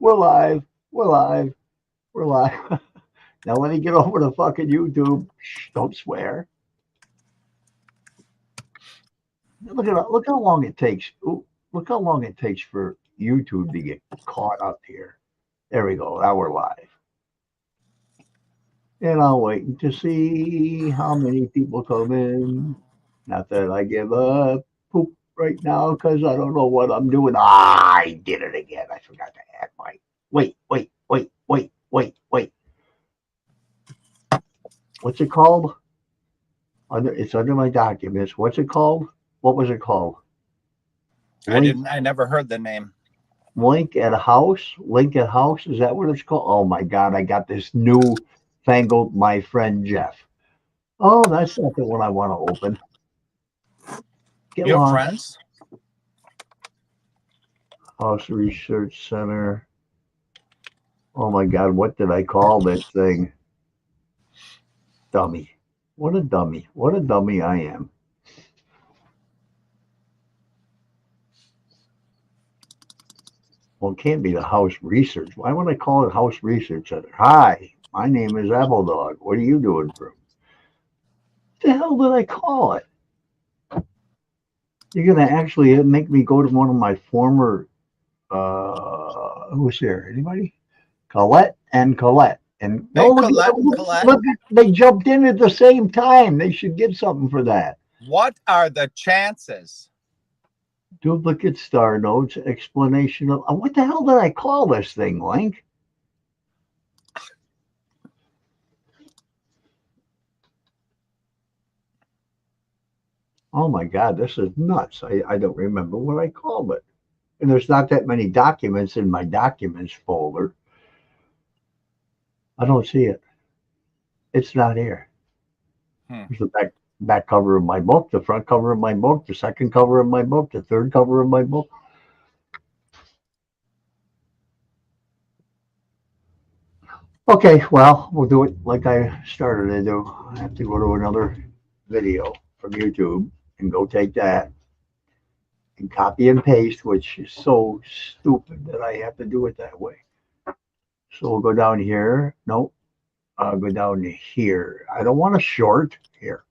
We're live. We're live. We're live. Now let me get over to fucking YouTube. Shh, don't swear. Look how long it takes. Ooh, look how long it takes for YouTube to get caught up here. There we go. Now we're live. And I'll wait to see how many people come in. Not that I give a poop right now because I don't know what I'm doing. Ah, I did it again. I forgot to add my. Wait. What's it called? It's under my documents. What's it called? What was it called? Link, I never heard the name. link at house. Link at house. Is that what it's called? Oh my God! I got this new fangled. My friend Jeff. Oh, that's not the one I want to open. Get You have lost. friends? House Research Center. Oh my God! What did I call this thing? Dummy. What a dummy. What a dummy I am. Well, it can't be the House Research. Why would I call it House Research Center? Hi, my name is Apple Dog. What are you doing for? What the hell did I call it? You're gonna actually make me go to one of my former who's here? Anybody? Colette and Colette. And Hey, no, look, Colette and look, Colette. look, they jumped in at the same time. They should get something for that. What are the chances? Duplicate star notes, explanation of what the hell did I call this thing, Link? Oh my God, this is nuts. I don't remember what I called it. And there's not that many documents in my documents folder. I don't see it. It's not here. There's the back cover of my book, the front cover of my book, the second cover of my book, the third cover of my book. Okay, well, we'll do it like I started to do. I have to go to another video from YouTube and go take that and copy and paste, which is so stupid that I have to do it that way. So we'll go down here. Nope. I'll go down to here. I don't want a short here.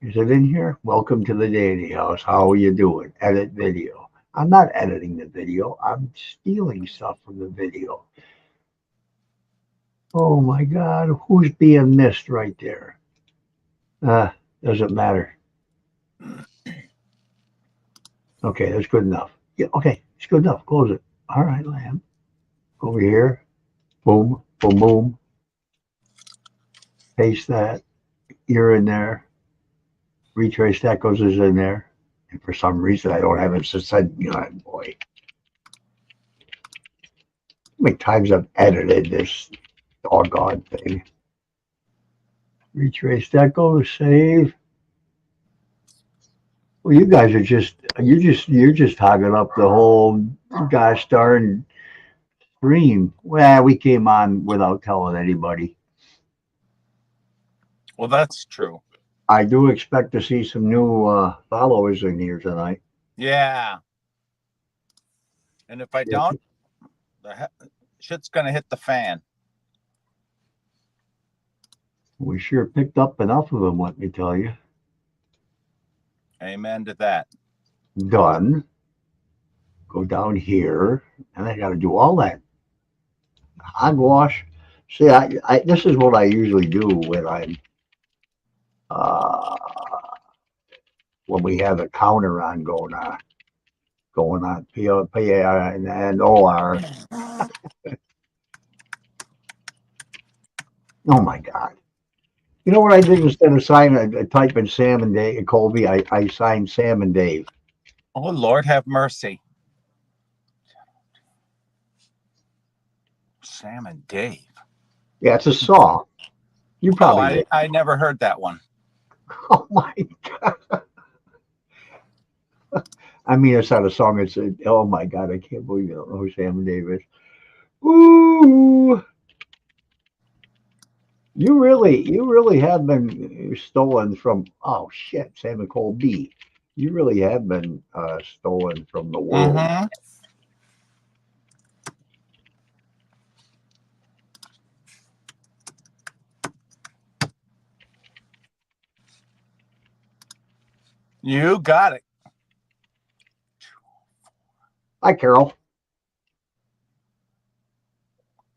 Is it in here? Welcome to the Danny House. How are you doing? Edit video. I'm not editing the video. I'm stealing stuff from the video. Oh my God, who's being missed right there? Doesn't matter. Okay, that's good enough. Yeah, okay, it's good enough. Close it. All right, Lamb. Over here. Boom, boom, boom. Paste that. You're in there. Retrace that goes is in there. And for some reason, I don't have it said, boy. How many times I've edited this doggone thing? Retrace that goes, save. Well, you guys are you're just hogging up the whole gosh darn stream. Well, we came on without telling anybody. Well, that's true. I do expect to see some new followers in here tonight. Yeah. And if I don't, shit's gonna hit the fan. We sure picked up enough of them, let me tell you. Amen to that. Done. Go down here, and I got to do all that hogwash. See, this is what I usually do when I'm uh, when we have a counter on going on PA and OR. Oh my God! You know what I did instead of typing Sam and Dave Colby? I signed Sam and Dave. Oh, Lord have mercy. Sam and Dave. Yeah, it's a song. You probably I never heard that one. Oh my God. I mean, it's not a song. It's oh my God. I can't believe you don't know who Sam and Dave is. Ooh. You really have been stolen from, oh shit, Sam and Colby. You really have been stolen from the world. Mm-hmm. You got it. Hi, Carol.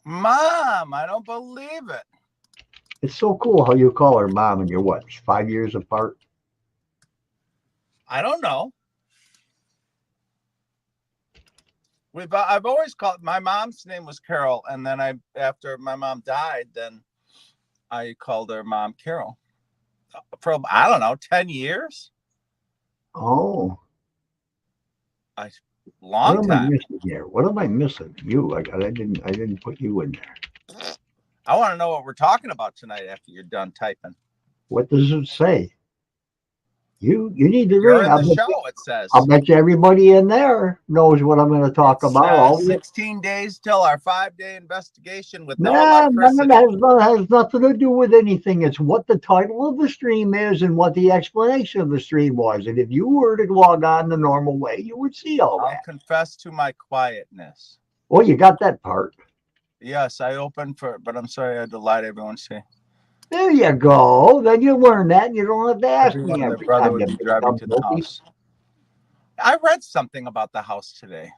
Mom, I don't believe it. It's so cool how you call her mom and you're what, 5 years apart? I don't know. I've always called, my mom's name was Carol, and then after my mom died, then I called her Mom Carol. For I don't know, 10 years? Oh, Long what am I time. missing here? What am I missing? You. I didn't put you in there. I want to know what we're talking about tonight after you're done typing. What does it say? You need to You're read. in the show, it says. I'll bet you everybody in there knows what I'm going to talk about. 16 days till our 5-day investigation with no Man, electricity. that has nothing to do with anything. It's what the title of the stream is and what the explanation of the stream was. And if you were to log on the normal way, you would see all that. I'll confess to my quietness. Well, you got that part. Yes, I opened for it, but I'm sorry I had to lie to everyone. See. There you go. Then you learn that and you don't have to ask Everyone me and their every brother time would you be driving to the guilty. house. I read something about the house today.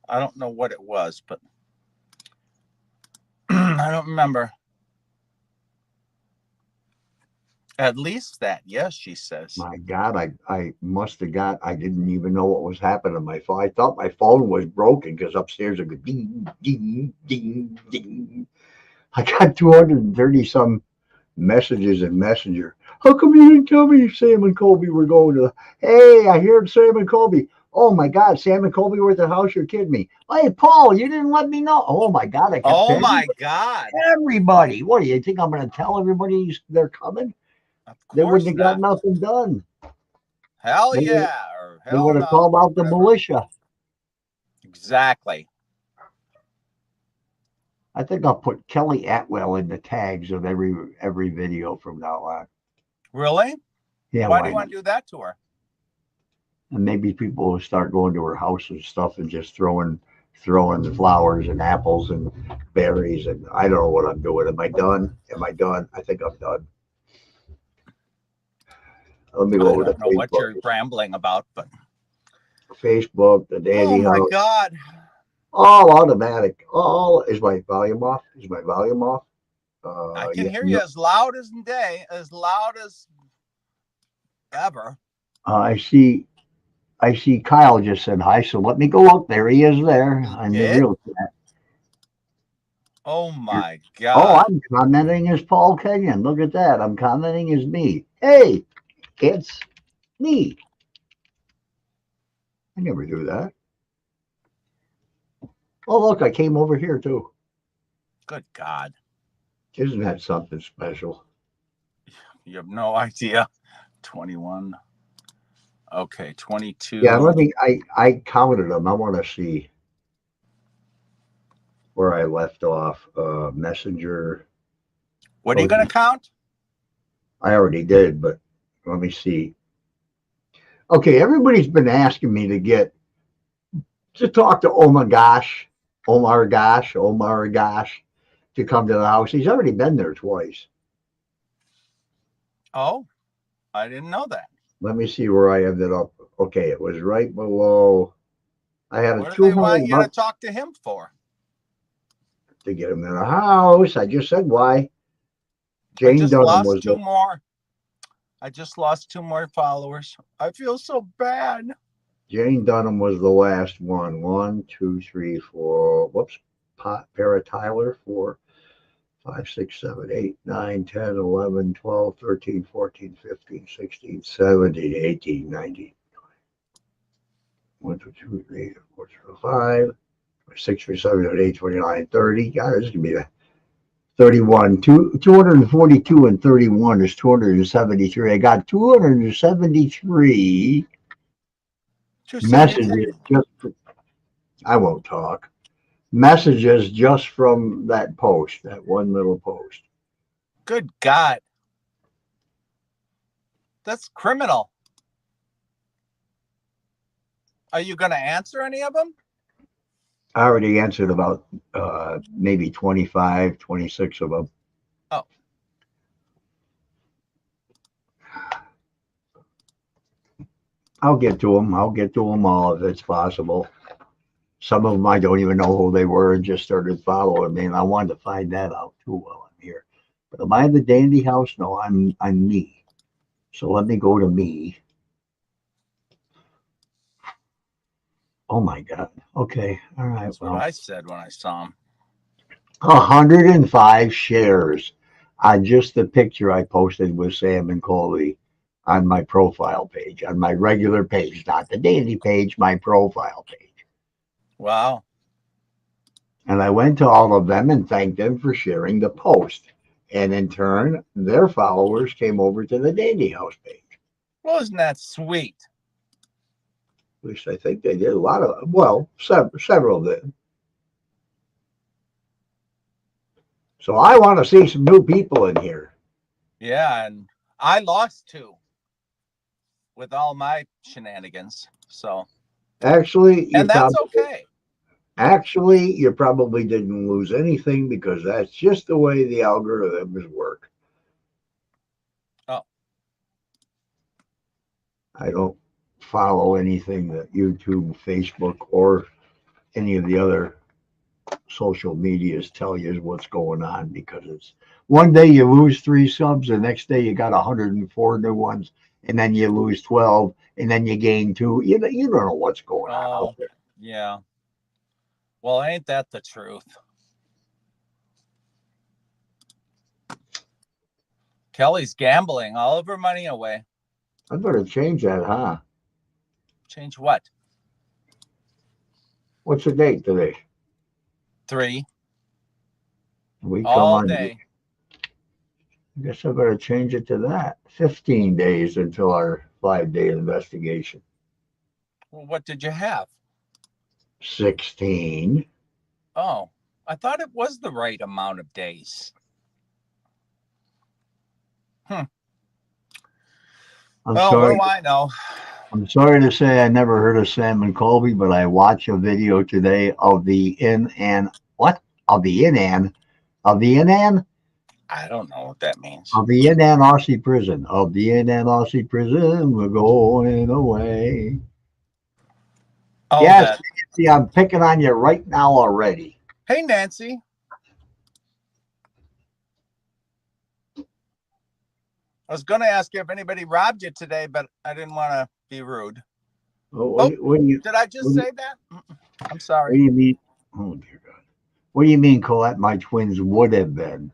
I don't know what it was, but I don't remember. At least that, yes, she says. My God, I must have I didn't even know what was happening to my phone. I thought my phone was broken because upstairs it goes ding, ding, ding, ding. I got 230 some messages in Messenger. How come you didn't tell me Sam and Colby were going to? Hey, I heard Sam and Colby. Oh my God, Sam and Colby were at the house. You're kidding me. Hey, Paul, you didn't let me know. Oh my God, I kept Oh my God. everybody. What do you think I'm going to tell everybody they're coming? They wouldn't have got nothing done. Hell yeah. Or They hell would have no, called out the whatever. militia. Exactly. I think I'll put Kelly Atwell in the tags of every video from now on. Really? Yeah. Why do you want to do that to her? And maybe people will start going to her house and stuff and just throwing the flowers and apples and berries, and I don't know what I'm doing. Am I done? I think I'm done. Let me go over to Facebook. I don't know what you're rambling about, but Facebook, the Dandy House. Oh my God. All automatic. Is my volume off? I can hear you as loud as day, as loud as ever. I see Kyle just said hi, so let me go up there. He is there. I'm the real chat. Oh my God. Oh, I'm commenting as Paul Kenyon. Look at that. I'm commenting as me. Hey, it's me. I never do that. Oh, look, I came over here too. Good God. Isn't that something special? You have no idea. 21. Okay, 22. Yeah, I counted them. I want to see where I left off. Messenger. What are you going to count? I already did, but let me see. Okay, everybody's been asking me to talk to Omar Gosh, to come to the house. He's already been there twice. Oh, I didn't know that. Let me see where I ended up. Okay, it was right below. I had what do they want you to talk to him for? To get him in a house. I just said why. Jane Dunham was two more. I just lost 2 more followers. I feel so bad. Jane Dunham was the last one. 1, 2, 3, 4. Whoops. Para Tyler, 4, 5, 6, 7, 8, 9, 10, 11, 12, 13, 14, 15, 16, 17, 18, 19. 1, 2, 3, 4, 5, 6, 7, 8, 29, 30. God, this is going to be 31. 242 and 31 is 273. I got 273 messages. I won't talk. Messages just from that post, that one little post. Good God. That's criminal. Are you going to answer any of them? I already answered about maybe 25, 26 of them. Oh. I'll get to them. I'll get to them all if it's possible. Some of them I don't even know who they were and just started following me, and I wanted to find that out too while I'm here. But am I the Dandy House? No, I'm me. So let me go to me. Oh my God. Okay. All right. That's what Well, I said when I saw him. 105 shares on just the picture I posted with Sam and Colby on my profile page, on my regular page, not the daily page, my profile page. Wow. And I went to all of them and thanked them for sharing the post. And in turn, their followers came over to the Dandy House page. Well, isn't that sweet? At least I think they did. A lot of, well, several did. So I want to see some new people in here. Yeah, and I lost 2 with all my shenanigans. So, Actually, and that's okay. you probably didn't lose anything because that's just the way the algorithms work. Oh, I don't follow anything that YouTube, Facebook, or any of the other social medias tell you what's going on because it's one day you lose 3 subs, the next day you got 104 new ones, and then you lose 12, and then you gain 2. You don't know what's going on out there. Yeah. Well, ain't that the truth? Kelly's gambling all of her money away. I better change that, huh? Change what? What's the date today? 3 We come all on. day. I guess I better change it to that. 15 days until our 5-day investigation. Well, what did you have? 16. Oh, I thought it was the right amount of days. I'm Well, sorry. what do I know? I'm sorry to say I never heard of Sam and Colby, but I watched a video today of the in and what? Of the in and of the in and I don't know what that means. of the in and Aussie prison. Of the in and Aussie prison, we're going away. Oh, Yes, that. Nancy, I'm picking on you right now already. Hey, Nancy. I was going to ask you if anybody robbed you today, but I didn't want to be rude. What do you Did I just say that? I'm sorry. What do you mean? Oh dear God. What do you mean, Colette? My twins would have been.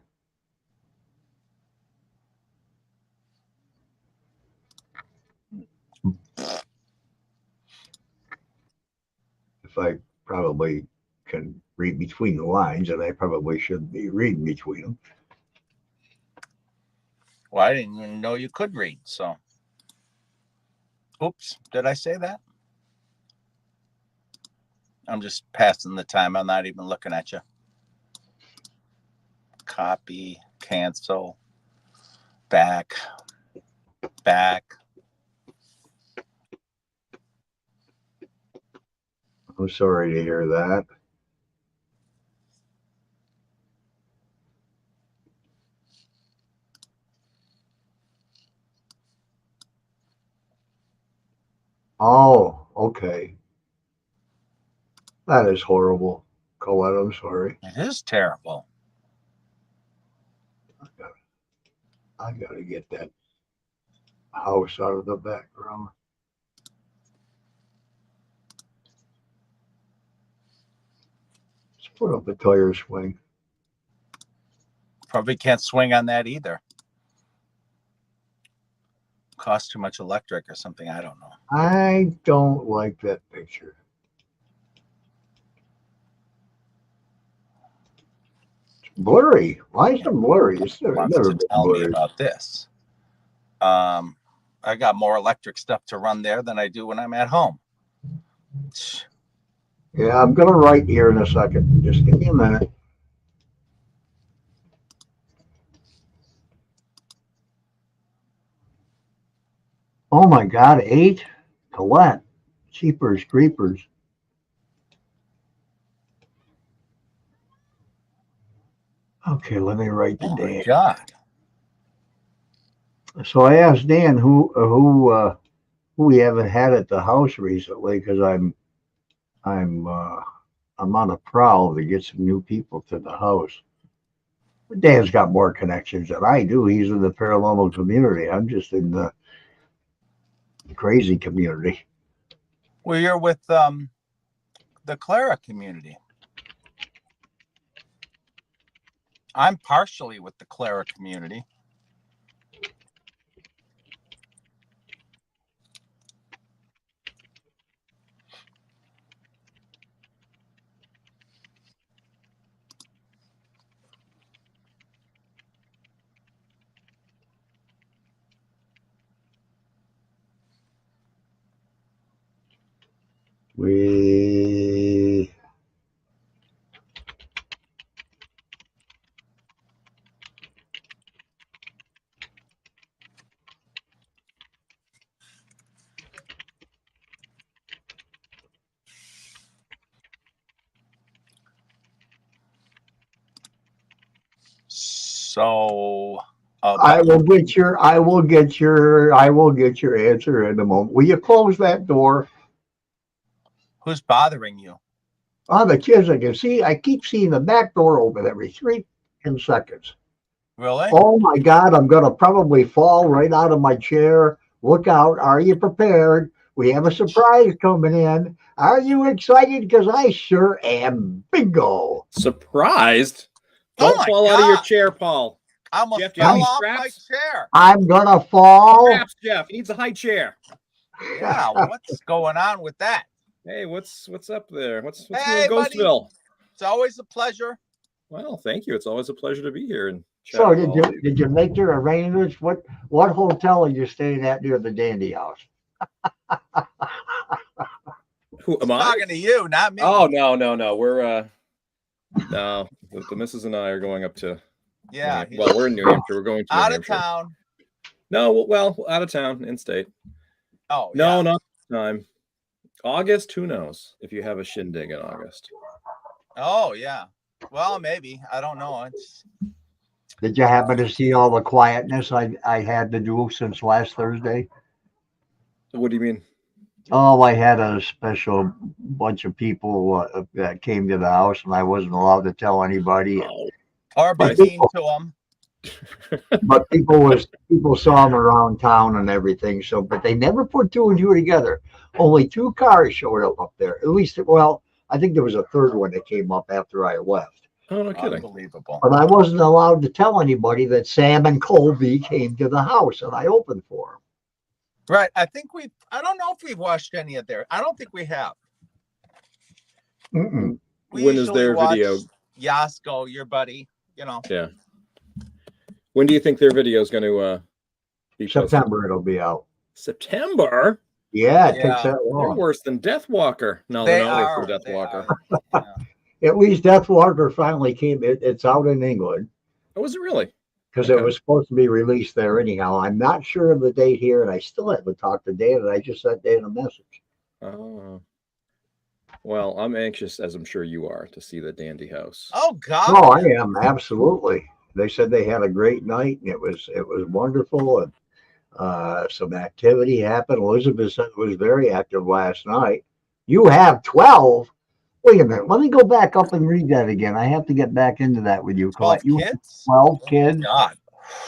If I probably can read between the lines, and I probably should be reading between them. Well, I didn't even know you could read. So, oops, did I say that? I'm just passing the time. I'm not even looking at you. Copy, cancel, back. I'm sorry to hear that. Oh, okay. That is horrible, Colette. I'm sorry. It is terrible. I gotta get that house out of the background. Let's put up a tire swing. Probably can't swing on that either. Cost too much electric or something. I don't know. I don't like that picture. It's blurry. Why is it blurry? It's never Wants to been tell me blurry. about this. I got more electric stuff to run there than I do when I'm at home. Yeah, I'm gonna write here in a second. Just give me a minute. Oh my God, 8? Colette. Cheapers, creepers. Okay, let me write to Oh my Dan. God. So I asked Dan who we haven't had at the house recently because I'm on a prowl to get some new people to the house. Dan's got more connections than I do. He's in the paranormal community. I'm just in the crazy community. Well, you're with the Clara community. I'm partially with the Clara community. We So I will get your answer in a moment. Will you close that door? who's bothering you? Oh, the kids, I keep seeing the back door open every 3 seconds. Really? Oh my God, I'm gonna probably fall right out of my chair. Look out, are you prepared? We have a surprise coming in. Are you excited? Because I sure am. Bingo. Surprised? Oh Don't my fall out of your God. chair, Paul. I almost Jeff, do you have fell any off my straps? chair. I'm gonna fall. Straps, Jeff. He needs a high chair. Yeah, what's going on with that? Hey, what's up there? What's Hey, new in buddy. Ghostville? It's always a pleasure. Well, thank you. It's always a pleasure to be here and chat So with all of you. did you make your arrangements? What hotel are you staying at near the Dandy House? Who am I? Talking to you, not me. Oh no. We're no, the missus and I are going up to yeah. well, we're in New Hampshire. We're going to New Out of Hampshire. town. No, well, out of town, in state. Oh, No, yeah. not this time. August, who knows if you have a shindig in August. Oh, yeah. Well, maybe. I don't know. It's Did you happen to see all the quietness I had to do since last Thursday? What do you mean? Oh, I had a special bunch of people that came to the house, and I wasn't allowed to tell anybody. Oh, or be But mean to them. But people saw them around town and everything. So, but they never put two and two together. Only 2 cars showed up there. At least, well, I think there was a third one that came up after I left. oh, no kidding. Unbelievable. But I wasn't allowed to tell anybody that Sam and Colby came to the house, and I opened for them. Right. I don't know if we've watched any of their. I don't think we have. Mm-mm. We When is usually their watch video? Yasko, your buddy, Yeah. When do you think their video is going to be posted? September it'll be out. September? Yeah, it Yeah. takes that They're long. worse than Deathwalker. No, They they're not are. worse than They Deathwalker. are. Yeah. At least Deathwalker finally came. It's out in England Oh, is it really? because Okay. it was supposed to be released there anyhow. I'm not sure of the date here, and I still haven't talked to Dan, and I just sent Dan a message. Oh. Well, I'm anxious, as I'm sure you are, to see the Dandy House. Oh God. Oh, I am absolutely. They said they had a great night, and it was wonderful, and some activity happened. Elizabeth said it was very active last night. You have 12. Wait a minute. Let me go back up and read that again. I have to get back into that with you, 12 Colette. You have kids? 12 Oh, kids. God.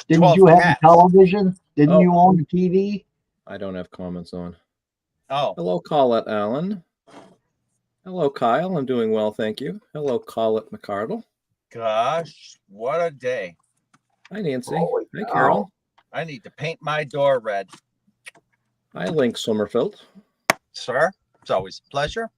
Didn't 12 you have a cats. television? Didn't Oh. you own a TV? I don't have comments on. Oh, Hello, Colette Allen. Hello, Kyle. I'm doing well, thank you. Hello, Colette McCardle. gosh. What a day. Hi, Nancy. Holy Hi, cow. Carol. I need to paint my door red. Hi, Link Sommerfeld. Sir, it's always a pleasure.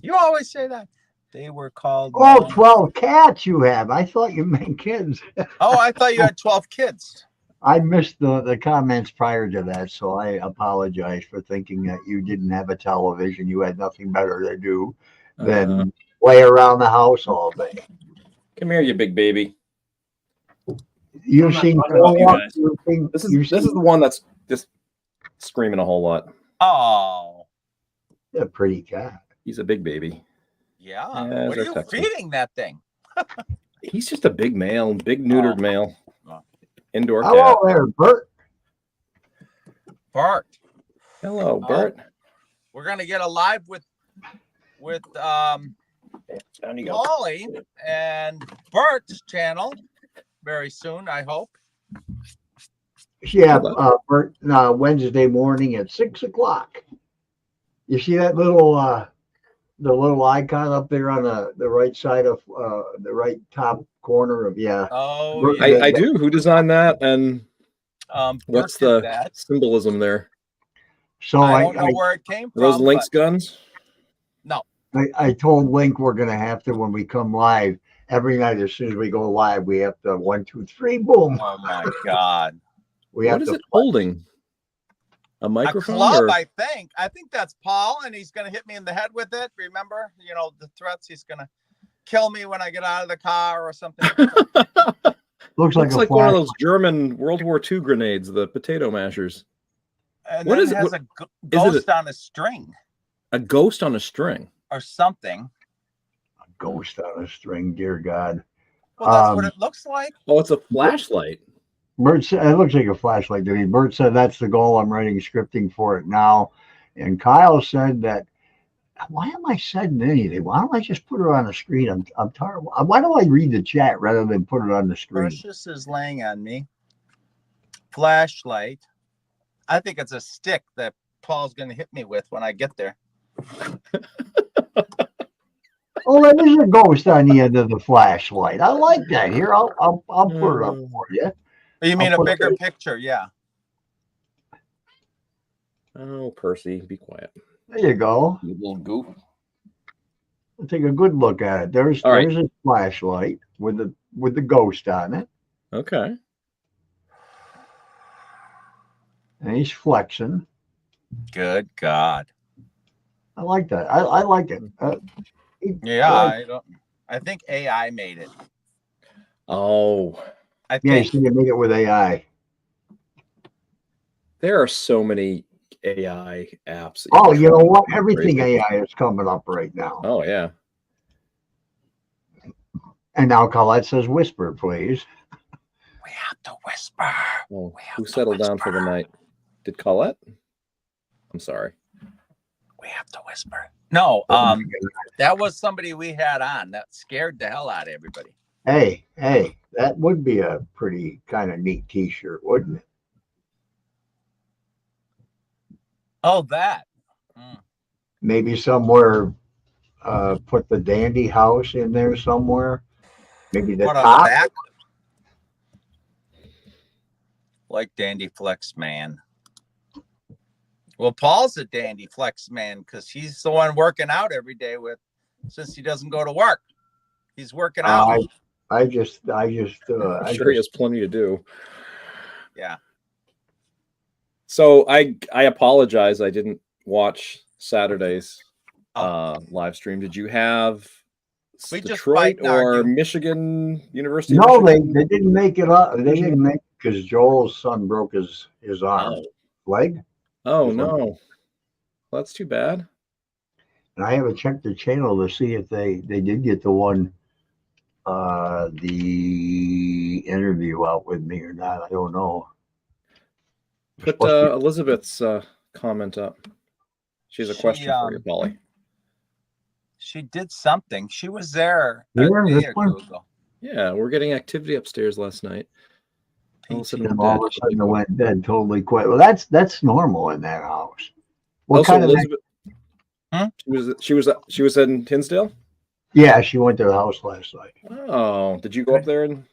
You always say that. They were called. Oh, 12 cats you have. I thought you meant kids. Oh, I thought you had 12 kids. I missed the comments prior to that, so I apologize for thinking that you didn't have a television. You had nothing better to do than lay around the house all day. Come here, you big baby. You've I'm not seen talking about you Noah, guys. you've seen- This you've is the seen- one that's just screaming a whole lot. Oh, a pretty cat. He's a big baby. yeah. Yeah, What are they're you Texan. feeding that thing? He's just a big male, big neutered Oh. male. Oh. Indoor cat. Hello there, Bert. Bart. Hello, Bert. We're gonna get a live with Down you go. Holly and Bert's channel very soon, I hope. Yeah, Bert, Wednesday morning at 6 o'clock. You see that little the little icon up there on the right side of the right top corner of Oh, Bert, yeah. I do. Who designed that? And what's Bert did the that. symbolism there? So I don't know where it came Are those from. Lynx but guns? No. I told Link we're gonna have to, when we come live every night, as soon as we go live, we have to 1, 2, 3, boom. Oh my God. We have What is to it holding? A A microphone? club, or... I think. I think that's Paul, and he's gonna hit me in the head with it. Remember, the threats. He's gonna kill me when I get out of the car or something. looks like Looks like one of those German World War II grenades, the potato mashers. And What then is it it? has What- a is it ghost on a string A ghost on a string. or something. ghost on a string, dear God. Well, that's what it looks like. Oh, it's a flashlight. Bert said it looks like a flashlight to me. Bert said that's the goal. I'm writing scripting for it now. And Kyle said that, why am I saying anything? Why don't I just put it on the screen? I'm tired. Why do I read the chat rather than put it on the screen? Precious is laying on me. Flashlight. I think it's a stick that Paul's gonna hit me with when I get there. Oh, there is a ghost on the end of the flashlight. I like that. Here, I'll put it up for you. You mean I'll a put bigger it- picture? Yeah. Oh, Percy, be quiet. There you go. You little goof. I'll take a good look at it. There's All right. a flashlight with the ghost on it, Okay. and he's flexing. Good God. I like that. I like it. Yeah, I think AI made it. Oh, I Yeah, you think. see, you made it with AI. there are so many AI apps. that Oh, can you know try what? to Everything crazy. AI is coming up right now. Oh, yeah. And now Colette says, "Whisper, please." We have to whisper. Well, We have who to settled down for the whisper. night? Did Colette? I'm sorry. We have to whisper. No, Oh, that was somebody we had on that scared the hell out of everybody. Hey, that would be a pretty kind of neat T-shirt, wouldn't it? Oh, that. Maybe somewhere, put the Dandy House in there somewhere. Maybe the What on top. the back? Like Dandy Flex Man. Well, Paul's a Dandy Flex Man because he's the one working out every day since he doesn't go to work. He's working out. I just, I'm sure he has plenty to do. Yeah. So I apologize. I didn't watch Saturday's live stream. Did you have We just Detroit fight and or argue. Michigan, University of no, Michigan? they didn't make it up. They didn't make it because Joel's son broke his arm, leg. Oh, His leg. no. Well, that's too bad. And I haven't checked the channel to see if they did get the one, the interview out with me or not. I don't know. Put Supposed to Elizabeth's comment up. She has a question for you, Polly. She did something. She was there Yeah, a day this or one? two ago. Yeah, we're getting activity upstairs last night. All of a sudden, And we're all dead. of a sudden it went dead, totally quit. Well, that's normal in that house. What Also, kind of? Elizabeth, Hmm? she was in Tinsdale. Yeah, she went to the house last night. Oh, did you go up there and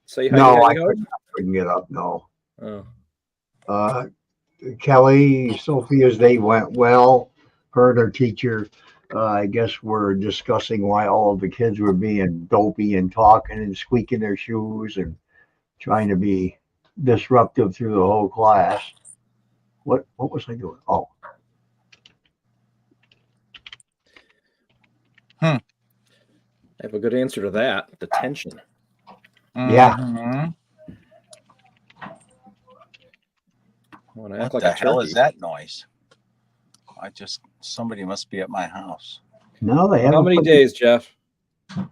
say hi? No, I Hi-ho? couldn't get up. No. Oh, Kelly, Sophia's day went well. Her and her teacher, I guess, were discussing why all of the kids were being dopey and talking and squeaking their shoes and trying to be disruptive through the whole class. What was I doing? Oh, I have a good answer to that. Detention. Yeah. Mhm. I want to What act like the a hell turkey. is that noise? Somebody must be at my house. no, they How haven't. many put- days, Jeff?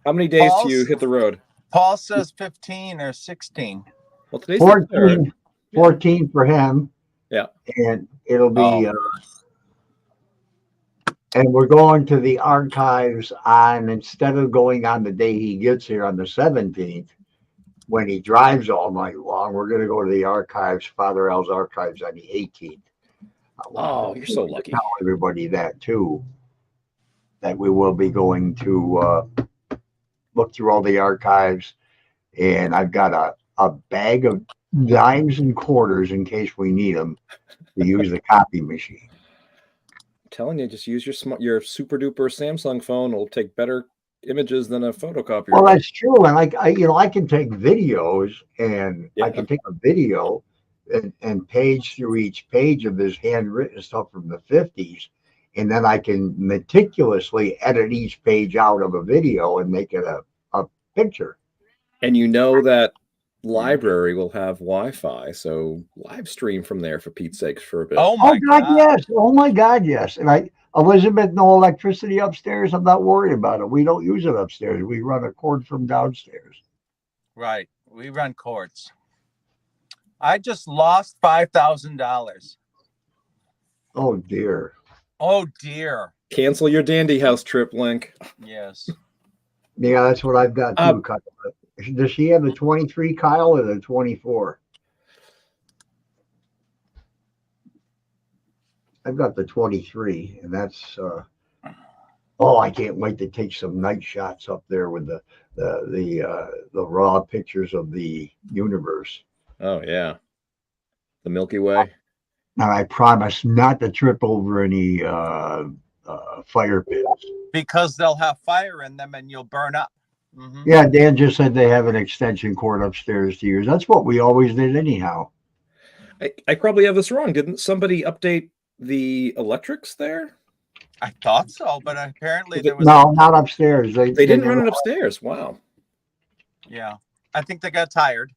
How many days do you Paul's- hit the road? Paul says 15 or 16. Well, today's the 3rd. 14 for him. Yeah. And it'll be, Oh. and we're going to the archives on, instead of going on the day he gets here on the 17th, when he drives all night long, we're going to go to the archives, Father Al's archives on the 18th. Oh, you're so lucky. Tell everybody that too, that we will be going to look through all the archives. And I've got a bag of dimes and quarters in case we need them to use the copy machine. I'm telling you, just use your super duper Samsung phone. It'll take better images than a photocopier. Well, that's true. And I can take videos, and I can take a video and page through each page of this handwritten stuff from the 50s. And then I can meticulously edit each page out of a video and make it a picture. And you know that library will have Wi-Fi, so live stream from there, for Pete's sakes, for a bit. Oh my God, yes. Oh my God, yes. And Elizabeth, no electricity upstairs. I'm not worried about it. We don't use it upstairs. We run a cord from downstairs. Right. We run cords. I just lost $5,000. Oh dear. Oh dear. Cancel your Dandy House trip, Link. Yes. Yeah, that's what I've got too, Kyle. Does she have the 23, Kyle, or the 24? I've got the 23, and that's I can't wait to take some night shots up there with the raw pictures of the universe. Oh yeah, the Milky Way. And I promise not to trip over any fire pits. Because they'll have fire in them and you'll burn up. Mm-hmm. Yeah, Dan just said they have an extension cord upstairs to use. That's what we always did anyhow. I probably have this wrong. Didn't somebody update the electrics there? I thought so, but apparently there was no, not upstairs. They didn't run it upstairs. Wow. Yeah, I think they got tired.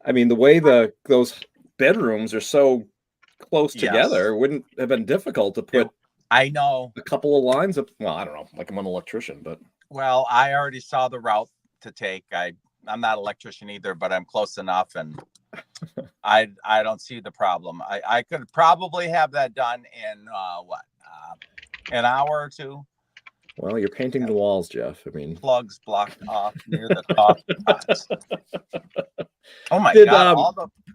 I mean, the way those bedrooms are so close together, wouldn't have been difficult to put. I know a couple of lines of. Well, I don't know. Like, I'm an electrician, but well, I already saw the route to take. I'm not an electrician either, but I'm close enough, and I don't see the problem. I could probably have that done in an hour or two. Well, you're painting the walls, Jeff. I mean, plugs blocked off near the coffee pots. Oh my God!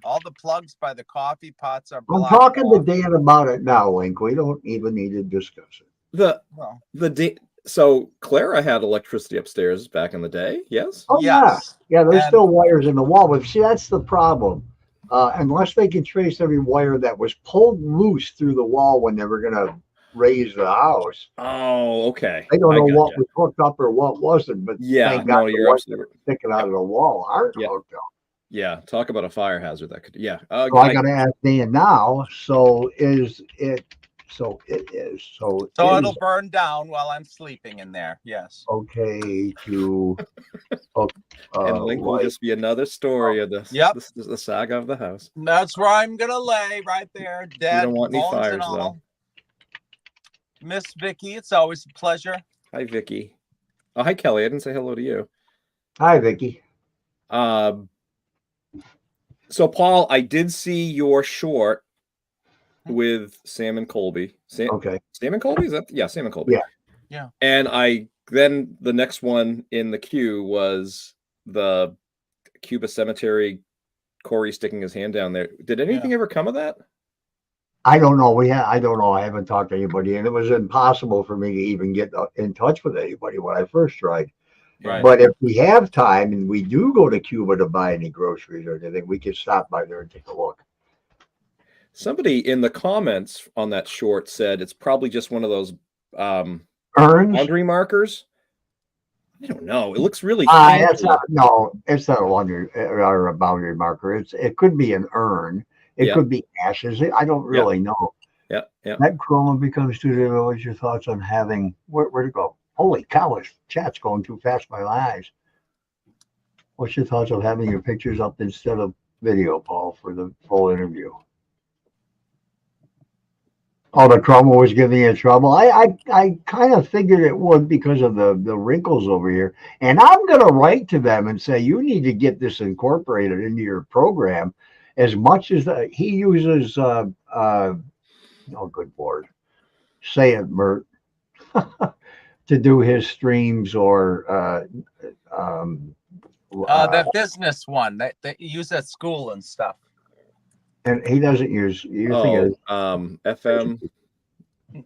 All the plugs by the coffee pots are blocked. I'm talking to Dan about it now, Link. We don't even need to discuss it. So Clara had electricity upstairs back in the day. Yes. Oh yes. Yeah. There's still wires in the wall, but see, that's the problem. Unless they can trace every wire that was pulled loose through the wall when they were going to raise the house. Oh, okay. I don't know what was hooked up or what wasn't, but yeah, thank God the ones that were sticking out of the wall aren't hooked up. Yeah, talk about a fire hazard that could. Yeah. So I got to ask Dan now. So is it? So it is. So it'll burn down while I'm sleeping in there. Yes. Okay. To. And Link will just be another story of the saga of the house. That's where I'm gonna lay right there. Dead. You don't want any fires though. Miss Vicky, it's always a pleasure. Hi, Vicky. Oh, hi, Kelly. I didn't say hello to you. Hi, Vicky. So, Paul, I did see your short with Sam and Colby. Sam and Colby? Is that? Yeah, Sam and Colby. Yeah. And then the next one in the queue was the Cuba Cemetery, Corey sticking his hand down there. Did anything ever come of that? I don't know. I don't know. I haven't talked to anybody, and it was impossible for me to even get in touch with anybody when I first tried. Right. But if we have time and we do go to Cuba to buy any groceries or anything, we could stop by there and take a look. Somebody in the comments on that short said it's probably just one of those urns, laundry markers. I don't know. It looks really. It's not a laundry or a boundary marker. It could be an urn. It could be ashes. I don't really know. Yeah. That chroma becomes too difficult. What's your thoughts on having where to go? Holy cow! This chat's going too fast by my eyes. What's your thoughts on having your pictures up instead of video, Paul, for the full interview? Oh, the chroma was giving you trouble. I kind of figured it would because of the wrinkles over here. And I'm going to write to them and say, you need to get this incorporated into your program as much as he uses, oh, good Lord, say it, Bert, to do his streams or, That business one that you use at school and stuff. and he doesn't use, you think of, FM.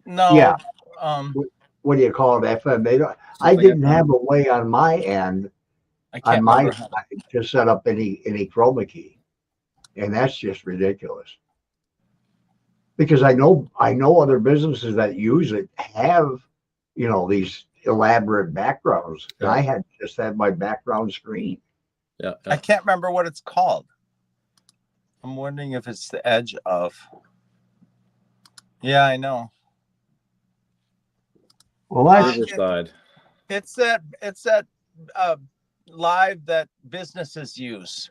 No. Yeah. Um, what do you call it, FM? They don't, I Something didn't FM. have a way on my end, I can't on my remember. side, to set up any chroma key. And that's just ridiculous. Because I know other businesses that use it have, these elaborate backgrounds. And Yeah. I just had my background screen. Yeah. I can't remember what it's called. I'm wondering if it's the edge of. Yeah, I know. Well, that's Riverside. It's that live that businesses use.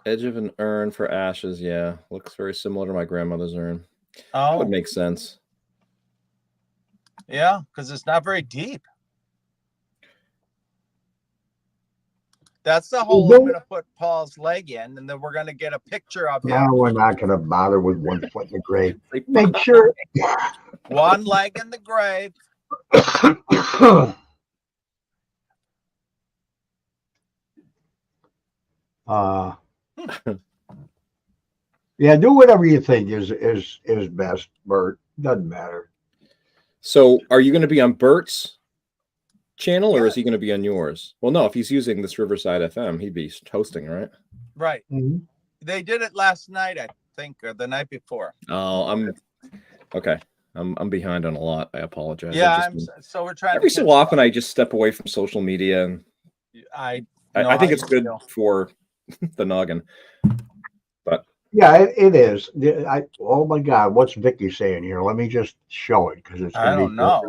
Edge of an urn for ashes. Yeah, looks very similar to my grandmother's urn. That would Oh, make sense. yeah, because it's not very deep. That's the hole I'm going to put Paul's leg in, and then we're going to get a picture of him. no, we're not going to bother with one foot in the grave. Make sure. One leg in the grave. Yeah, do whatever you think is best, Bert. Doesn't matter. So, are you going to be on Bert's channel, or is he going to be on yours? Well, no. If he's using this Riverside FM, he'd be hosting, right? Right. Mm-hmm. They did it last night, I think, or the night before. Oh, I'm okay. I'm behind on a lot. I apologize. Yeah, so we're trying. Every so often, I just step away from social media, and I think it's good for the noggin. But yeah, it is. Oh my God, what's Vicky saying here? Let me just show it because it's. I don't know.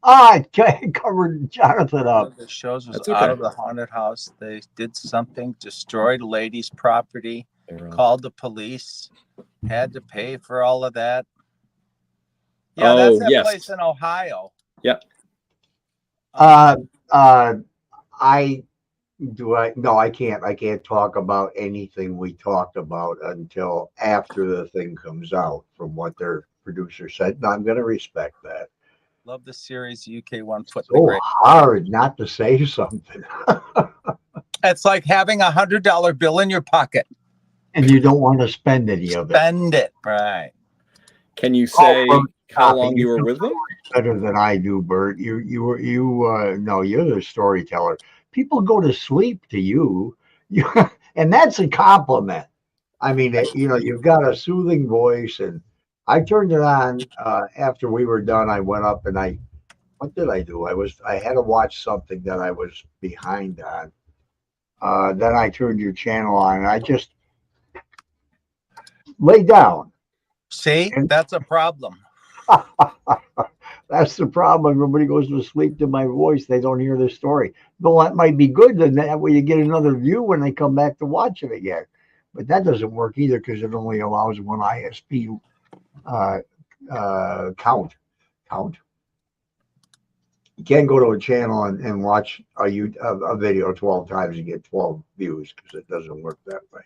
It covered Jonathan up. The shows was That's out okay. of the haunted house. They did something, destroyed a lady's property, they're, called the police, had to pay for all of that. Oh, Yeah, that's that yes. place in Ohio. Yep. No, I can't. I can't talk about anything we talked about until after the thing comes out, from what their producer said. No, I'm going to respect that. Love the series UK one foot. So hard not to say something. It's like having $100 bill in your pocket, and you don't want to spend any of it. Spend it, right? Can you say how Copy. long you were with them? Better than I do, Bert. No, you're the storyteller. People go to sleep to you, and that's a compliment. I mean, you've got a soothing voice, and I turned it on after we were done. I went up and what did I do? I had to watch something that I was behind on. Then I turned your channel on, and I just lay down. See, that's a problem. That's the problem. Everybody goes to sleep to my voice. They don't hear the story. Though that might be good. Then that way you get another view when they come back to watch it again. But that doesn't work either because it only allows one ISP count. You can't go to a channel and watch a video 12 times and get 12 views because it doesn't work that way.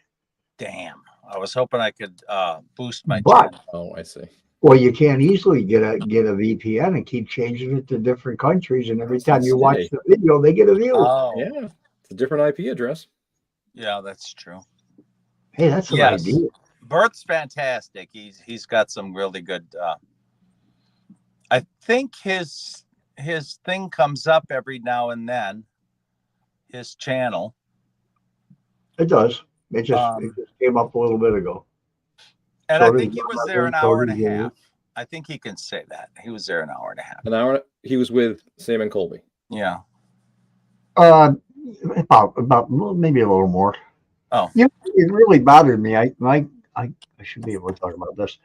Damn. I was hoping I could boost my But channel. Oh, I see. well, you can easily get a VPN and keep changing it to different countries, and every time you watch the video, they get a view. Oh, Yeah, it's a different IP address. yeah, that's true. Hey, that's an idea. Bert's fantastic. He's got some really good. I think his thing comes up every now and then. His channel. It does. It just came up a little bit ago. And So I think he was there an so hour and a did you. half. I think he can say that. He was there an hour and a half. An hour. He was with Sam and Colby. Yeah. About maybe a little more. Oh. Yeah, it really bothered me. I should be able to talk about this.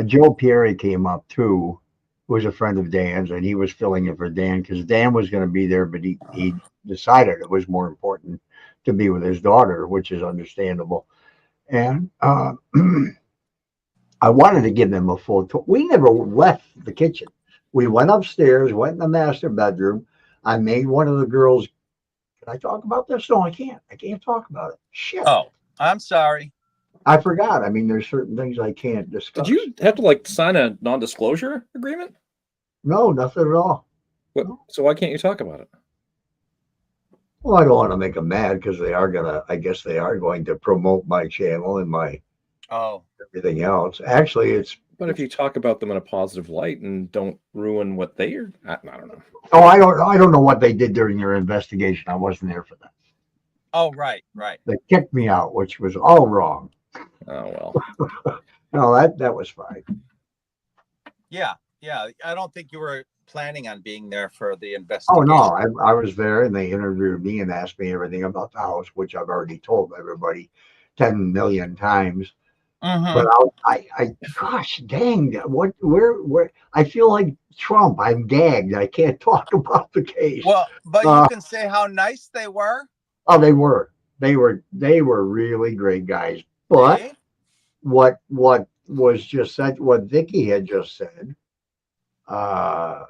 Joe Pieri came up too, who was a friend of Dan's, and he was filling in for Dan because Dan was going to be there, but he decided it was more important to be with his daughter, which is understandable. And I wanted to give them a full tour. We never left the kitchen. We went upstairs, went in the master bedroom. I made one of the girls Can I talk about this? No, I can't. I can't talk about it. Shit. Oh, I'm sorry. I forgot. I mean, there's certain things I can't discuss. Did you have to like sign a non-disclosure agreement? No, nothing at all. What, so why can't you talk about it? Well, I don't want to make them mad because I guess they are going to promote my channel and my everything else. Actually, But if you talk about them in a positive light and don't ruin what they are, I don't know. Oh, I don't know what they did during their investigation. I wasn't there for that. Oh, right. They kicked me out, which was all wrong. Oh, well. No, that was fine. Yeah. I don't think you were planning on being there for the Oh, investigation. no, I was there and they interviewed me and asked me everything about the house, which I've already told everybody 10 million times. Mhm. But gosh dang, where, I feel like Trump. I'm gagged. I can't talk about the case. Well, but you can say how nice they were. Oh, they were really great guys. But See? what was just said, what Vicky had just said, that's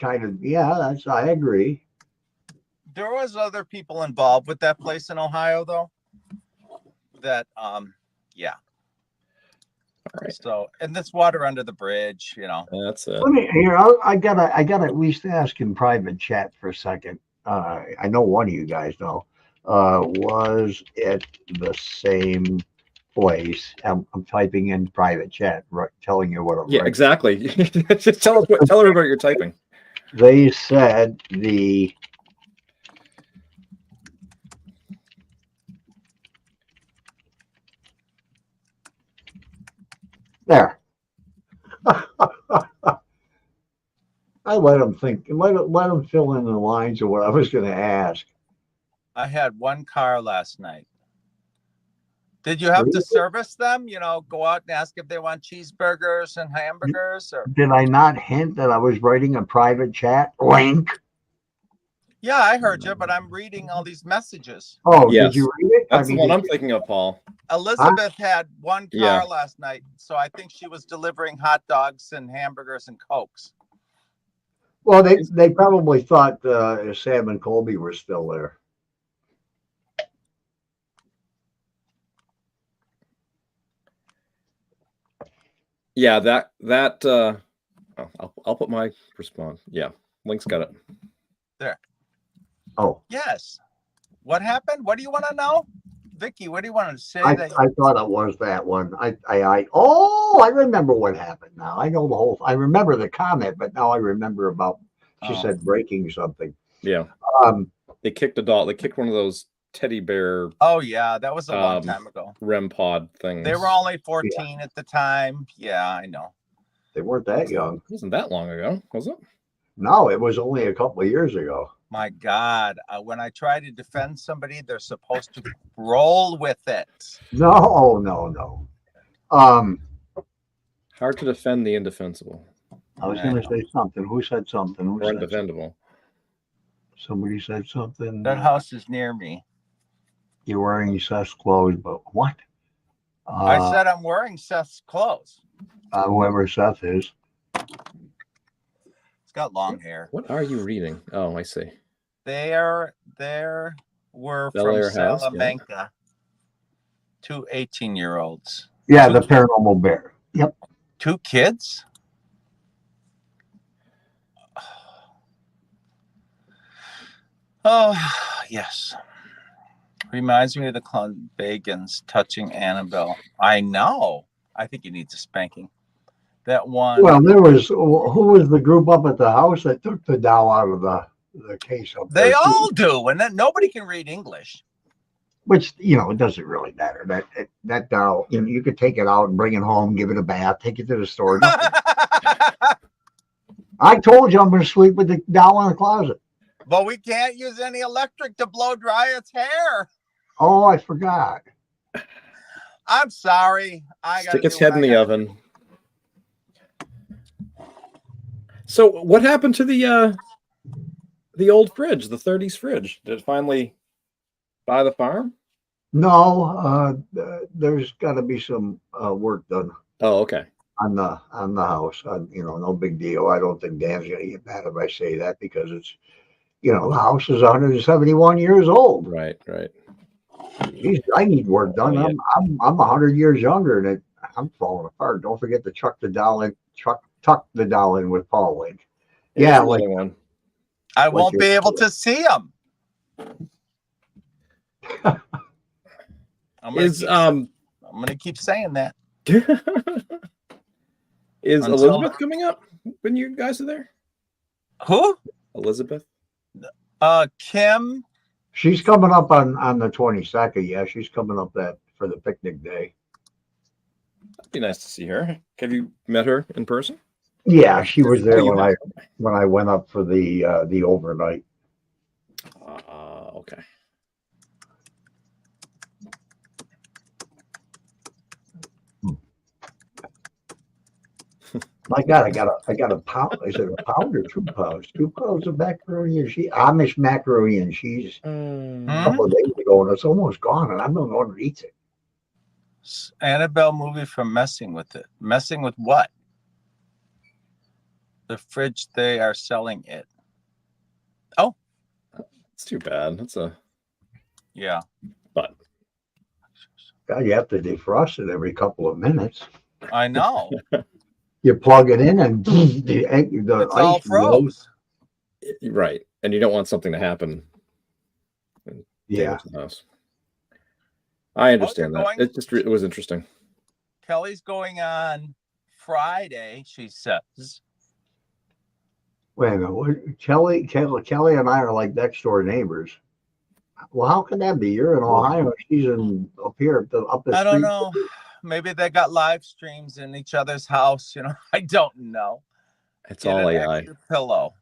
kind of, I agree. There was other people involved with that place in Ohio, though. That yeah. All right. So, and this water under the bridge, That's it. Let me here. I gotta at least ask in private chat for a second. I know one of you guys know. Was it the same place? I'm typing in private chat, right, telling you what I'm. Yeah, writing. exactly. Just tell her about your typing. They said the. There. I let them think. Let them fill in the lines of what I was going to ask. I had one car last night. Did you have to service them? Go out and ask if they want cheeseburgers and hamburgers, or did I not hint that I was writing a private chat link? Yeah, I heard you, but I'm reading all these messages. Oh, Yes. did you read it? That's the one I'm thinking of, Paul. Elizabeth had one car Yeah. last night, so I think she was delivering hot dogs and hamburgers and Cokes. Well, they probably thought Sam and Colby were still there. Yeah, that I'll put my response. Yeah, Link's got it. There. Oh, Yes. What happened? What do you want to know? Vicky, what do you want to say? I thought it was that one. I remember what happened now. I know the whole. I remember the comment, but now I remember about. She said breaking something. Yeah. They kicked a doll. They kicked one of those teddy bear. Oh yeah, that was a long time ago. REM pod things. They were only 14 at the time. Yeah, I know. They weren't that young. It wasn't that long ago, was it? No, it was only a couple of years ago. My God, when I try to defend somebody, they're supposed to roll with it. No. Hard to defend the indefensible. I was going to say something. Who said something? Or undefendable. Somebody said something. That house is near me. You're wearing Seth's clothes, but what? I said I'm wearing Seth's clothes. Whoever Seth is. He's got long hair. What are you reading? Oh, I see. We're Bel from Air House, Salamanca. 2 18-year-olds. Yeah, the paranormal bear. Yep. 2 kids? Oh, yes. Reminds me of the clown Bagans touching Annabelle. I know. I think he needs a spanking. That one. Well, who was the group up at the house that took the doll out of the case up there? They all do, and then nobody can read English. Which, it doesn't really matter. That doll, you could take it out and bring it home, give it a bath, take it to the store. Nothing. I told you I'm going to sleep with the doll in the closet. But we can't use any electric to blow dry its hair. Oh, I forgot. I'm sorry. Stick its head in the oven. So what happened to the old fridge, the 30s fridge? Did it finally buy the farm? No, there's got to be some work done. Oh, okay. on the house. No big deal. I don't think Dan's gonna get mad if I say that because it's, the house is 171 years old. Right. Jeez, I need work done. Oh, yeah. I'm 100 years younger, and I'm falling apart. Don't forget to tuck the doll in with Paul Link. Here's Yeah, another one. I Like won't your- be able to see them. I'm gonna keep saying that. Is Until- Elizabeth coming up when you guys are there? Who? Elizabeth? Kim. She's coming up on the 22nd. Yeah, she's coming up for the picnic day. It'd be nice to see her. Have you met her in person? Yeah, she was there you when I went up for the overnight. Okay. My God, I got a pound. Is it a pound or 2 pounds? 2 pounds of macaroni and cheese, Amish macaroni and cheese. A couple of days ago, and it's almost gone, and I'm the one who eats it. Annabelle movie from Messing With It. Messing with what? The fridge they are selling it. Oh, It's too bad. That's yeah. but God, you have to defrost it every couple of minutes. I know. You plug it in, and the It's ice all froze. right. And you don't want something to happen. Yeah. Damage the house. I understand you're that. It was interesting. Kelly's going on Friday, she says. Wait a minute. Kelly and I are like next door neighbors. Well, how can that be? You're in Ohio. She's up here up the I street. don't know. Maybe they got live streams in each other's house. I don't know. It's Get all an AI. extra pillow.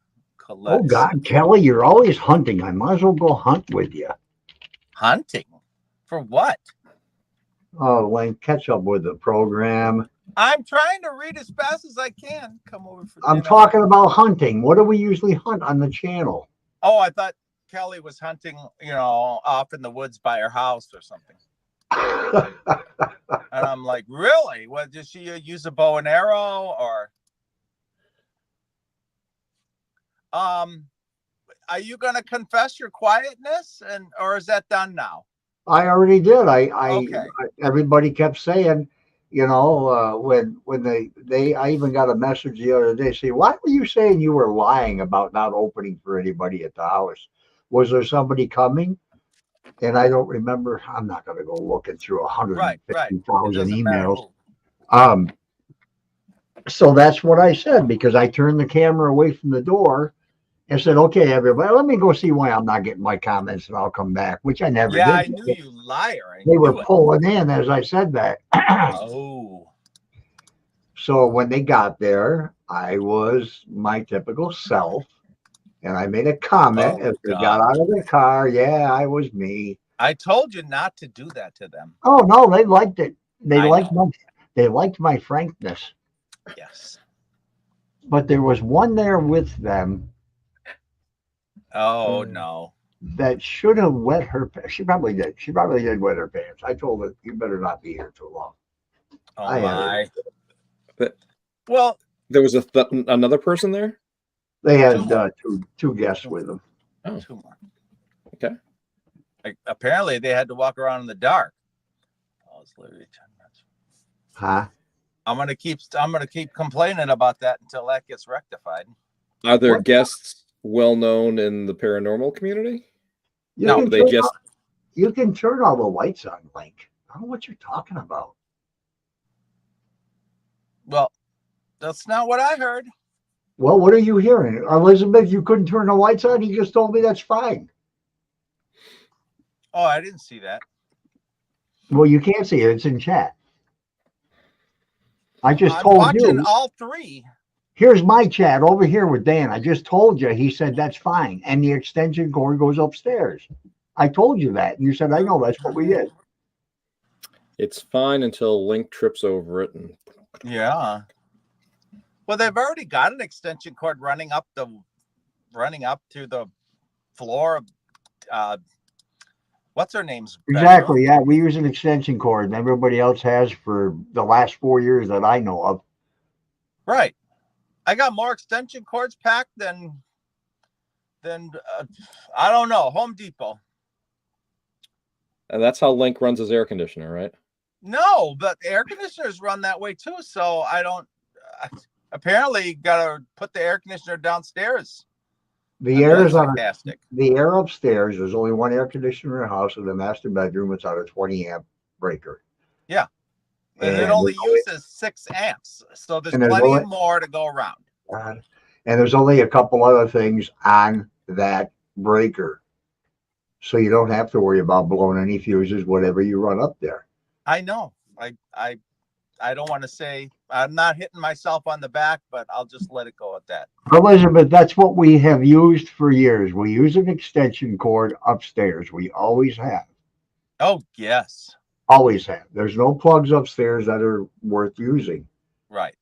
Oh God, Kelly, you're always hunting. I might as well go hunt with you. Hunting? For what? Oh, Wayne, catch up with the program. I'm trying to read as fast as I can. Come over for I'm dinner. talking about hunting. What do we usually hunt on the channel? Oh, I thought Kelly was hunting, off in the woods by her house or something. And I'm like, really? What, does she use a bow and arrow or? Are you going to confess your quietness or is that done now? I already did. Okay. Everybody kept saying, when I even got a message the other day saying, why were you saying you were lying about not opening for anybody at the house? Was there somebody coming? And I don't remember. I'm not going to go looking through 150,000 emails. So that's what I said, because I turned the camera away from the door and said, okay, everybody, let me go see why I'm not getting my comments and I'll come back, which I never did. I knew you liar. They were pulling in as I said that. Oh. So when they got there, I was my typical self. And I made a comment as they got out of the car. Yeah, I was me. I told you not to do that to them. Oh no, they liked it. They liked my frankness. Yes. But there was one there with them. Oh no. That should have wet her pants. She probably did. She probably did wet her pants. I told her, you better not be here too long. Oh my. Well, there was another person there. They had two guests with them. Oh, 2 more. Okay. Apparently, they had to walk around in the dark. Oh, it's literally 10 minutes. Huh? I'm gonna keep complaining about that until that gets rectified. Are there guests well known in the paranormal community? You can turn all the lights on, Link. I don't know what you're talking about. Well, that's not what I heard. Well, what are you hearing? Elizabeth, you couldn't turn the lights on? He just told me that's fine. Oh, I didn't see that. Well, you can't see it. It's in chat. I just I'm told watching you. all three. Here's my chat over here with Dan. I just told you. He said that's fine. And the extension cord goes upstairs. I told you that. You said, I know. That's what we did. It's fine until Link trips over it. Yeah. Well, they've already got an extension cord running up to the floor of what's her name's bedroom. Exactly. Yeah, we use an extension cord, and everybody else has for the last 4 years that I know of. Right. I got more extension cords packed than I don't know, Home Depot. And that's how Link runs his air conditioner, right? No, but air conditioners run that way too. So apparently got to put the air conditioner downstairs. The air is on sarcastic. the air upstairs. There's only one air conditioner in the house in the master bedroom. It's on a 20 amp breaker. Yeah. And it only uses 6 amps. So there's plenty more to go around. And there's only a couple other things on that breaker. So you don't have to worry about blowing any fuses, whatever you run up there. I know. I don't want to say, I'm not hitting myself on the back, but I'll just let it go at that. Elizabeth, that's what we have used for years. We use an extension cord upstairs. We always have. Oh, yes. Always have. There's no plugs upstairs that are worth using. Right.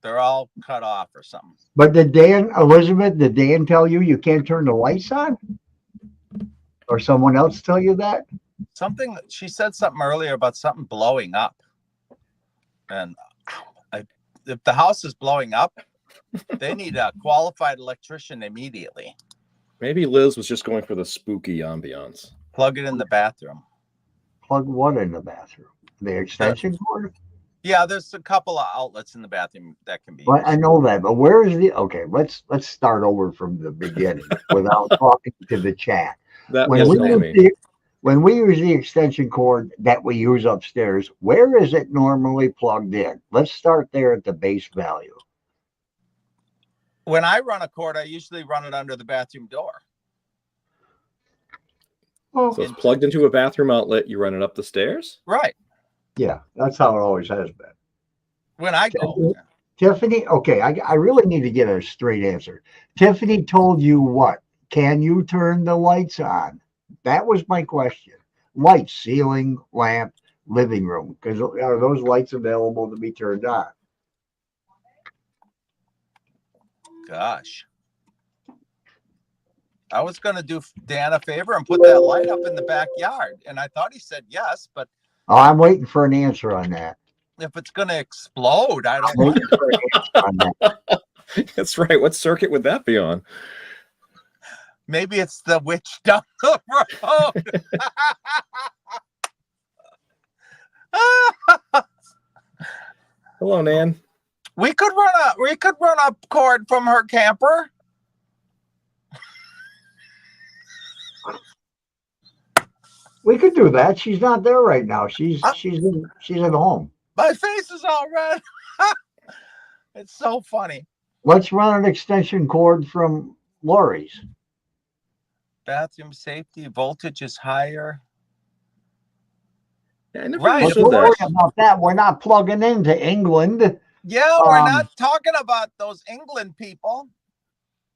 They're all cut off or something. But Elizabeth, did Dan tell you can't turn the lights on? Or someone else tell you that? She said something earlier about something blowing up. And if the house is blowing up, they need a qualified electrician immediately. Maybe Liz was just going for the spooky ambiance. Plug it in the bathroom. Plug what in the bathroom? The extension cord? Yeah, there's a couple of outlets in the bathroom that can be Well, used. I know that, but where is okay, let's start over from the beginning without talking to the chat. When we use the extension cord that we use upstairs, where is it normally plugged in? Let's start there at the base value. When I run a cord, I usually run it under the bathroom door. Oh, so it's plugged into a bathroom outlet. You run it up the stairs? Right. Yeah, that's how it always has been. When I go. Tiffany, okay, I really need to get a straight answer. Tiffany told you what? Can you turn the lights on? That was my question. Lights, ceiling, lamp, living room. Because are those lights available to be turned on? Gosh. I was going to do Dan a favor and put that light up in the backyard. And I thought he said yes, but. Oh, I'm waiting for an answer on that. If it's going to explode, I don't know. That's right. What circuit would that be on? Maybe it's the witch down the road. Hello, Nan. We could run a cord from her camper. We could do that. She's not there right now. She's at home. My face is all red. It's so funny. Let's run an extension cord from Lori's. Bathroom safety, voltage is higher. Yeah, I never right. Don't worry about that. We're not plugging into England. Yeah, we're not talking about those England people.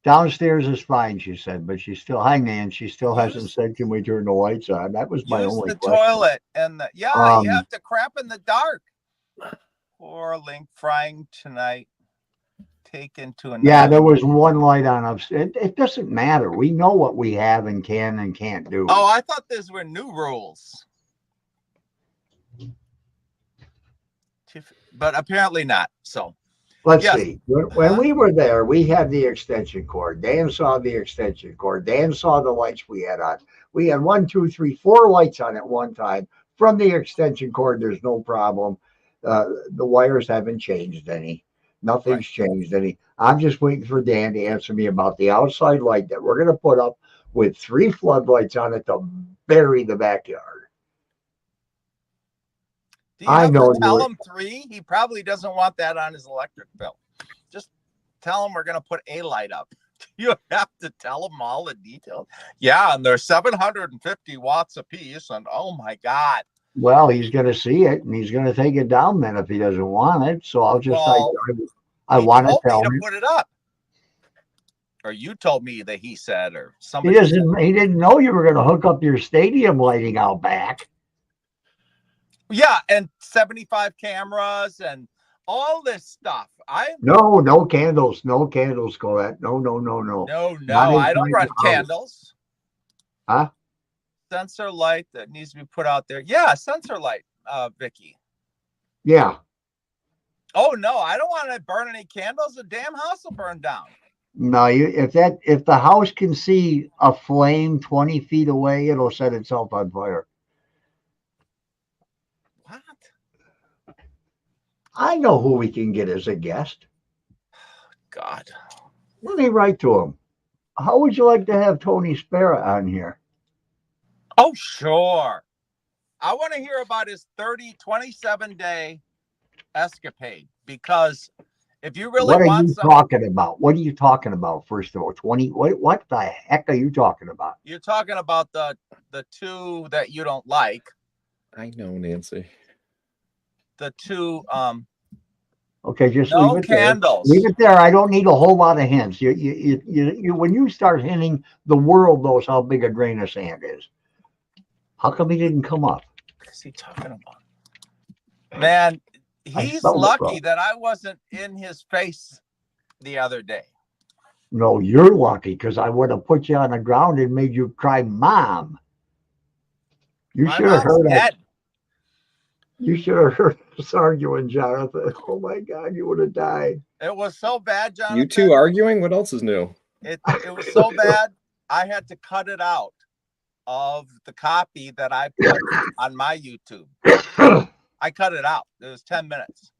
Downstairs is fine, she said, but she's still, hi, Nan, she still hasn't said, can we turn the lights on? That was my only question. Use the toilet and you have to crap in the dark. Poor Link frying tonight. Taken to a yeah, there was one light on upstairs. It doesn't matter. We know what we have and can and can't do. Oh, I thought these were new rules. But apparently not. So let's see. When we were there, we had the extension cord. Dan saw the extension cord. Dan saw the lights we had on. We had 1, 2, 3, 4 lights on at one time. From the extension cord, there's no problem. The wires haven't changed any. Nothing's changed any. I'm just waiting for Dan to answer me about the outside light that we're going to put up with 3 floodlights on it to bury the backyard. Do you have to tell him 3? He probably doesn't want that on his electric bill. Just tell him we're going to put a light up. You have to tell him all the details. Yeah, and they're 750 watts a piece. And oh my God. Well, he's going to see it and he's going to take it down then if he doesn't want it. So I'll just, I want to tell him. Put it up. Or you told me that he said, or somebody. He didn't know you were going to hook up your stadium lighting out back. Yeah, and 75 cameras and all this stuff. No candles, Colette. No. No, I don't run candles. Huh? Sensor light that needs to be put out there. Yeah, sensor light, Vicky. Yeah. Oh no, I don't want to burn any candles. The damn house will burn down. No, if the house can see a flame 20 feet away, it'll set itself on fire. What? I know who we can get as a guest. God. Let me write to him. How would you like to have Tony Spera on here? Oh, sure. I want to hear about his 27-day escapade, because if you really What are want you something, talking about? What are you talking about? First of all, 20. What the heck are you talking about? you're talking about the two that you don't like. I know, Nancy. The two Okay, just no leave it candles. there. Leave it there. I don't need a whole lot of hints. You when you start hinting, the world knows how big a grain of sand is. How come he didn't come up? What's he talking about? Man, he's spelled it lucky wrong. that I wasn't in his face the other day. No, you're lucky, because I would have put you on the ground and made you cry, Mom. You My should have mom's heard us. dead. You should have heard us arguing, Jonathan. Oh my God, you would have died. It was so bad, Jonathan. You two arguing? What else is new? It was so bad, I had to cut it out of the copy that I put on my YouTube. I cut it out. It was 10 minutes.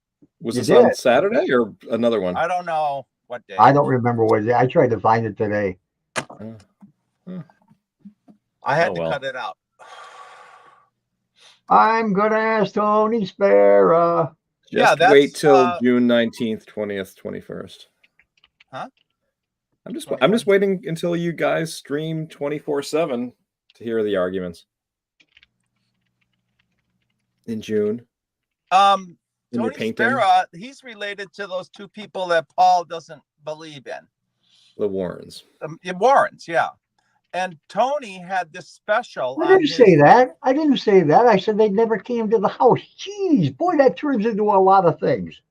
Was You this on did. Saturday or another one? I don't know what day. I don't remember what it is. I tried to find it today. I had Oh, to well. cut it out. I'm gonna ask Tony Spera. Yeah, Just wait that's, till June 19th, 20th, 21st. Huh? I'm just 21st? waiting until you guys stream 24/7 to hear the arguments. In June. When you're Tony painting Spera, he's related to those two people that Paul doesn't believe in. the Warrens. Warrens, yeah. And Tony had this special. I didn't say that. I didn't say that. I said they never came to the house. Jeez, boy, that turns into a lot of things.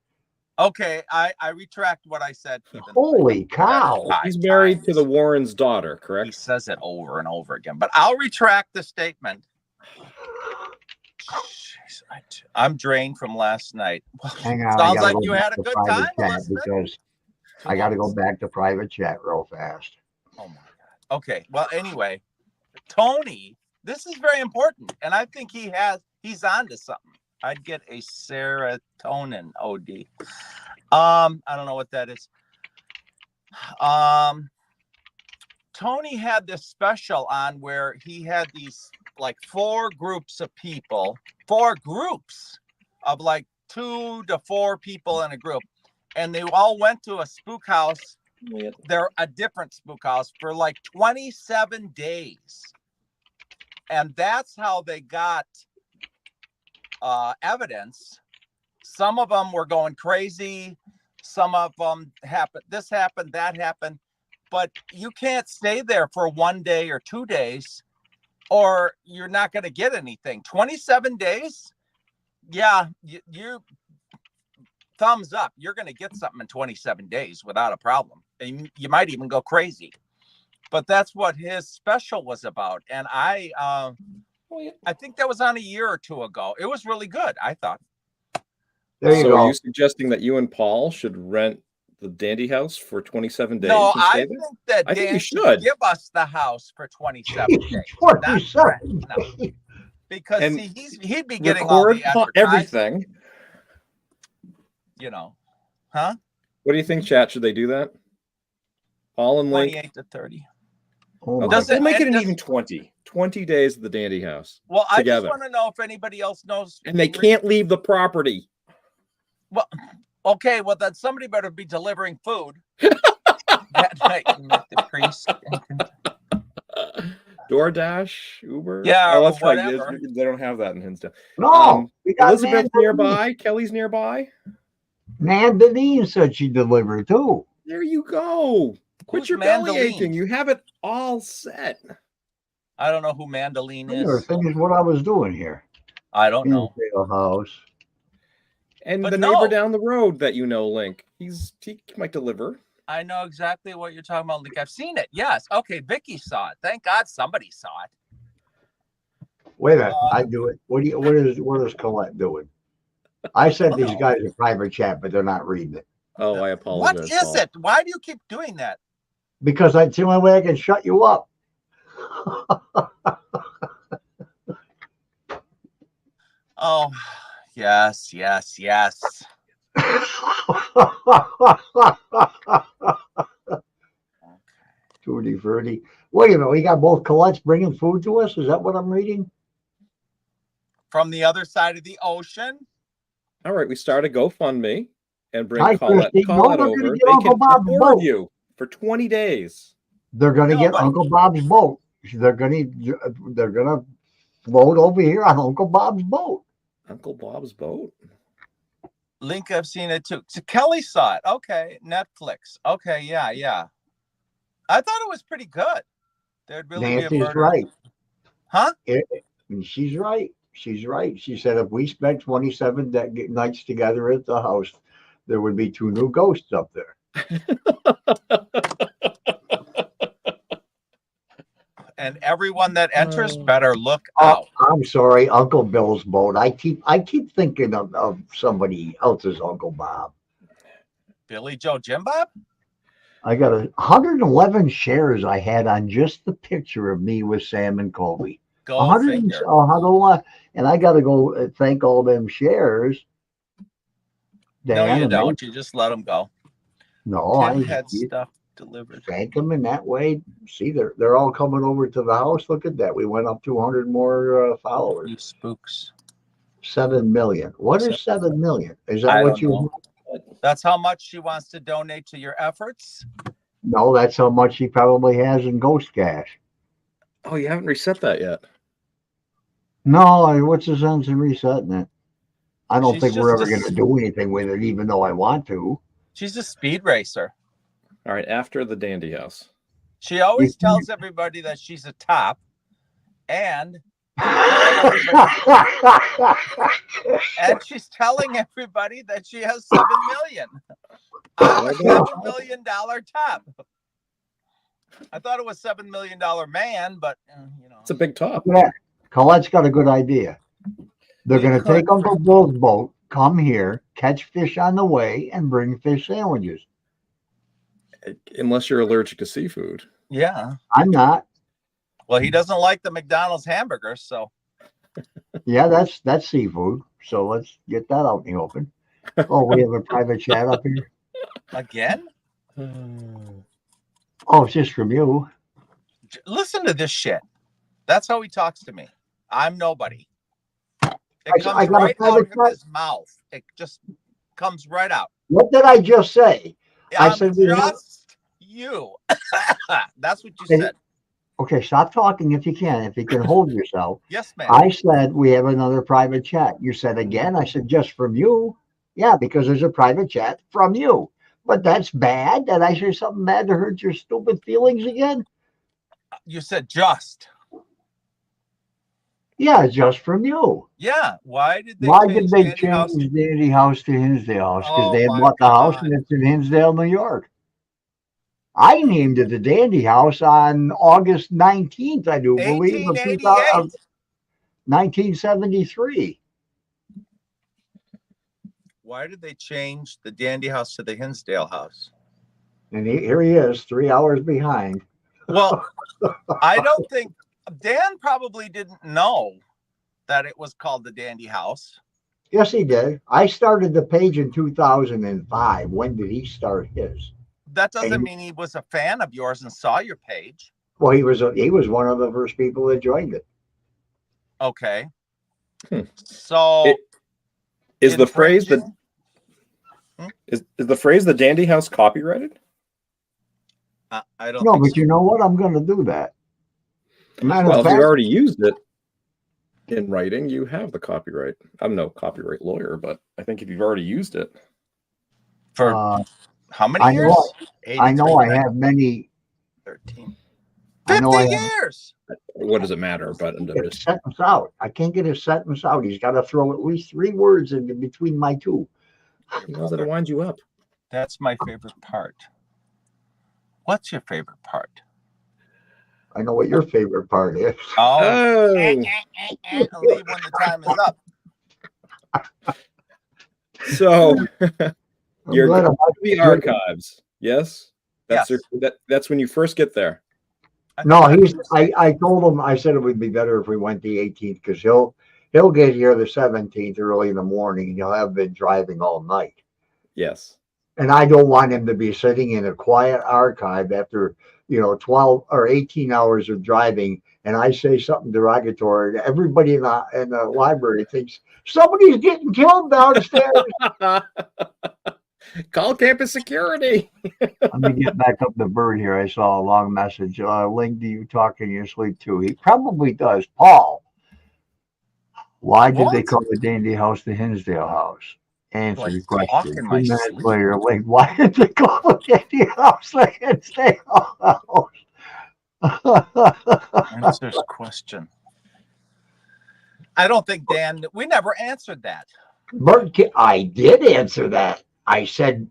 Okay, I retract what I said. Holy cow. He's married to the Warrens' daughter, He correct? says it over and over again, but I'll retract the statement. Jeez, I'm drained from last night. Hang on. Sounds like you had a good time, Elizabeth. Because I got to go back to private chat real fast. Oh my God. Okay. Well, anyway, Tony, this is very important, and I think he's on to something. I'd get a serotonin OD. I don't know what that is. Tony had this special on where he had these like 4 groups of people, 4 groups of like 2 to 4 people in a group, and they all went to a spook house. They're a different spook house for like 27 days. And that's how they got evidence. Some of them were going crazy. Some of them happened. This happened, that happened. But you can't stay there for 1 day or 2 days, or you're not going to get anything. 27 days? Yeah, you thumbs up. You're going to get something in 27 days without a problem. And you might even go crazy. But that's what his special was about. And I think that was on a year or 2 ago. It was really good, I thought. There you So go. are you suggesting that you and Paul should rent the Dandy House for 27 days? No, and stay I there? think that I think Dan you should. give us the house for 27 days. 27 No. Because And he'd be getting all Record the advertising, everything. you know. Huh? What do you think, chat? Should they do that? Paul and Link. 28 to 30. Oh Okay, my Does we'll it- make it and an does- even 20. 20 days at the Dandy House. Well, I Together. just want to know if anybody else knows. And they can't leave the property. Well, okay, well, then somebody better be delivering food that night. The priest. DoorDash, Uber. Yeah, oh, or that's right. whatever. They don't have that in Hinsdale. No, we got Elizabeth Nan nearby. Kelly's nearby. Deneen said she delivered too. There you go. Quit Who's your belly Mandoline? aching. You have it all set. I don't know who Mandoline I never is. finished what I was doing here. I don't know. Hinsdale House. And But the no. neighbor down the road that you know, Link. He might deliver. I know exactly what you're talking about. Like, I've seen it. Yes. Okay. Vicky saw it. Thank God somebody saw it. Wait a minute, I do it. What is Colette doing? I sent these Oh. guys a private chat, but they're not reading it. Oh, I What apologize. is Paul. it? Why do you keep doing that? Because it's the only way I can shut you up. Oh, yes, yes, yes. Tutti frutti. Wait a minute, we got both Colette's bringing food to us? Is that what I'm reading? From the other side of the ocean. All right, we start a GoFundMe and bring Hi, Colette Christy. No, Colette they're going to over. get They Uncle can Bob's afford boat. you for 20 days. They're going to No, get but- Uncle Bob's boat. They're going to float over here on Uncle Bob's boat. Uncle Bob's boat. Link, I've seen it too. So Kelly saw it. Okay, Netflix. Okay, yeah. I thought it was pretty good. There'd really be a Nancy's murder. right. Huh? And she's right. She's right. She said if we spent 27 nights together at the house, there would be 2 new ghosts up there. And everyone that enters better look out. I'm sorry, Uncle Bill's boat. I keep thinking of somebody else's Uncle Bob. Billy Joe Jim Bob? I got 111 shares I had on just the picture of me with Sam and Colby. Go 100, figure. 101, and I got to go thank all them shares. No, Dan, you and don't. You just let them go. No, Tim I had stuff delivered. thank them in that way. See, they're all coming over to the house. Look at that. We went up 200 more followers. You spooks. 7 million. What is 7 million? Is that I what don't you? know. That's how much she wants to donate to your efforts. No, that's how much he probably has in ghost cash. Oh, you haven't reset that yet. No, what's the sense in resetting it? I don't She's think we're just ever a- going to do anything with it, even though I want to. She's a speed racer. All right, after the Dandy House. She always You- tells everybody that she's a top, and she's telling everybody that she has 7 million. I'm a $7 million top. I thought it was $7 million man, but you know. It's a big top. Yeah, Colette's got a good idea. They're They going to could take Uncle Bill's boat, come here, catch fish on the way, and bring fish sandwiches. Unless you're allergic to seafood. Yeah. I'm not. Well, he doesn't like the McDonald's hamburgers, so Yeah, that's seafood. So let's get that out in the open. Oh, we have a private chat up here. again, Oh, it's just from you. listen to this shit. That's how he talks to me. I'm nobody. It I comes got a right out private of his mouth. It just comes right out. What did I just say? I I'm said we have- just you. That's what you Hey, said. Okay, stop talking if you can. If you can hold yourself. Yes, ma'am. I said we have another private chat. You said again. I said just from you. Yeah, because there's a private chat from you. But that's bad. Did I say something bad to hurt your stupid feelings again? You said just. Yeah, just from you. Yeah. Why did they Why change did they Dandy change House? Dandy House to Hinsdale House? Because Oh they had my bought the house God. and it's in Hinsdale, New York. I named it the Dandy House on August 19th, I do believe, of 1888. 1973. Why did they change the Dandy House to the Hinsdale House? And here he is, 3 hours behind. Well, I don't think Dan probably didn't know that it was called the Dandy House. Yes, he did. I started the page in 2005. When did he start his? That doesn't mean he was a fan of yours and saw your page. Well, he was one of the first people that joined it. Okay. Hmm. So Is the phrase that Hmm? is the phrase the Dandy House copyrighted? I don't No, think but so. you know what? I'm going to do that. Matter Well, of if you fact, already used it in writing, you have the copyright. I'm no copyright lawyer, but I think if you've already used it, For how many I years? know, I know 83, I have many. 13. I know 50 I have. years. what does it matter? But I'm Get a just sentence out. I can't get a sentence out. He's got to throw at least 3 words in between my two. he knows how to wind you up. That's my favorite part. What's your favorite part? I know what your favorite part is. Oh, Oh, leave when the time is up. So I'm you're glad going I'm to the archives. Yes. That's Yes. that's when you first get there. No, I think that's right. I told him, I said it would be better if we went the 18th because he'll get here the 17th early in the morning and he'll have been driving all night. Yes. And I don't want him to be sitting in a quiet archive after, 12 or 18 hours of driving. And I say something derogatory. And everybody in the library thinks somebody's getting killed downstairs. Call campus security. Let me get back up the bird here. I saw a long message. Link, do you talk in your sleep too? He probably does. Paul, why did they What? call the Dandy House the Hinsdale House? Answer Do I the talk question. in 2 my minutes sleep? later, Link, why did they call the Dandy House the Hinsdale House? Answers question. I don't think Dan. We never answered that. I did answer that. I said,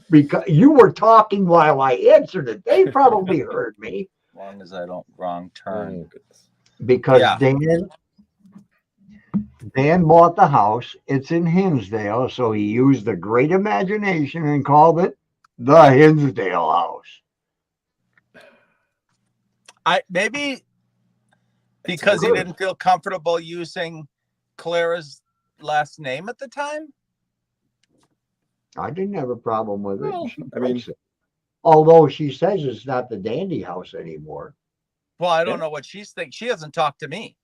because you were talking while I answered it. They probably heard me. As long as I don't wrong turn. Oh, goodness. Because Yeah. Dan bought the house. It's in Hinsdale, so he used a great imagination and called it the Hinsdale House. Maybe because he didn't feel comfortable using Clara's last name at the time. I didn't have a problem with it. Well, She I mean- likes it. Although she says it's not the Dandy House anymore. Well, I don't Yeah. know what she's thinking. She hasn't talked to me.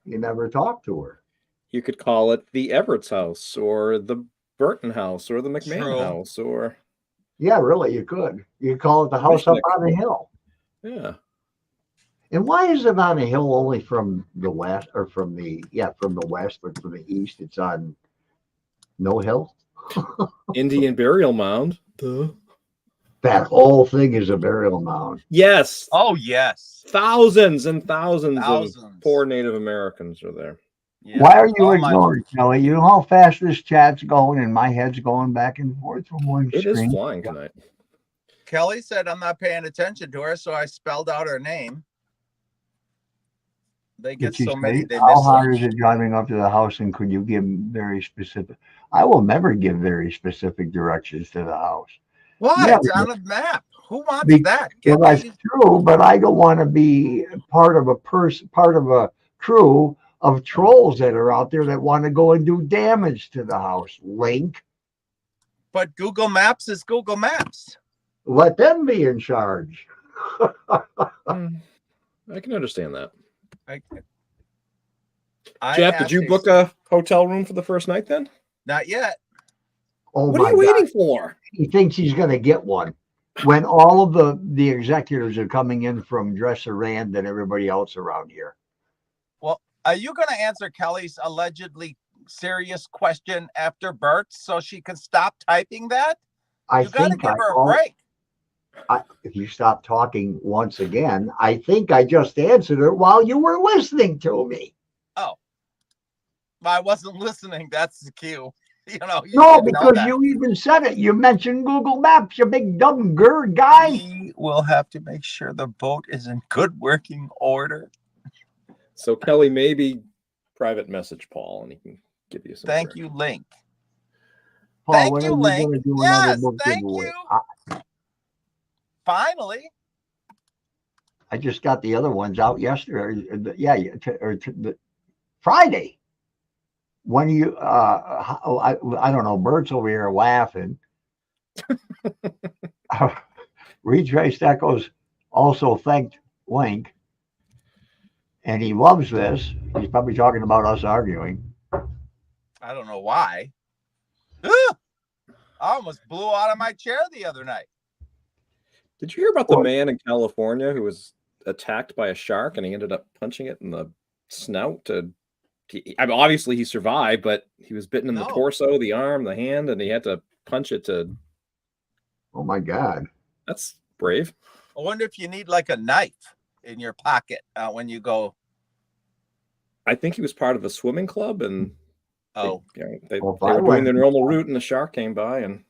You never talked to her. You could call it the Everett's house or the Burton house or the McMahon True. house or Yeah, really, you could. You could call it the house up Mishnick. on the hill. yeah. And why is it on a hill only from the west or from the west, but from the east it's on no hill? Indian burial mound. That whole thing is a burial mound. Yes. Oh yes, Thousands and thousands, thousands. of poor Native Americans are there. Yeah. Why are you All my- ignoring Kelly? You know how fast this chat's going and my head's going back and forth from one It is screen. flying tonight. Kelly said I'm not paying attention to her, so I spelled out her name. They Did get she so many say, they how miss. hard is it driving up to the house and could you give very specific? I will never give very specific directions to the house. What? Yeah, It's on a map. Who wants Be- that? Well, Get that's me. true, but I don't want to be part of a crew of trolls that are out there that want to go and do damage to the house. Link, But Google Maps is Google Maps. let them be in charge. I can understand that. I Jeff, did asked you book a hotel room for the first night then? Not yet. Oh What my are you God. waiting for? He thinks he's going to get one when all of the executives are coming in from Dresser Rand and everybody else around here. Well, are you going to answer Kelly's allegedly serious question after Bert's so she can stop typing that? I You got to think give her a break. if you stop talking once again, I think I just answered it while you were listening to me. Oh, I wasn't listening. That's the cue. You know. You No, didn't know because that. you even said it. You mentioned Google Maps, you big dumb gird guy. We will have to make sure the boat is in good working order. So Kelly, maybe private message Paul and he can give you some. Thank direction. you, Link. Paul, Thank when you, are you Link. going to do Yes, another book thank giveaway? you. Finally. I just got the other ones out yesterday. Friday. When you, I don't know, Bert's over here laughing. Retraced Echoes also thanked Link, and he loves this. He's probably talking about us arguing. I don't know why. I almost blew out of my chair the other night. Did you hear about the What? man in California who was attacked by a shark and he ended up punching it in the snout? Obviously he survived, but he was bitten in the No. torso, the arm, the hand, and he had to punch it to. Oh my God. That's brave. I wonder if you need like a knife in your pocket when you go. I think he was part of the swimming club, and Oh, they Well, if were I doing went- their normal route, and the shark came by, and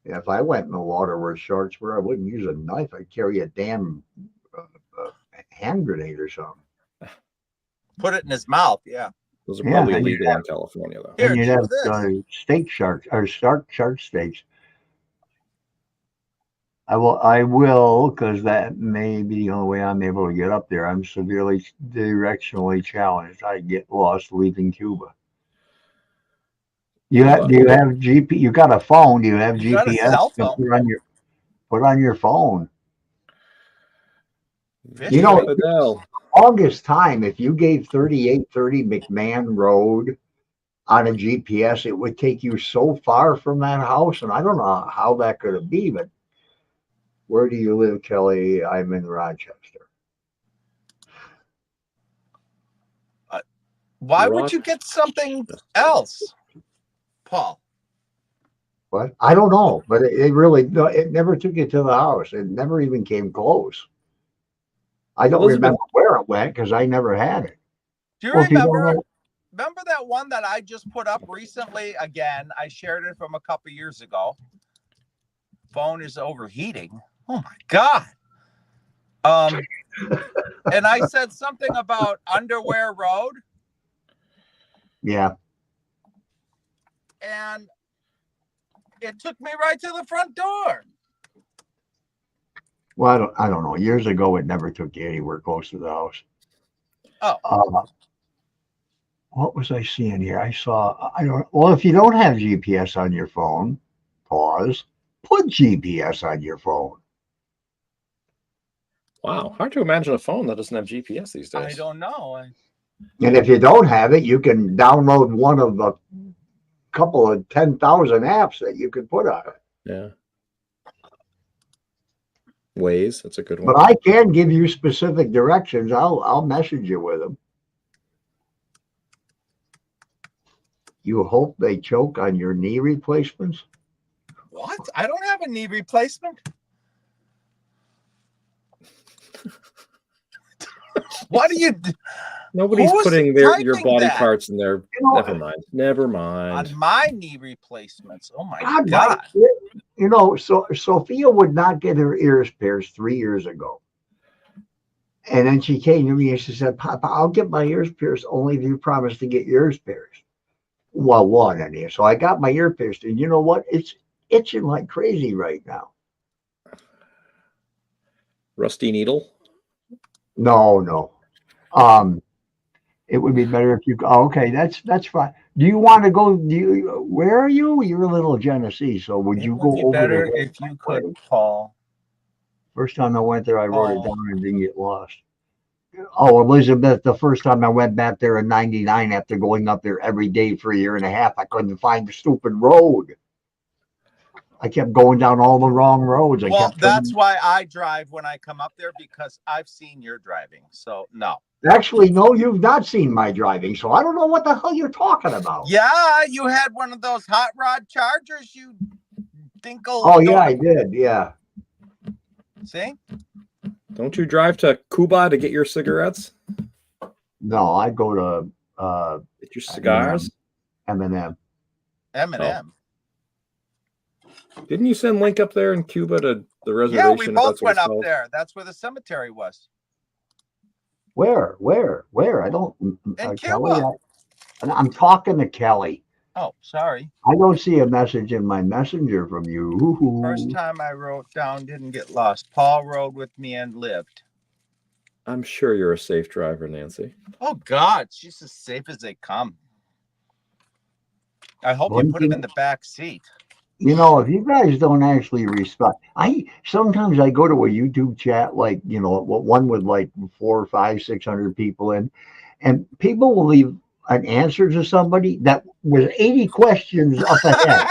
Yeah, if I went in the water where sharks were, I wouldn't use a knife. I'd carry a damn hand grenade or something. put it in his mouth. Yeah. Those are Yeah, probably and you'd illegal in California, though. Here, And you'd chew have this. steak sharks or shark steaks. I will, because that may be the only way I'm able to get up there. I'm severely directionally challenged. I get lost leaving Cuba. Do you have GP? You got a phone? Do you have You got a GPS? cell You phone. put on your phone. Fish You know, Fidel. August time, if you gave 3830 McMahon Road on a GPS, it would take you so far from that house. And I don't know how that could be, but where do you live, Kelly? I'm in Rochester. Why would you get something else, Paul? What? I don't know, but it really, no, it never took you to the house. It never even came close. I don't Elizabeth- remember where it went because I never had it. Do you Well, if you don't remember? know- Remember that one that I just put up recently? Again, I shared it from a couple years ago. Phone is overheating. Oh my God. And I said something about Underwear Road, Yeah. and it took me right to the front door. Well, I don't know. Years ago, it never took you anywhere close to the house. Oh. What was I seeing here? Well, if you don't have GPS on your phone, pause, put GPS on your phone. Wow, hard to imagine a phone that doesn't have GPS these days. I don't know. And if you don't have it, you can download one of a couple of 10,000 apps that you can put on it. Yeah. Waze, that's a good one. But I can give you specific directions. I'll message you with them. You hope they choke on your knee replacements? What? I don't have a knee replacement. What do you do? Nobody's Who's putting your typing body that? parts in there. You know, Never mind. Never mind. On my knee replacements? Oh my God, God. you know, so Sophia would not get her ears pierced 3 years ago. And then she came to me and she said, Papa, I'll get my ears pierced only if you promise to get yours pierced. Well, one, anyhow. So I got my ear pierced. And you know what? It's itching like crazy right now. Rusty needle? No. It would be better if you. Oh, okay, that's fine. Do you want to go? Where are you? You're a little Genesee, so would you go It would be over better the if you could, Paul. First time I went there, I wrote it Oh. down and didn't get lost. Oh, Elizabeth, the first time I went back there in '99, after going up there every day for a year and a half, I couldn't find the stupid road. I kept going down all the wrong roads. Well, that's why I drive when I come up there, because I've seen your driving. So no. Actually, no, you've not seen my driving, so I don't know what the hell you're talking about. Yeah, you had one of those hot rod Chargers, you dinkle. Oh, yeah, I did. Yeah. See? Don't you drive to Cuba to get your cigarettes? No, I go to Get your cigars? M&M. M&M. Didn't you send Link up there in Cuba to the reservation? Yeah, we if both that's what went it's up called? there. That's where the cemetery was. Where? I don't. In Kelly, Cuba. I'm talking to Kelly. Oh, sorry. I don't see a message in my messenger from you. First time I wrote down, didn't get lost. Paul rode with me and lived. I'm sure you're a safe driver, Nancy. Oh, God. She's as safe as they come. I hope you put him in the back seat. You know, if you guys don't actually respect, sometimes I go to a YouTube chat, like, you know, one with like 400, 500, 600 people in, and people will leave an answer to somebody that was 80 questions up ahead.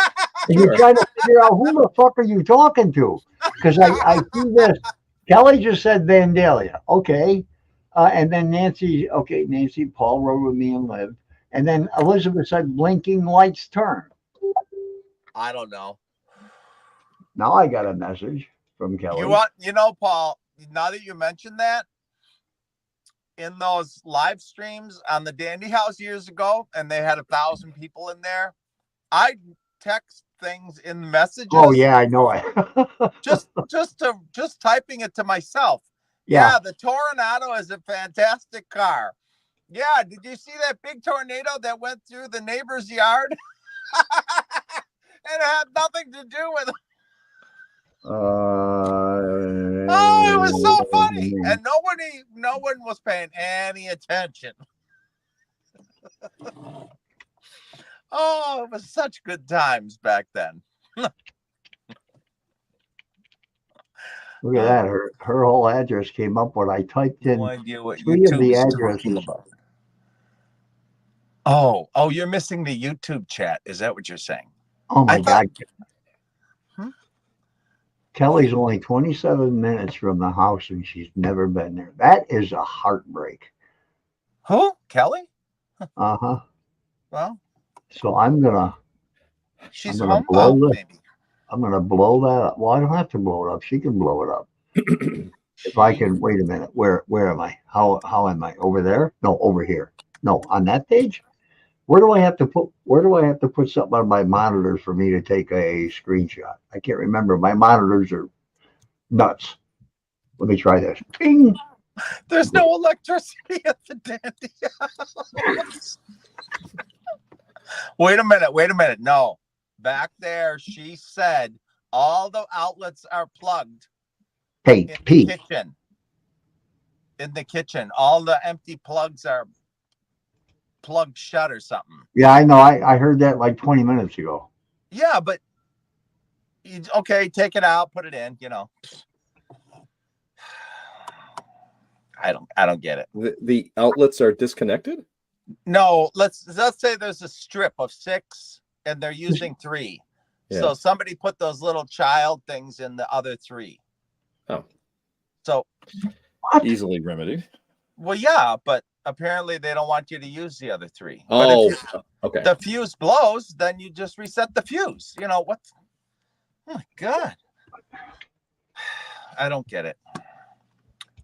And you're trying to figure out who the fuck are you talking to? Because I see this. Kelly just said Vandalia. Okay. And then Nancy, Paul rode with me and lived. And then Elizabeth said blinking lights turn. I don't know. Now I got a message from Kelly. Paul, now that you mentioned that, in those live streams on the Dandy House years ago, and they had 1,000 people in there, I text things in messages. Oh yeah, I know it. just typing it to myself. Yeah, the Toronado is a fantastic car. Yeah, did you see that big tornado that went through the neighbor's yard? And it had nothing to do with. Oh, it was so funny, and no one was paying any attention. Oh, it was such good times back then. Look at that. Her whole address came up when I typed in No idea what 3 of the YouTube is addresses. talking about. Oh, you're missing the YouTube chat. Is that what you're saying? Oh my God. Hmm? Kelly's only 27 minutes from the house and she's never been there. That is a heartbreak. Who? Kelly? Uh-huh. Well, So I'm gonna she's gonna homebound, blow maybe. I'm gonna blow that up. Well, I don't have to blow it up. She can blow it up. If I can, wait a minute. Where am I? How am I? Over there? No, over here. No, on that page? Where do I have to put something on my monitors for me to take a screenshot? I can't remember. My monitors are nuts. Let me try this. Ping. There's no electricity at the dandy house. Wait a minute. No. Back there, she said all the outlets are plugged Hey, in P. the kitchen. In the kitchen. All the empty plugs are plugged shut or something. Yeah, I know. I heard that like 20 minutes ago. Yeah, but okay, take it out, put it in, I don't get it. The outlets are disconnected? No, let's say there's a strip of 6 and they're using 3. Yeah. So somebody put those little child things in the other 3. Oh. So easily remedied. Well, yeah, but apparently they don't want you to use the other 3. Oh, but if okay. The fuse blows, then you just reset the fuse. What? Oh my God. I don't get it.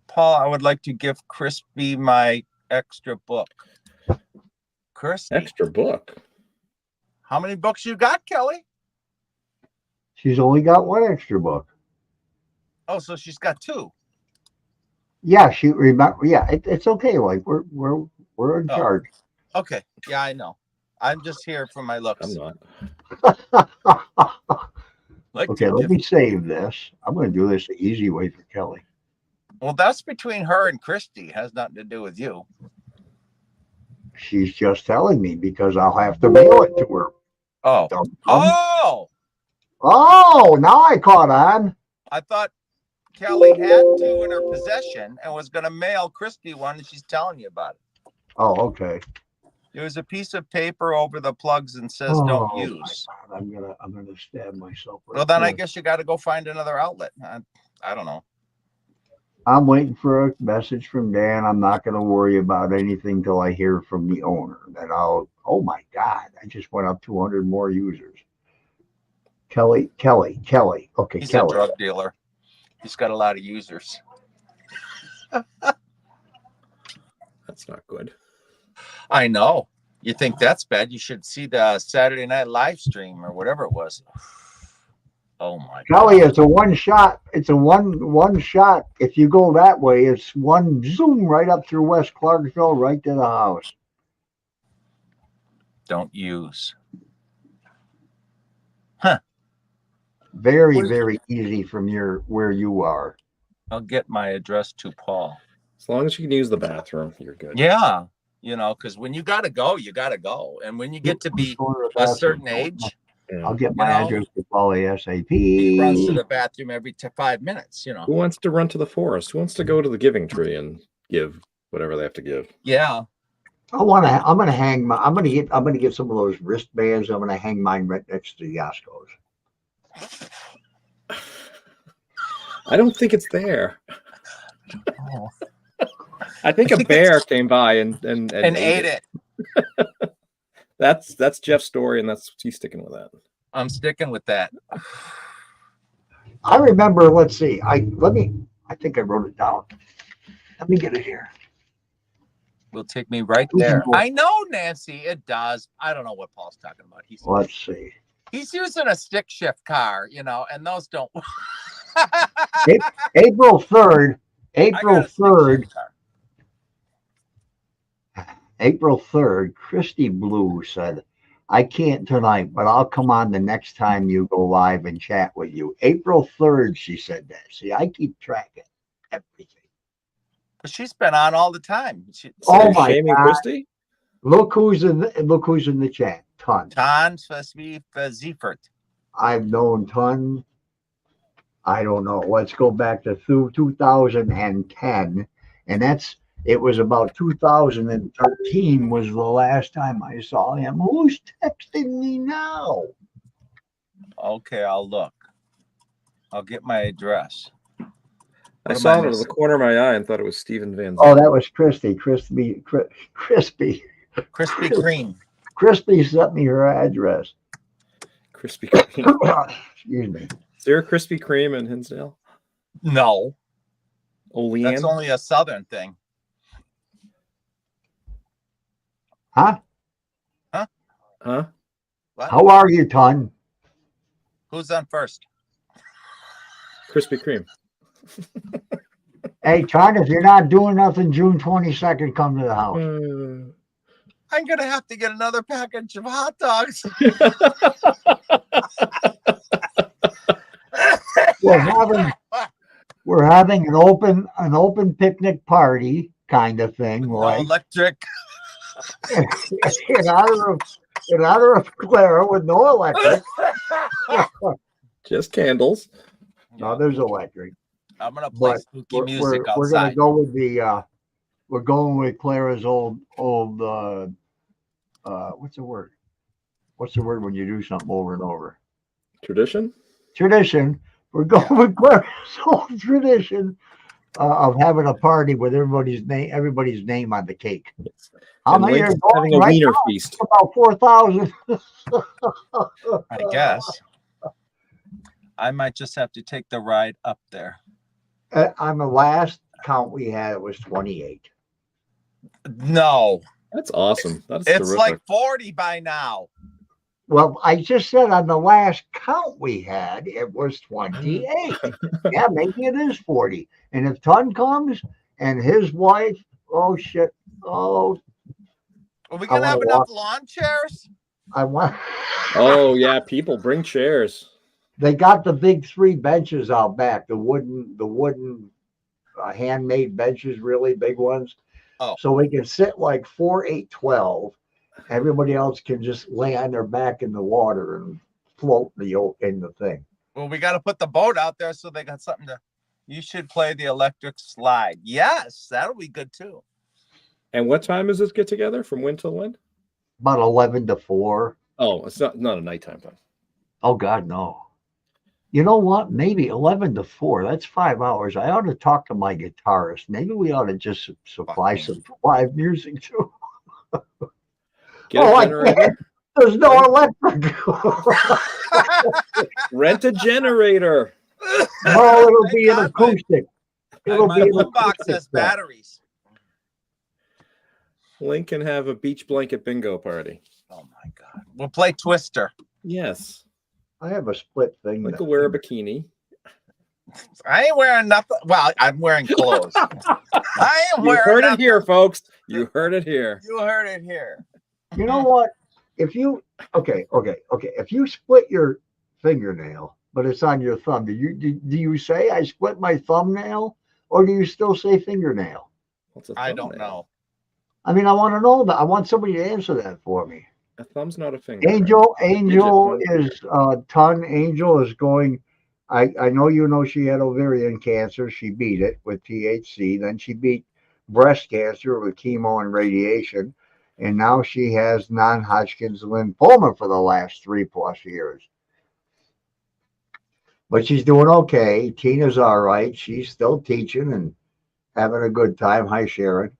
Paul, I would like to give Crispy my extra book. Crispy. Extra book? How many books you got, Kelly? She's only got 1 extra book. Oh, so she's got 2. Yeah, she remember. Yeah, it's okay. Like we're in charge. Okay. Yeah, I know. I'm just here for my looks. I'm not. Okay, let me save this. I'm going to do this the easy way for Kelly. Well, that's between her and Christy. It has nothing to do with you. She's just telling me because I'll have to mail it to her. Oh. Oh, now I caught on. I thought Kelly had 2 in her possession and was going to mail Christy one, and she's telling you about it. Oh, okay. There was a piece of paper over the plugs and says don't use. I'm gonna stab myself. Well, then I guess you got to go find another outlet. I don't know. I'm waiting for a message from Dan. I'm not going to worry about anything till I hear from the owner. Then oh my God, I just went up 200 more users. Kelly. Okay, He's Kelly. a drug dealer. He's got a lot of users. That's not good. I know. You think that's bad? You should see the Saturday Night live stream or whatever it was. Oh my Kelly, God. it's a one shot. It's a one shot. If you go that way, it's one zoom right up through West Clarksville, right to the house. Don't use. Very, very easy from where you are. I'll get my address to Paul. As long as you can use the bathroom, you're good. Yeah. because when you got to go, you got to go. And when you get to be a certain age, I'll get my address to Paul ASAP. He runs to the bathroom every 5 minutes, Who wants to run to the forest? Who wants to go to the giving tree and give whatever they have to give? Yeah. I'm gonna get some of those wristbands. I'm gonna hang mine right next to the Yasko's. I don't think it's there. Oh. I think a bear came by and ate it. That's Jeff's story, and he's sticking with that. I'm sticking with that. I remember. Let's see. I think I wrote it down. Let me get it here. Will take me right there. I know, Nancy. It does. I don't know what Paul's talking about. Let's see. He's using a stick shift car, and those don't. April 3rd. April 3rd. April 3rd, Christy Blue said, I can't tonight, but I'll come on the next time you go live and chat with you. April 3rd, she said that. See, I keep track of everything. But she's been on all the time. Oh You're my shaming God. Christy? Look who's in the chat. Ton. Tan Ziefert. I've known Ton. I don't know. Let's go back to 2010. And it was about 2013 was the last time I saw him. Who's texting me now? Okay, I'll look. I'll get my address. I saw it out of the corner of my eye and thought it was Stephen Van Oh, Zandt. that was Crispy. Crispy. Krispy Kreme. Crispy sent me her address. Krispy Kreme. Excuse me. Is there a Krispy Kreme in Hinsdale? No, Olean? that's only a southern thing. Huh? Huh? What? How are you, Ton? Who's on first? Krispy Kreme. Hey, Ton, if you're not doing nothing, June 22nd, come to the house. I'm gonna have to get another package of hot dogs. We're having an open picnic party kind of thing, No right? electric. in honor of Clara with no electric. Just candles. No, there's electric. I'm gonna play But spooky music We're gonna outside. go with we're going with Clara's old what's the word? What's the word when you do something over and over? Tradition? Tradition. We're going with Clara's old tradition of having a party with everybody's name on the cake. How And many Link's are having going a right wiener now? feast. About 4,000. I guess I might just have to take the ride up there. On the last count we had, it was 28. No, That's awesome. That's it's terrific. like 40 by now. Well, I just said on the last count we had, it was 28. Yeah, maybe it is 40. And if Ton comes and his wife, oh shit, oh, Are we gonna have enough lawn chairs? I want. Oh yeah, people bring chairs. They got the big 3 benches out back, the wooden handmade benches, really big ones. Oh. So we can sit like 4, 8, 12. Everybody else can just lay on their back in the water and float in the thing. Well, we got to put the boat out there so they got something to. You should play the electric slide. Yes, that'll be good too. And what time is this get together? From when till when? About 11 to 4. Oh, it's not a nighttime thing. Oh God, no. You know what? Maybe 11 to 4. That's 5 hours. I ought to talk to my guitarist. Maybe we ought to just supply some live music too. Get a generator. There's no electric. Rent a generator. No, it'll be an acoustic. It'll My be an boombox acoustic has set. batteries. Link can have a beach blanket bingo party. Oh my God. We'll play Twister. Yes. I have a split thing. Link will wear a bikini. I ain't wearing nothing. Well, I'm wearing clothes. I am You wearing heard nothing. it here, folks. You heard it here. You heard it here. You know what? If you if you split your fingernail, but it's on your thumb, do you say I split my thumbnail, or do you still say fingernail? What's a I don't thumbnail? know. I mean, I want to know that. I want somebody to answer that for me. A thumb's not a finger. Angel Digit. is Ton. Angel is going. I know you know she had ovarian cancer. She beat it with THC. Then she beat breast cancer with chemo and radiation. And now she has non-Hodgkin's lymphoma for the last 3+ years. But she's doing okay. Tina's all right. She's still teaching and having a good time. Hi, Sharon,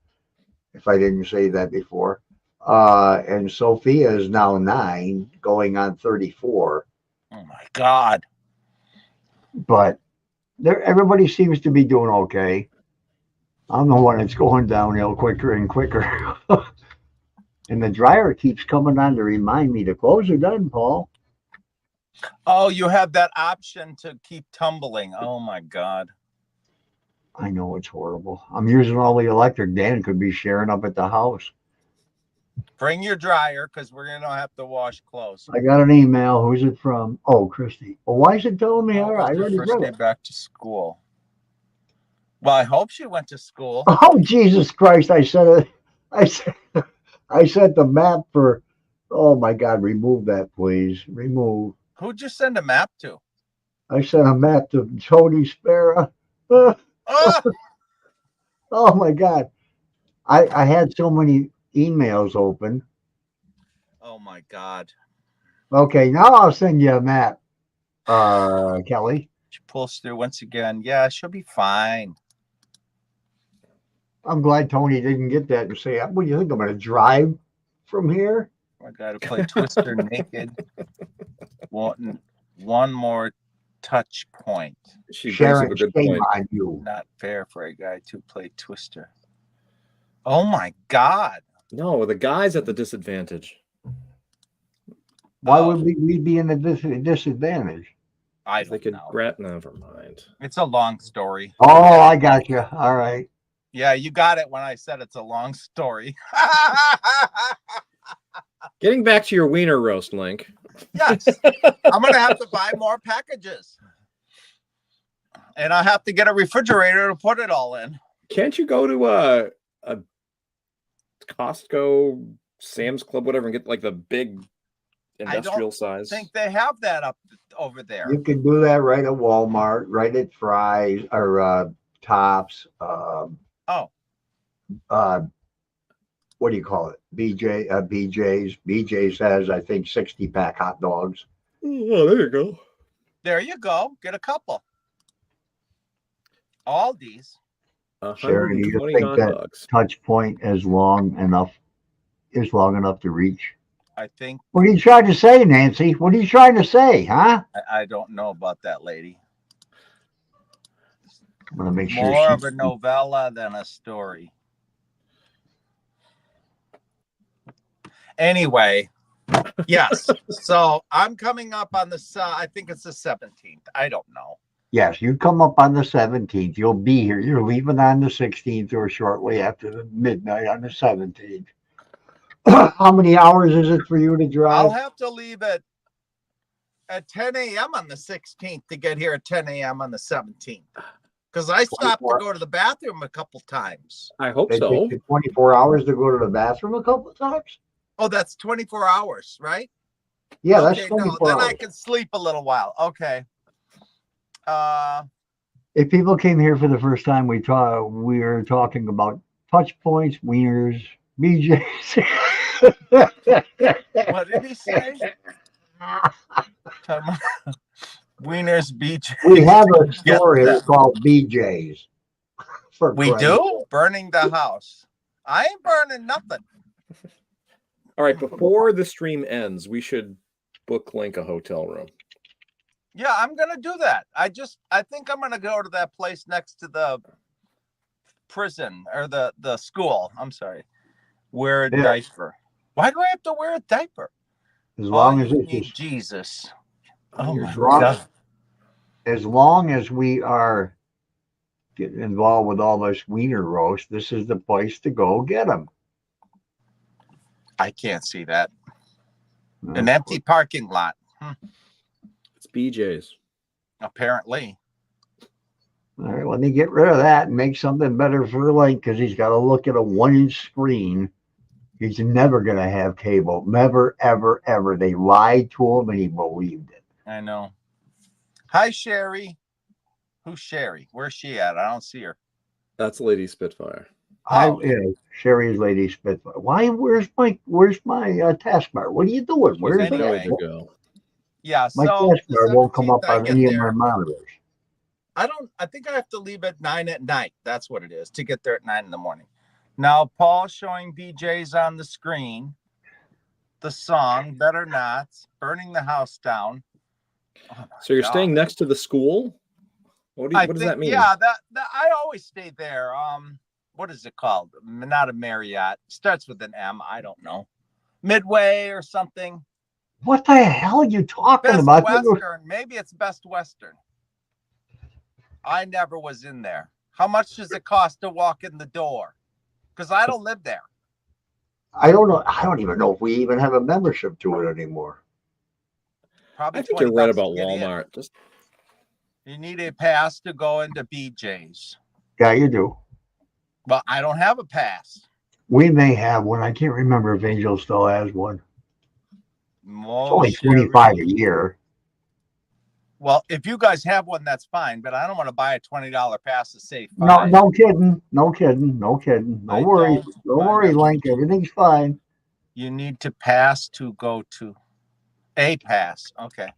if I didn't say that before. And Sophia is now 9, going on 34. Oh my God. But everybody seems to be doing okay. I'm the one that's going downhill quicker and quicker. And the dryer keeps coming on to remind me the clothes are done, Paul. Oh, you have that option to keep tumbling. Oh my God. I know it's horrible. I'm using all the electric Dan could be sharing up at the house. Bring your dryer because we're gonna have to wash clothes. I got an email. Who's it from? Oh, Christy. Well, why is it telling me? How All right, I was your already first read day it. back to school? Well, I hope she went to school. Oh, Jesus Christ! I said it. I said. I sent the map for. Oh my God! Remove that, please. Remove. Who'd you send a map to? I sent a map to Tony Spera. Oh Ah! my God! I had so many emails open. Oh my God. Okay, now I'll send you a map, Kelly. She pulls through once again. Yeah, she'll be fine. I'm glad Tony didn't get that and say, "What do you think? I'm going to drive from here?" I got to play Twister naked. One more touch point. She brings up Sharon, a good shame point. on you. Not fair for a guy to play Twister. Oh my God. No, the guy's at the disadvantage. Why Oh. would we be in a disadvantage? I They don't could know. never mind. It's a long story. Oh, I got you. All right. Yeah, you got it when I said it's a long story. Getting back to your wiener roast, Link. Yes. I'm going to have to buy more packages. And I have to get a refrigerator to put it all in. Can't you go to a Costco, Sam's Club, whatever, and get like the big industrial size? I think they have that up over there. You can do that right at Walmart, right at Fry's or Tops. What do you call it? BJ's. BJ's has, I think, 60-pack hot dogs. Oh, there you go. There you go. Get a couple. All these. Sharon, do you 120 think hot that dogs. touch point is long enough to reach? I think. What are you trying to say, Nancy? What are you trying to say, huh? I don't know about that lady. I'm gonna make sure More of a novella than a story. Anyway, yes. So I'm coming up on the I think it's the 17th. I don't know. Yes, you come up on the 17th. You'll be here. You're leaving on the 16th or shortly after the midnight on the 17th. How many hours is it for you to drive? I'll have to leave at 10 a.m. on the 16th to get here at 10 a.m. on the 17th. Because I stopped to go to the bathroom a couple times. I hope It so. takes you 24 hours to go to the bathroom a couple of times? Oh, that's 24 hours, right? Yeah, okay, that's 24 then hours. I can sleep a little while. Okay. If people came here for the first time, we were talking about touch points, wieners, BJ's. What did he say? Wieners, BJ's. We have a store here called BJ's. We do? Burning the house. I ain't burning nothing. All right, before the stream ends, we should book Link a hotel room. Yeah, I'm gonna do that. I think I'm gonna go to that place next to the prison or the school. I'm sorry. Wear a diaper. Why do I have to wear a diaper? As long as you need Jesus. Oh my God. As long as we are getting involved with all this wiener roast, this is the place to go get them. I can't see that. An empty parking lot. It's BJ's. Apparently. All right, let me get rid of that and make something better for Link because he's got to look at a 1-inch screen. He's never going to have cable. Never, ever, ever. They lied to him and he believed it. I know. Hi, Sherry. Who's Sherry? Where's she at? I don't see her. That's Lady Spitfire. Sherry's Lady Spitfire. Why? Where's my taskbar? What are you doing? Where's no way it? to go. Yeah, My so taskbar won't come up on any of my monitors. I think I have to leave at 9 at night. That's what it is, to get there at 9 in the morning. Now, Paul's showing BJ's on the screen. The song, Better Not, Burning the House Down. Oh so you're staying next to the school? What does that mean? Yeah, that I always stay there. What is it called? Not a Marriott. Starts with an M. I don't know. Midway or something. What the hell are you talking about? Best Western. Maybe it's Best Western. I never was in there. How much does it cost to walk in the door? Because I don't live there. I don't know. I don't even know if we even have a membership to it anymore. Probably I think 20 you're right bucks to about get in. Walmart. Just You need a pass to go into BJ's. Yeah, you do. But I don't have a pass. We may have one. I can't remember if Angel still has one. It's only $25 a year. Well, if you guys have one, that's fine. But I don't want to buy a $20 pass to save No, $5. no kidding. No kidding. No kidding. No I worries. don't. Don't I worry, never- Link. Everything's fine. You need to pass to go to a pass. Okay.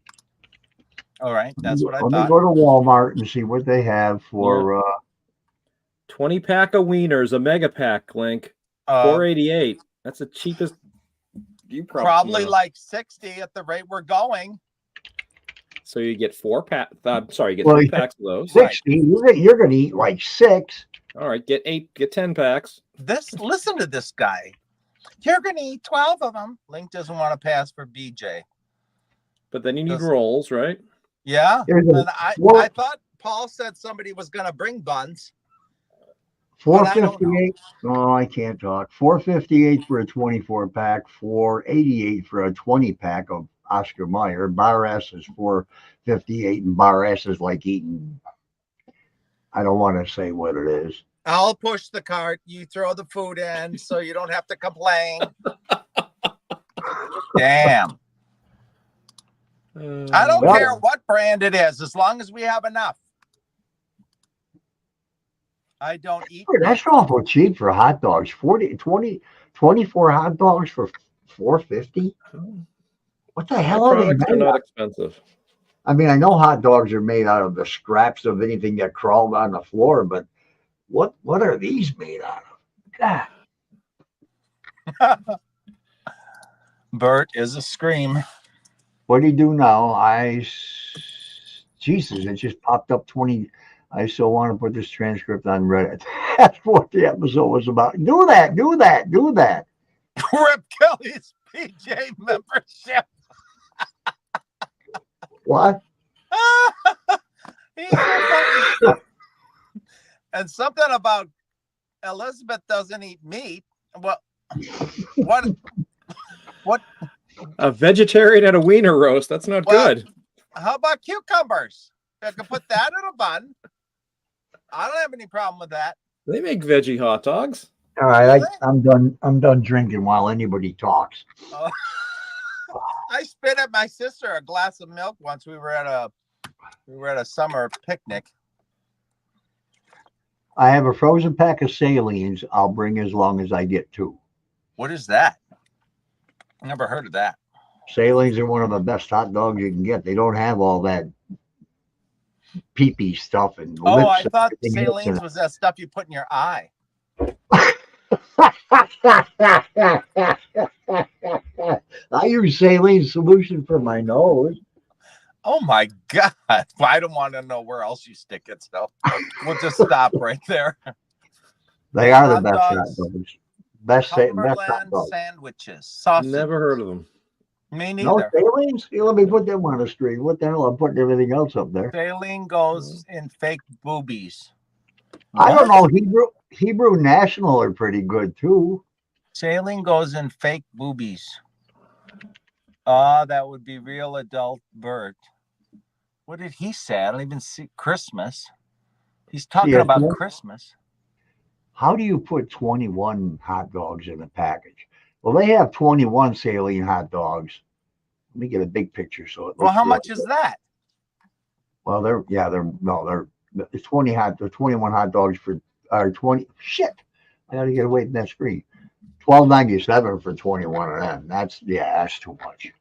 All right. That's what I Let me thought. go to Walmart and see what they have for 20 pack of wieners, a mega pack, Link. $4.88. That's the cheapest. You probably like 60 at the rate we're going. So you get 4 pack. You get Well, 3 packs of those. 60. You're going to eat like 6. All right, get 10 packs. Listen to this guy. You're going to eat 12 of them. Link doesn't want to pass for BJ. But then you need rolls, right? Yeah. And I thought Paul said somebody was going to bring buns. $4.58. Oh, I can't talk. $4.58 for a 24 pack. $4.88 for a 20 pack of Oscar Mayer. Bar S is $4.58, and Bar S is like eating. I don't want to say what it is. I'll push the cart. You throw the food in, so you don't have to complain. Damn. I don't care what brand it is, as long as we have enough. I don't eat. That's awful cheap for hot dogs. 24 hot dogs for $4.50. What the hell are they made? They're not expensive. I mean, I know hot dogs are made out of the scraps of anything that crawled on the floor, but what are these made out of? God. Bert is a scream. What do you do now? Jesus, it just popped up 20. I still want to put this transcript on Reddit. That's what the episode was about. Do that. Rip Kelly's PJ membership. What? He's so funny. And something about Elizabeth doesn't eat meat. What? A vegetarian at a wiener roast. That's not good. How about cucumbers? I could put that in a bun. I don't have any problem with that. They make veggie hot dogs. All right, I'm done. I'm done drinking while anybody talks. I spit at my sister a glass of milk once. We were at a summer picnic. I have a frozen pack of salines. I'll bring as long as I get 2. What is that? Never heard of that. Salines are one of the best hot dogs you can get. They don't have all that pee-pee stuff and lips. I thought salines was that stuff you put in your eye. I use saline solution for my nose. Oh my God. I don't want to know where else you stick it, so we'll just stop right there. They are the best hot dogs. Best hot Cumberland dogs. sandwiches. Sausage. Never heard of them. Me neither. No salines? Let me put them on the screen. What the hell? I'm putting everything else up there. Saline goes in fake boobies. I don't know. Hebrew National are pretty good too. Saline goes in fake boobies. That would be real adult Bert. What did he say? I don't even see Christmas. He's talking about Christmas. How do you put 21 hot dogs in a package? Well, they have 21 saline hot dogs. Let me get a big picture so it looks. Well, how much is that? Well, they're 21 hot dogs for 20. Shit, I got to get away from that screen. $12.97 for 21 of them. That's too much.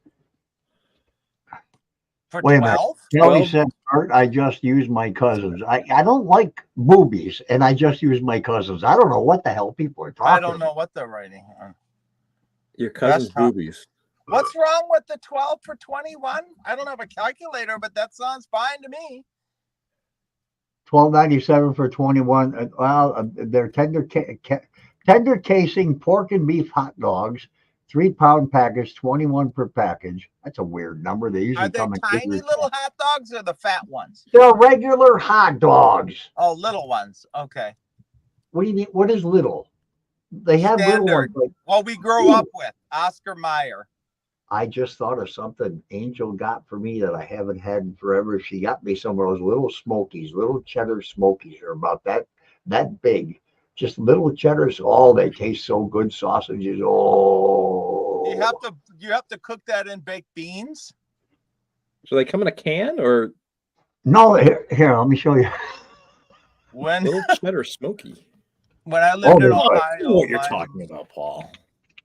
For Wait 12? a minute. Kelly said, Art, I just used my cousins. I don't like boobies, and I just use my cousins. I don't know what the hell people are talking about. I don't know what they're writing. Your cousin's boobies. What's wrong with the 12 for 21? I don't have a calculator, but that sounds fine to me. $12.97 for 21. Well, they're tender casing pork and beef hot dogs, 3-pound package, 21 per package. That's a weird number. They usually come in tiny little hot dogs or the fat ones? They're regular hot dogs. Oh, little ones. Okay. What do you mean? What is little? They have little ones. Standard. Like, What we grew up with, Oscar Mayer. I just thought of something Angel got for me that I haven't had in forever. She got me some of those little Smokies, little cheddar Smokies. They're about that big. Just little cheddars. Oh, they taste so good. Sausages. Oh, You have to cook that in baked beans. So they come in a can or no. Here, let me show you. When little cheddar smoky? when I lived in they're good. I know Ohio, what you're my, talking about, Paul.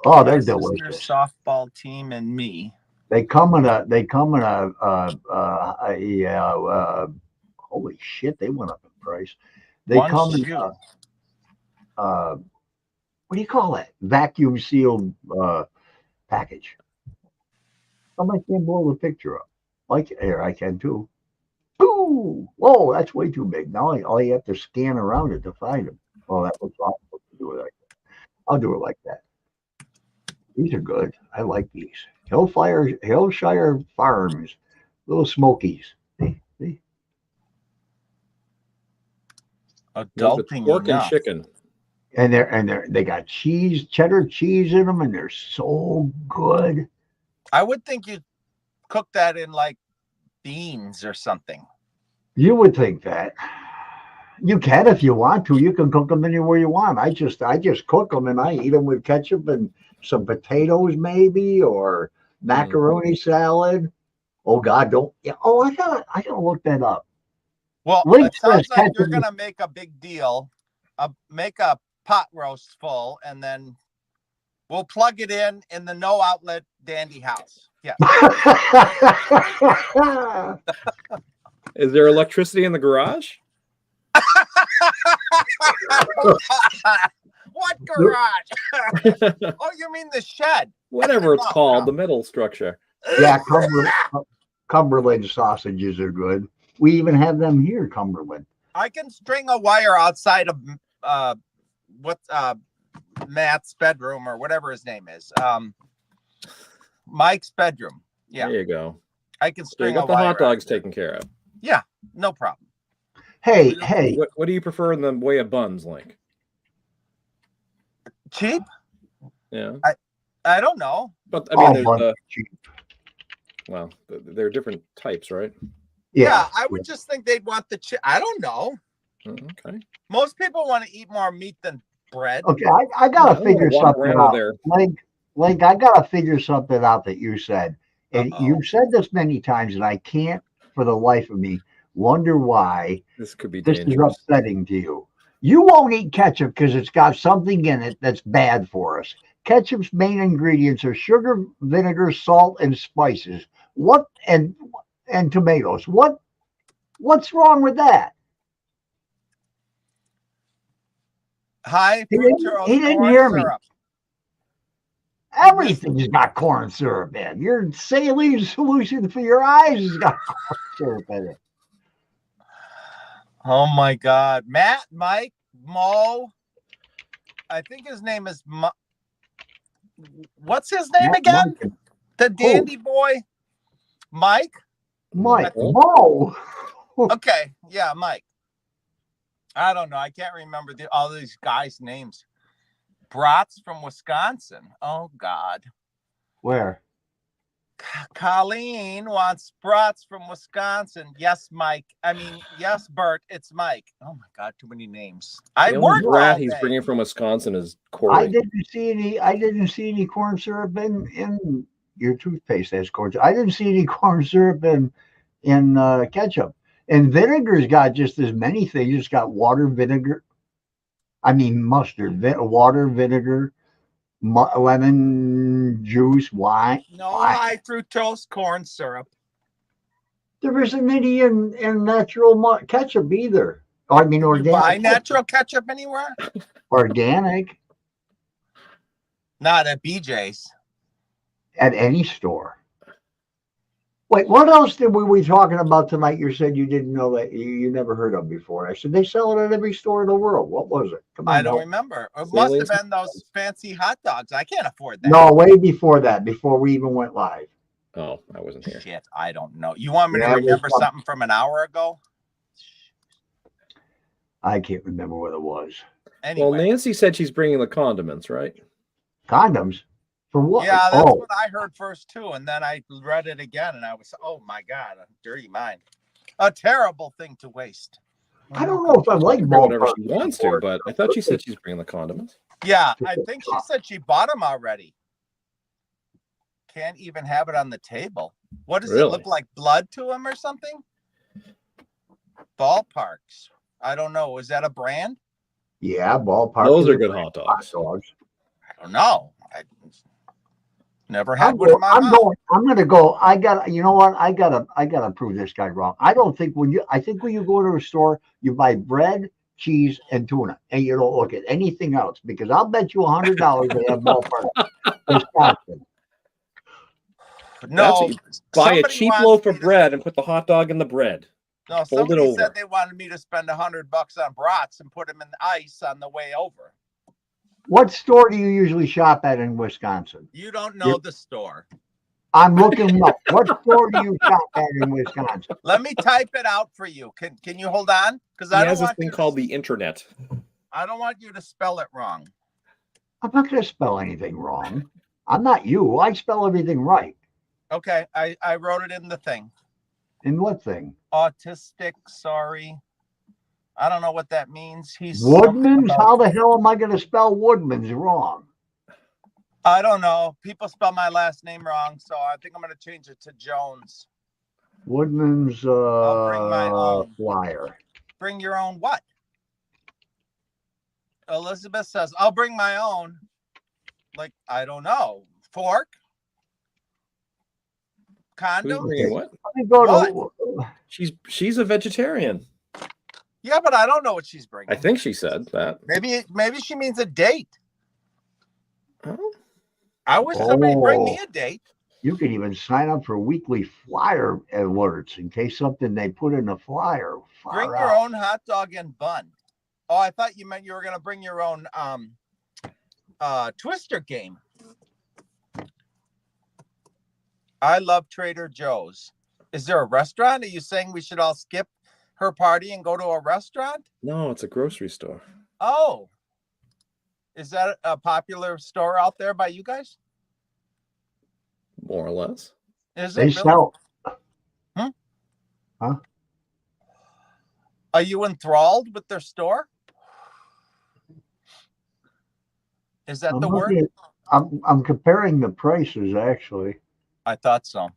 Oh, my they're sister's delicious. softball team and me. They come in a. Holy shit! They went up in price. They One come in shoe. what do you call it? Vacuum sealed package. Somebody can blow the picture up. Like here, I can too. Boo! Whoa, that's way too big. Now all you have to scan around it to find them. Oh, that looks awful to do it like that. I'll do it like that. These are good. I like these. Hillshire Farms, little Smokies. See? Adulting Pork and enough. chicken. And they got cheese, cheddar cheese in them, and they're so good. I would think you'd cook that in like beans or something. You would think that. You can if you want to. You can cook them anywhere you want. I just cook them and I eat them with ketchup and some potatoes maybe or macaroni salad. Oh God, don't. Yeah. Oh, I gotta look that up. Well, Link it sounds says like you're ketchup. gonna make a big deal. Make a pot roast full, and then we'll plug it in the no outlet dandy house. Yeah. Is there electricity in the garage? What garage? Oh, you mean the shed? Whatever it's No, called, no. the metal structure. Yeah, Cumberland sausages are good. We even have them here, Cumberland. I can string a wire outside of Matt's bedroom or whatever his name is. Mike's bedroom. Yeah, There you go. I can So you string got a the wire. hot dogs out there. taken care of. Yeah, no problem. Hey, What do you prefer in the way of buns, Link? Cheap? Yeah. I don't know. But I mean, all there's buns are cheap. well, there are different types, right? Yeah, I would just think they'd want the chip. I don't know. Okay. Most people want to eat more meat than bread. Okay, I gotta figure walk something around out. there. Link, I gotta figure something out that you said. And Uh-oh. you've said this many times, and I can't for the life of me wonder why This could be this is dangerous. upsetting to you. You won't eat ketchup because it's got something in it that's bad for us. Ketchup's main ingredients are sugar, vinegar, salt, and spices. What and tomatoes. What's wrong with that? High He didn't- fructose he didn't corn hear me. syrup. Everything's got corn syrup in. Your saline solution for your eyes has got corn syrup in it. Oh my God, Matt, Mike, Mo. I think his name is what's his name again? Mike. The dandy boy, Mike. Mike. Oh. Mo. Okay, yeah, Mike. I don't know. I can't remember all these guys' names. Brats from Wisconsin. Oh God. Where? Colleen wants brats from Wisconsin. Yes, Mike. I mean, yes, Bert. It's Mike. Oh my God, too many names. I The only work all brat he's day. bringing from Wisconsin is I Corey. didn't see any corn syrup in your toothpaste has corn syrup. I didn't see any corn syrup in ketchup. And vinegar's got just as many things. It's got water, vinegar. I mean mustard, water, vinegar, lemon juice, wine. No high fructose corn syrup. There isn't any in natural ketchup either. I mean, You organic. buy natural ketchup anywhere? Organic Not at BJ's. at any store. Wait, what else did we were talking about tonight? You said you didn't know that you never heard of before. I said they sell it at every store in the world. What was it? Come on, I don't no. remember. It must have been those fancy hot dogs. I can't afford that. No, way before that, before we even went live. Oh, I wasn't here. Shit, I don't know. You want me Yeah, to it was remember fun. something from an hour ago? I can't remember what it was. Anyway, Nancy said she's bringing the condiments, right? Condoms? For what? yeah, that's Oh, what I heard first too, and then I read it again, and I was, oh my God, a dirty mind, a terrible thing to waste. I don't know if I like Bring whatever ballpark she wants to, anymore. but I thought she said she's bringing the condiments. Yeah, I think she said she bought them already. Can't even have it on the table. What does it Really? look like? Blood to him or something? Ballparks. I don't know. Is that a brand? Yeah, ballpark. Those is are a good brand hot of dogs. I don't know. I never had one in my mouth. I'm gonna go. You know what? I gotta prove this guy wrong. I think when you go to a store, you buy bread, cheese, and tuna, and you don't look at anything else, because I'll bet you $100 they have ballpark Wisconsin. No, buy a somebody cheap wants loaf me of to- bread and put the hot dog in the bread. No, Fold it somebody over. said they wanted me to spend $100 on brats and put them in ice on the way over. What store do you usually shop at in Wisconsin? You don't know the store. I'm looking up. What store do you shop at in Wisconsin? Let me type it out for you. Can you hold on? Because He has this thing called the internet. I don't want you to spell it wrong. I'm not going to spell anything wrong. I'm not you. I spell everything right. Okay, I wrote it in the thing. In what thing? Autistic, sorry. I don't know what that means. He's Woodman's? How the hell am I going to spell Woodman's wrong? I don't know. People spell my last name wrong, so I think I'm going to change it to Jones. Woodman's I'll bring my own. flyer. Bring your own what? Elizabeth says, I'll bring my own. Like, I don't know. Fork? Condom? What? Let me go to. She's a vegetarian. Yeah, but I don't know what she's bringing. I think she said that. Maybe she means a date. Oh. I wish somebody bring me a date. You can even sign up for weekly flyer alerts in case something they put in the flyer. Bring your own hot dog and bun. Oh, I thought you meant you were going to bring your own Twister game. I love Trader Joe's. Is there a restaurant? Are you saying we should all skip her party and go to a restaurant? No, it's a grocery store. Oh. Is that a popular store out there by you guys? More or less. Is They it sell. Hmm? Huh? Are you enthralled with their store? Is that the word? I'm comparing the prices, actually. I thought so.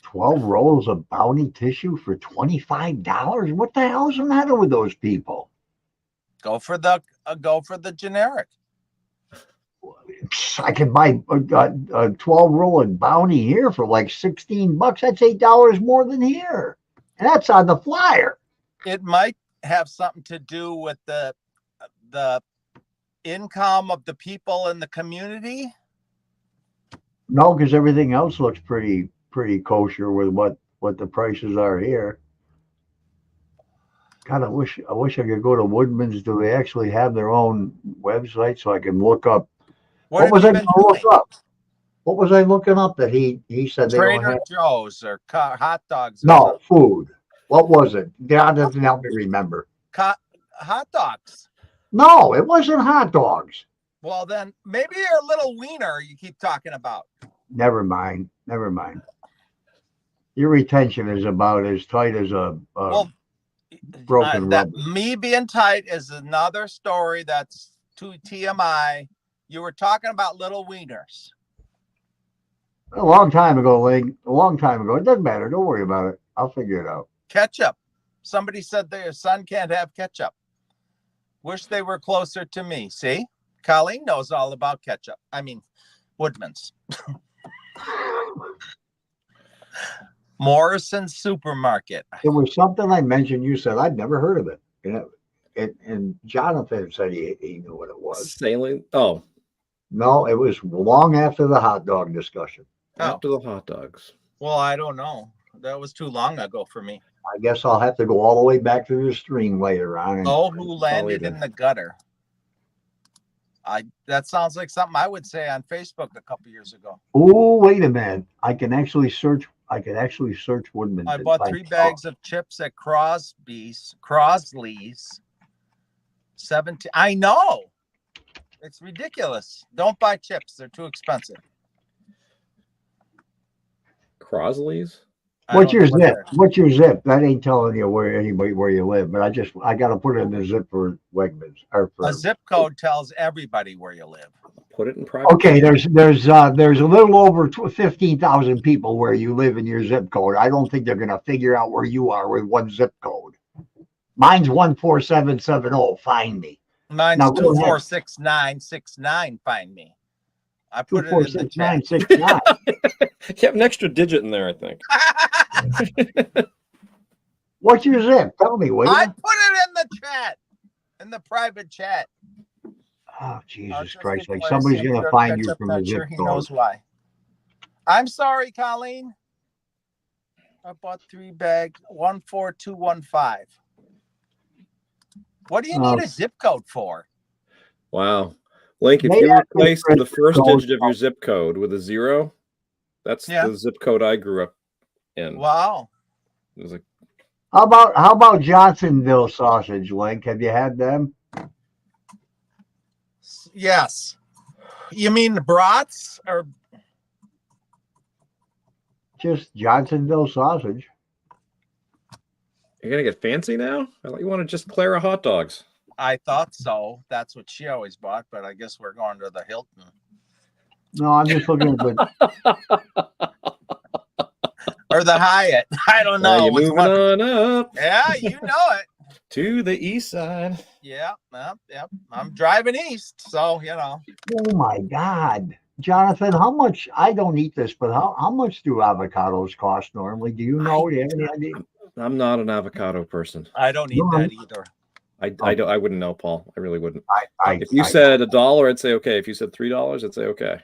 12 rolls of Bounty tissue for $25. What the hell's the matter with those people? Go for the generic. I can buy a 12 roll of Bounty here for like $16. That's $8 more than here, and that's on the flyer. It might have something to do with the income of the people in the community. No, because everything else looks pretty kosher with what the prices are here. God, I wish I could go to Woodman's. Do they actually have their own website so I can look up? What was I going to look up? What was I looking up that he said they don't Trader have? Joe's or hot dogs? No, food. What was it? God doesn't help me remember. Hot dogs. No, it wasn't hot dogs. Well, then maybe your little wiener you keep talking about. Never mind. Your retention is about as tight as a broken rubber. Me being tight is another story that's too TMI. You were talking about little wieners. A long time ago, Ling. A long time ago. It doesn't matter. Don't worry about it. I'll figure it out. Ketchup. Somebody said their son can't have ketchup. Wish they were closer to me. See? Colleen knows all about ketchup. I mean, Woodman's. Morrison Supermarket. It was something I mentioned. You said I'd never heard of it. And Jonathan said he knew what it was. Saline. Oh, no, it was long after the hot dog discussion. After the hot dogs. Well, I don't know. That was too long ago for me. I guess I'll have to go all the way back to the stream later on. Who landed in the gutter? That sounds like something I would say on Facebook a couple years ago. Oh, wait a minute! I can actually search Woodman. I bought 3 bags of chips at Crosley's. 17. I know. It's ridiculous. Don't buy chips. They're too expensive. Crosley's? What's your zip? What's your zip? That ain't telling you where you live, but I got to put it in the zip for Wegmans. Or for, a zip code tells everybody where you live. Put it in private. Okay, there's a little over 15,000 people where you live in your zip code. I don't think they're gonna figure out where you are with one zip code. Mine's 14770. Find me. Mine's 246969. Find me. I put it in the chat. 246969. You have an extra digit in there, I think. What's your zip? Tell me, will you? I put it in the chat, in the private chat. Oh, Jesus Christ! Like somebody's gonna find you from the zip code. He knows why. I'm sorry, Colleen. I bought 3 bags. 14215. What do you need a zip code for? Wow. Link, if you replace the first digit of your zip code with a 0, that's the zip code I grew up in. Wow. It was like, how about Johnsonville sausage, Link? Have you had them? Yes. You mean the brats or just Johnsonville sausage? You're gonna get fancy now? I thought you wanted just Clara hot dogs. I thought so. That's what she always bought, but I guess we're going to the Hilton. No, I'm just looking at the or the Hyatt. I don't know. You're moving on up. Yeah, you know it. To the east side. Yeah. I'm driving east, so you know. Oh my God, Jonathan, how much? I don't eat this, but how much do avocados cost normally? Do you know? Do you have any idea? I'm not an avocado person. I don't eat that either. I wouldn't know, Paul. I really wouldn't. If you said $1, I'd say okay. If you said $3, I'd say okay.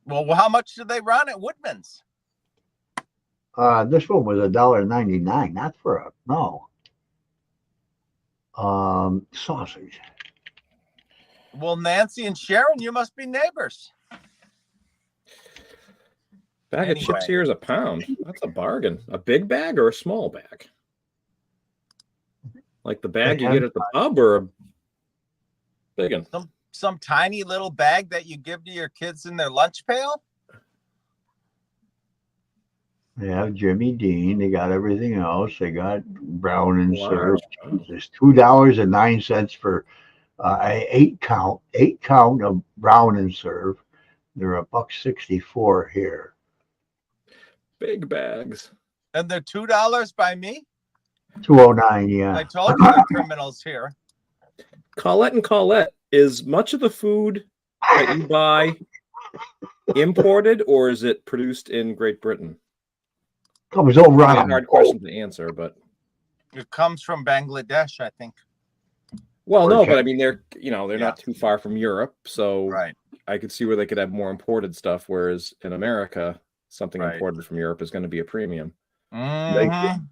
Well, how much do they run at Woodman's? This one was $1.99. Not for sausage. Well, Nancy and Sharon, you must be neighbors. Bag of chips here is £1. That's a bargain. A big bag or a small bag? Like the bag you get at the pub or a big one? Some tiny little bag that you give to your kids in their lunch pail? They have Jimmy Dean. They got everything else. They got brown and serve. It's $2.09 for eight count of brown and serve. They're $1.64 here. Big bags. And they're $2 by me? $2.09, yeah. I told you the criminals here. Colette and Colette, is much of the food that you buy imported or is it produced in Great Britain? Comes over on a hard question to answer, but it comes from Bangladesh, I think. Well, no, but I mean they're not too far from Europe, so right. I could see where they could have more imported stuff, whereas in America, something imported from Europe is going to be a premium. Mm-hmm.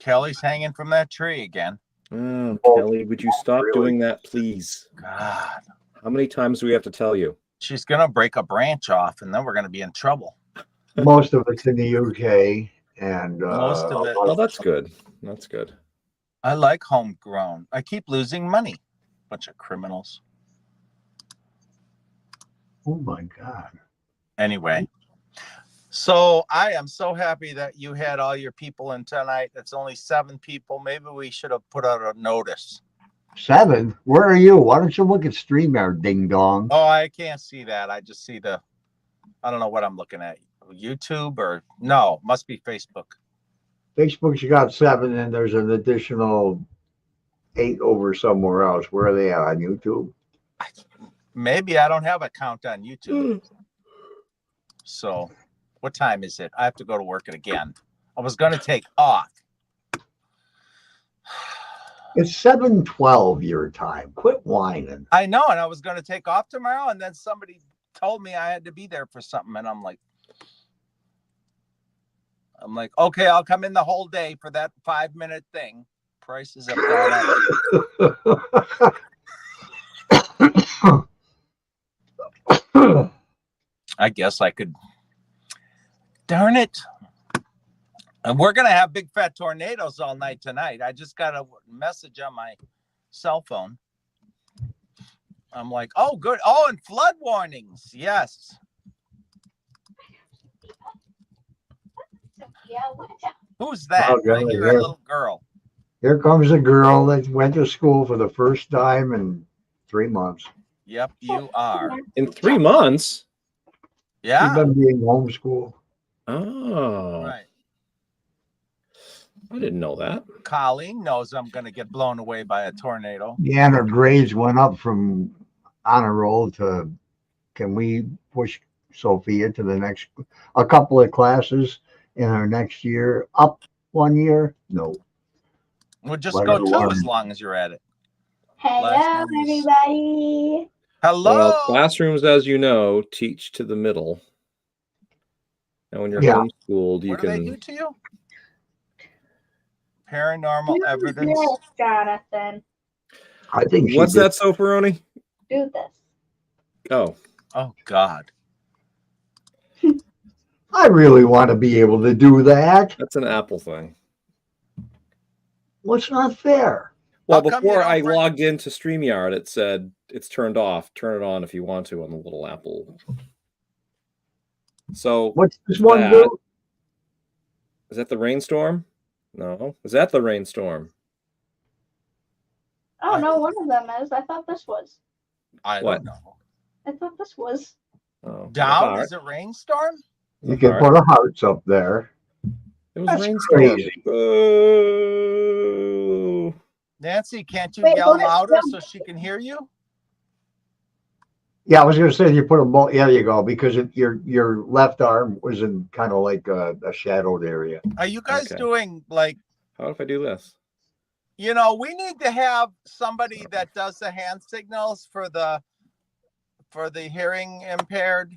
Kelly's hanging from that tree again. Kelly, would you stop doing that, please? God. How many times do we have to tell you? She's going to break a branch off, and then we're going to be in trouble. Most of it's in the UK, and most of it. Oh, that's good. That's good. I like homegrown. I keep losing money. Bunch of criminals. Oh, my God. Anyway. So I am so happy that you had all your people in tonight. It's only 7 people. Maybe we should have put out a notice. 7? Where are you? Why don't you look at StreamYard, ding dong? Oh, I can't see that. I just see I don't know what I'm looking at. YouTube or no, must be Facebook. Facebook's got 7 and there's an additional 8 over somewhere else. Where are they at on YouTube? Maybe I don't have a count on YouTube. So what time is it? I have to go to work again. I was going to take off. It's 7:12 your time. Quit whining. I know, and I was going to take off tomorrow, and then somebody told me I had to be there for something, and I'm like, okay, I'll come in the whole day for that 5-minute thing. Prices have gone up. I guess I could. Darn it. And we're gonna have big fat tornadoes all night tonight. I just got a message on my cell phone. I'm like, oh, good. Oh, and flood warnings. Yes. Who's that? Oh, I God, hear a little girl. Here comes a girl that went to school for the first time in 3 months. Yep, you are. In 3 months? She's Yeah. been being homeschooled. Oh, Right. I didn't know that. Colleen knows I'm going to get blown away by a tornado. Yeah, and her grades went up from honor roll to, can we push Sophia to the next, a couple of classes in her next year, up 1 year? No. We'll just Let go her two learn. as long as you're at it. Hello, Last one is- everybody. Hello. Well, classrooms, as you know, teach to the middle. And when you're Yeah. homeschooled, you What do they do can. to you? Paranormal evidence. Yes, Jonathan. I think she What's did. that, Soperoni? Do this. Oh, Oh, God. I really want to be able to do that. that's an Apple thing. What's not fair? Well, How come you before don't I bring- logged into StreamYard, it said it's turned off. Turn it on if you want to on the little Apple. So What's this one that- do? is that the rainstorm? No. Is that the rainstorm? Oh, no, one of them is. I thought this was. I What? don't know. I thought this was. Oh, Down? the Is it rainstorm? You can heart. put a hearts up there. It was That's rainstorm. crazy. Boo. Nancy, can't you Wait, yell what is louder down? so she can hear you? Yeah, I was going to say you put a ball. Yeah, there you go. Because your left arm was in kind of like a shadowed area. Are you guys Okay. doing like, How if I do this? you know, we need to have somebody that does the hand signals for the hearing impaired.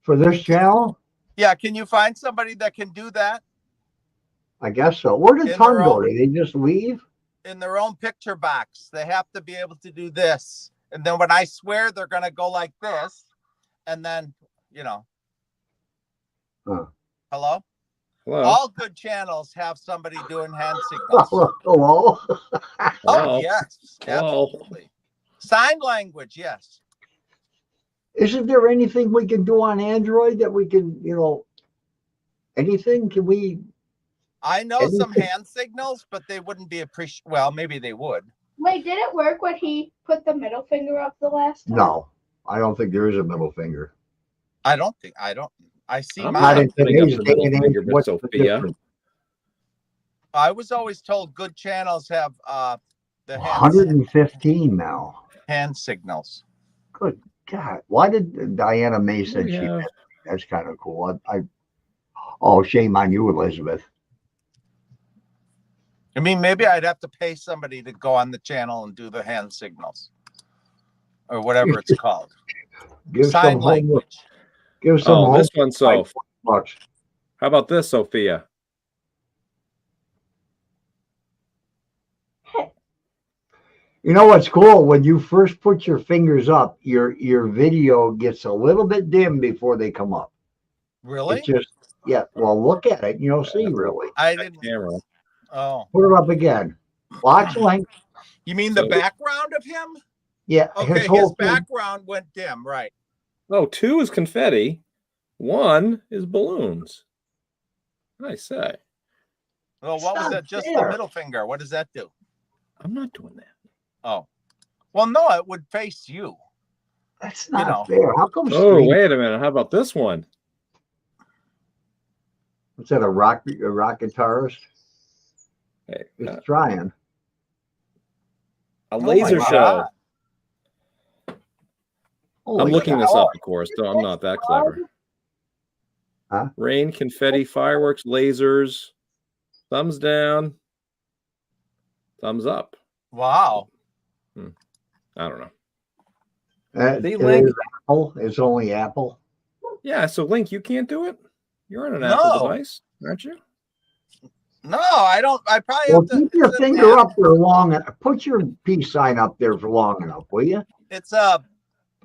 For this channel, Yeah, can you find somebody that can do that I guess so. Where did In Tom their go? own- Did they just leave? in their own picture box? They have to be able to do this. And then when I swear, they're going to go like this. And then, you know. Huh. Hello? Hello. All good channels have somebody doing hand signals. Hello? Oh, Hello? yes, Hello? absolutely. Sign language, yes. Isn't there anything we can do on Android that we can, anything? Can we? I know some Anything. hand signals, but they wouldn't be appreciated. Well, maybe they would. Wait, did it work when he put the middle finger up the last time? No, I don't think there is a middle finger. I see I'm mine. Not not in putting up today's the day middle and age. finger, but What's the Sophia. difference? I was always told good channels have the hand 115 now. signals. Good God. Why did Diana May said We she have- did? That's kind of cool. Oh, shame on you, Elizabeth. I mean, maybe I'd have to pay somebody to go on the channel and do the hand signals or whatever it's called. Give Sign some homework. language. Give some Oh, homework. this one, Soph. Bucks. How about this, Sophia? You know what's cool? When you first put your fingers up, your video gets a little bit dim before they come up. Really? It just, yeah. Well, look at it. You'll see. Really. I didn't. Camera. Oh, Put it up again. Watch length. you mean the So- background of him? Yeah. Okay, his whole thing. background went dim, right? Oh, 2 is confetti. 1 is balloons. I say. Well, It's what was not that? Just the fair. middle finger. What does that do? I'm not doing that. Oh, well, no, it would face you. That's not know. fair. How come? Oh, stream- wait a minute. How about this one? What's that? A rock guitarist? Hey, It's trying. a my laser God. show. Holy I'm looking cow. this up, of course. So I'm not that clever. Huh? Rain, confetti, fireworks, lasers. Thumbs down. Thumbs up. Wow. I don't know. It See, Link? is Apple. It's only Apple. Yeah, so Link, you can't do it? You're on an No. Apple device, aren't you? No, I don't. I probably Well, have to. keep your it's an finger app. up there long enough. Put your peace sign up there for long enough, will you? It's a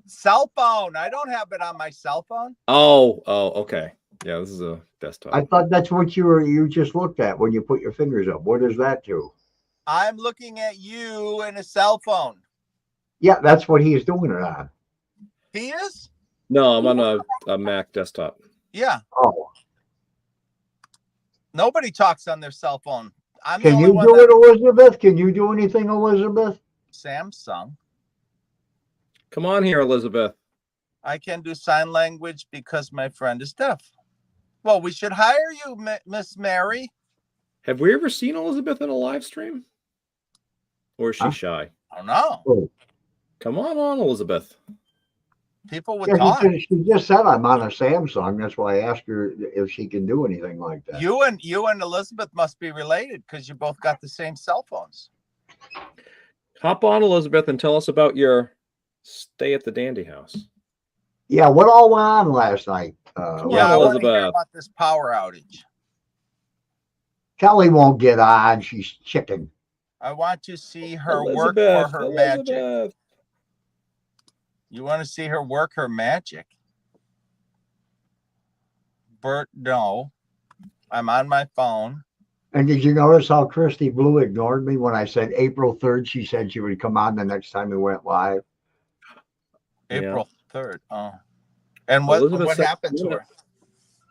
cell phone. I don't have it on my cell phone. Oh, okay. Yeah, this is a desktop. I thought that's what you just looked at when you put your fingers up. What is that to? I'm looking at you in a cell phone. Yeah, that's what he's doing it on. He is? No, I'm on a Mac desktop. Yeah. Oh, Nobody talks on their cell phone. I'm can the only you one do that it, Elizabeth? Can you do anything, Elizabeth? Samsung. Come on here, Elizabeth. I can do sign language because my friend is deaf. Well, we should hire you, Miss Mary. Have we ever seen Elizabeth in a live stream? Or is she Huh? shy? I don't know. Oh. Come on, Elizabeth. People would Yeah, talk. she just said I'm on a Samsung. That's why I asked her if she can do anything like that. You and Elizabeth must be related because you both got the same cell phones. Hop on, Elizabeth, and tell us about your stay at the Dandy House. Yeah, what all went on last night? Come Yeah, on, I want to hear Elizabeth. about this power outage. Kelly won't get on. She's chicken. I want to see her work for her magic. Elizabeth. You want to see her work her magic? Bert, no. I'm on my phone. And did you notice how Christy Blue ignored me when I said April 3rd? She said she would come on the next time we went live. April 3rd. Oh. And what happened to her?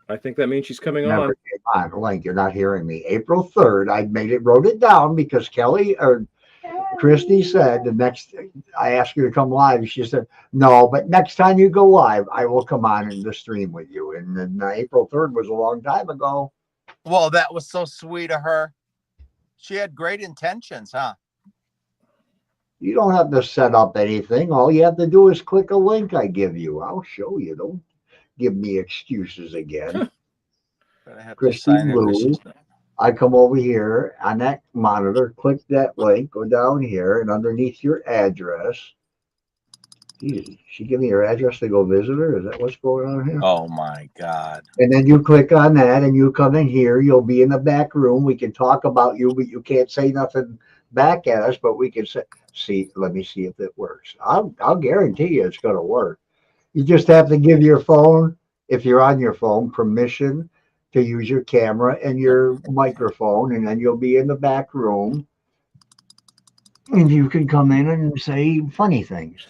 I think that means she's coming Never on. came on. Link, you're not hearing me. April 3rd. Wrote it down because Kelly or Christy said I asked her to come live. She said, no, but next time you go live, I will come on in the stream with you. And then April 3rd was a long time ago. Well, that was so sweet of her. She had great intentions, huh? You don't have to set up anything. All you have to do is click a link I give you. I'll show you. Don't give me excuses again. Christy Blue. I come over here on that monitor, click that link, go down here, and underneath your address. She give me her address to go visit her? Is that what's going on here? Oh my God. And then you click on that and you come in here. You'll be in the back room. We can talk about you, but you can't say nothing back at us, but we can see, let me see if it works. I'll guarantee you it's going to work. You just have to give your phone, if you're on your phone, permission to use your camera and your microphone, and then you'll be in the back room and you can come in and say funny things.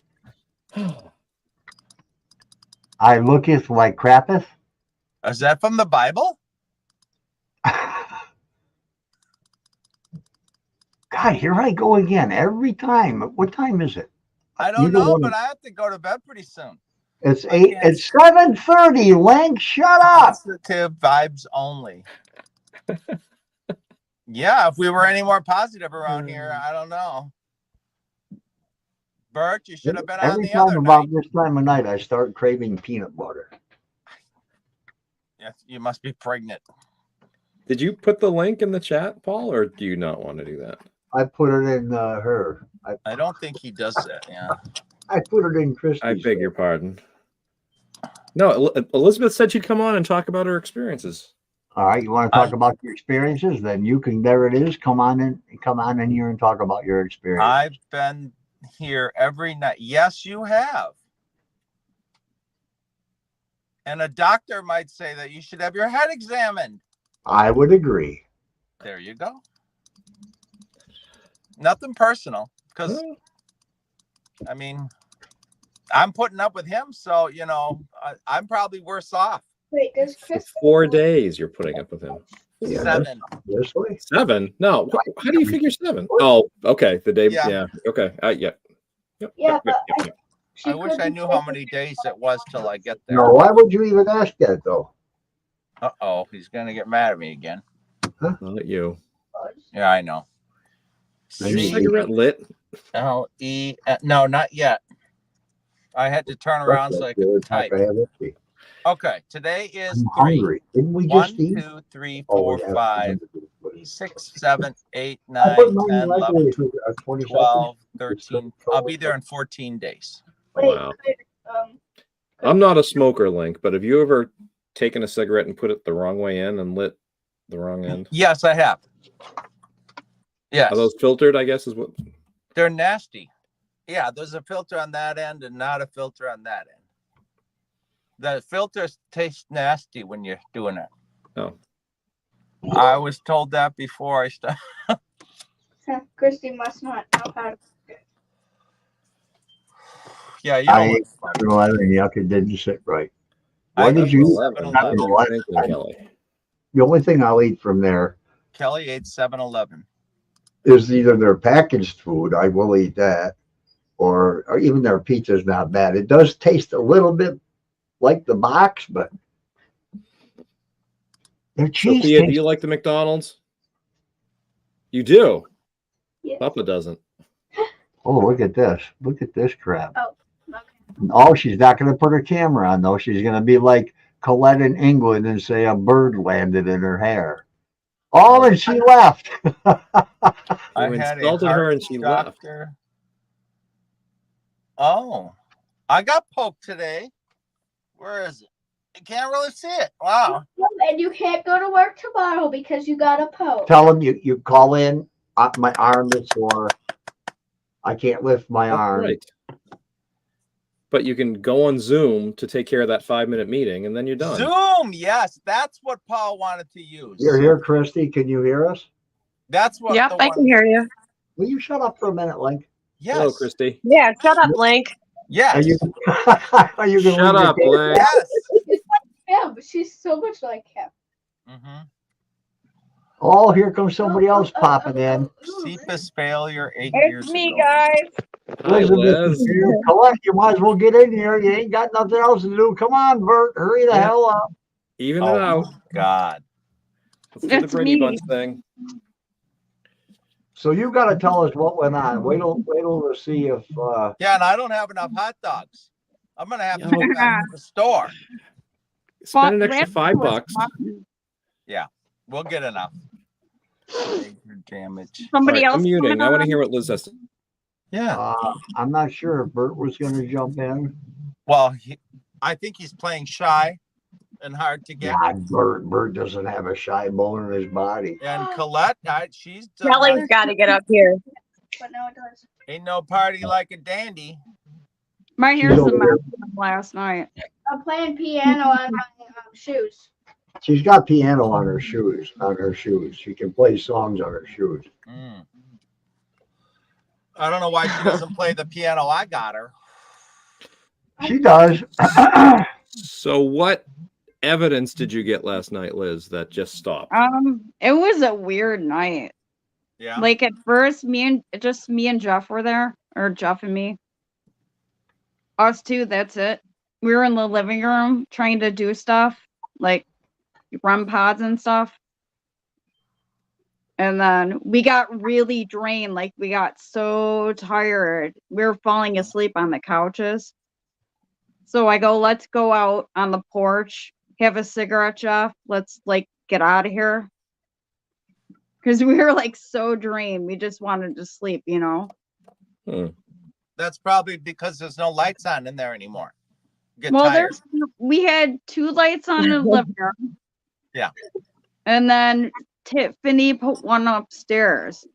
I looketh like crappeth. Is that from the Bible? God, here I go again every time. What time is it? I don't know, but I have to go to bed pretty soon. It's 7:30. Lang, shut up. Positive vibes only. Yeah, if we were any more positive around here, I don't know. Bert, you should have been on the other night. About this time of night, I start craving peanut butter. Yes, you must be pregnant. Did you put the link in the chat, Paul, or do you not want to do that? I put it in her. I don't think he does that. Yeah. I put it in Christy's. I beg your pardon. No, Elizabeth said she'd come on and talk about her experiences. All right, you want to talk about your experiences? Then you can. There it is. Come on in here and talk about your experience. I've been here every night. Yes, you have. And a doctor might say that you should have your head examined. I would agree. There you go. Nothing personal, because I mean, I'm putting up with him, so you know, I'm probably worse off. Wait, does Chris? 4 days you're putting up with him. Yeah, 7. This way. 7? No. How do you figure 7? Oh, okay. The day. Yeah. Yeah. Okay. Yep. Yeah, but I wish I knew how many days it was till I get there. No, why would you even ask that though? Uh-oh, he's gonna get mad at me again. Not you. Yeah, I know. Is your cigarette lit? L-E, no, not yet. I had to turn around so I could type. Okay, today is 3. Hungry. Didn't we just 1, eat? 2, 3, 4, 5, 6, 7, 8, I 9, put mine 10, in the 11, microwave for 20 12, seconds. 13. I'll be there in 14 days. Wait, Wow. I'm not a smoker, Link, but have you ever taken a cigarette and put it the wrong way in and lit the wrong end? Yes, I have. Yes. Are those filtered, I guess, is what? They're nasty. Yeah, there's a filter on that end and not a filter on that end. The filters taste nasty when you're doing it. Oh. I was told that before I started. Christy must not know how to. Yeah, you I don't ate look 7-Eleven, yuck, it didn't sit right. I What did ate you? 7-Eleven. How did you 7-Eleven. thinking, Kelly? The only thing I'll eat from there Kelly ate 7-Eleven. is either their packaged food, I will eat that, or even their pizza's not bad. It does taste a little bit like the box, but their cheese Sophia, do tastes. you like the McDonald's? You do. Yes. Papa doesn't. Oh, look at this! Look at this crap! Oh, okay. Oh, she's not going to put her camera on though. She's going to be like Colette in England and say a bird landed in her hair. Oh, and she left. I You had a insulted her heart and she left. doctor. Oh, I got poked today. Where is it? I can't really see it. Wow. And you can't go to work tomorrow because you got a poke. Tell them you call in. My arm is sore. I can't lift my That's arm. right. But you can go on Zoom to take care of that 5-minute meeting, and then you're done. Zoom, yes, that's what Paul wanted to use. You're here, Christy. Can you hear us? That's what. Yep, the I one, can hear you. Will you shut up for a minute, Link? Yes. Hello, Christy. Yeah, shut up, Link. Yes. Are you? Are you going to Shut up, Link. Yes. Yeah, but she's so much like him. Mm-hmm. Oh, here comes somebody else popping in. CPAS failure 8 years It's me, ago. guys. Hi, Elizabeth Liz. is here. Colette, you might as well get in here. You ain't got nothing else to do. Come on, Bert. Hurry the Yeah. hell up. Even it Oh out. my God. Let's do the It's Brady me. Bunch thing. So you got to tell us what went on. Wait till to see if. Yeah, and I don't have enough hot dogs. I'm gonna have to Yo. go back to the store. Spend an extra $5. We'll get enough. Major damage. Somebody All right, else. I'm muting. coming I want to on? hear what Liz has to say. Yeah. I'm not sure if Bert was going to jump in. Well, I think he's playing shy and hard to get. God, Bert doesn't have a shy bone in his body. And Colette, she's Kelly's got to get up here. But no, it does. ain't no party like a dandy. My hair's a over mess there. from last night. I'm playing piano on my shoes. She's got piano on her shoes. She can play songs on her shoes. Mm. I don't know why she doesn't play the piano I got her. She does. So what evidence did you get last night, Liz, that just stopped? It was a weird night. Yeah. Like at first, me and Jeff were there, or Jeff and me. Us two, that's it. We were in the living room trying to do stuff, like run pods and stuff. And then we got really drained. Like we got so tired. We were falling asleep on the couches. So I go, let's go out on the porch, have a cigarette, Jeff. Let's like get out of here. Because we were like so drained. We just wanted to sleep, you know? That's probably because there's no lights on in there anymore. Get Well, tired. we had 2 lights on in the living room. Yeah. And then Tiffany put one upstairs.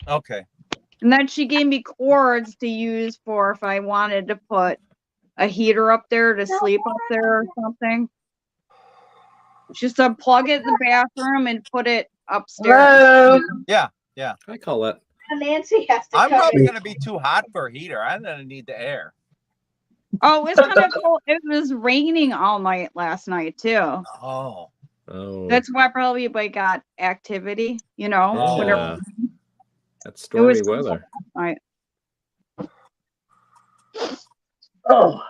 Okay. And then she gave me cords to use for if I wanted to put a heater up there to sleep up there or something. She said plug it in the bathroom and put it upstairs. Yeah. I call that. Nancy has to I'm come probably in. gonna be too hot for a heater. I'm gonna need the air. Oh, it's kind of cold. It was raining all night last night too. Oh. Oh, That's why probably I got activity, you know. Oh. Whenever that's stormy was- weather. Oh.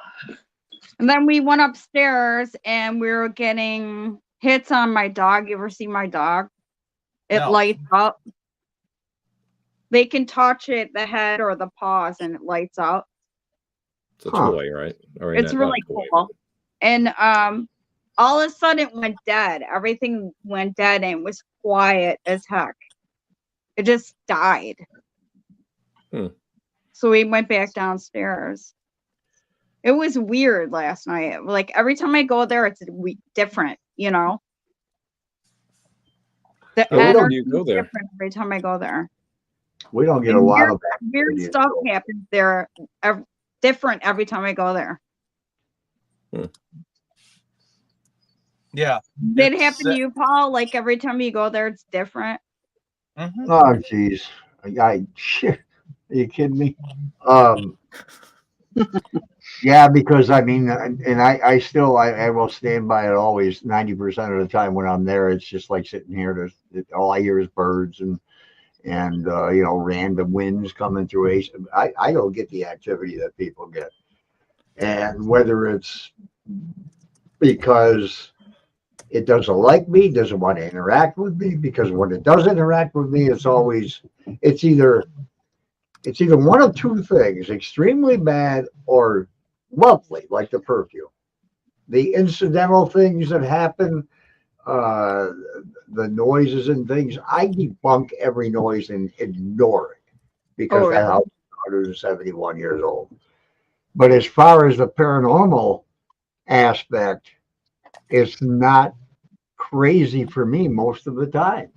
And then we went upstairs and we were getting hits on my dog. You ever see my dog? It No. lights up. They can touch it, the head or the paws, and it lights up. It's a Huh. toy, right? Or It's not really toy, cool. And all of a sudden it went dead. Everything went dead and it was quiet as heck. It just died. So we went back downstairs. It was weird last night. Like every time I go there, it's different, you know. The How often energy do you go is there? different every time I go there. We don't get a And lot of Weird activity. stuff happens there. Different every time I go there. Yeah. Did it It's, happen to you, Paul? Like every time you go there, it's different. mhm. Or every time you go there, it's different. Oh, geez. Shit. Are you kidding me? Um, yeah, because I mean, and I still, I will stand by it always. 90% of the time when I'm there, it's just like sitting here. All I hear is birds and random winds coming through. I don't get the activity that people get, and whether it's because it doesn't like me, doesn't want to interact with me, because when it does interact with me, it's either it's either one of two things: extremely bad or lovely, like the perfume. The incidental things that happen, uh, the noises and things, I debunk every noise and ignore it because Oh, that really? house is 171 years old. But as far as the paranormal aspect, it's not crazy for me most of the time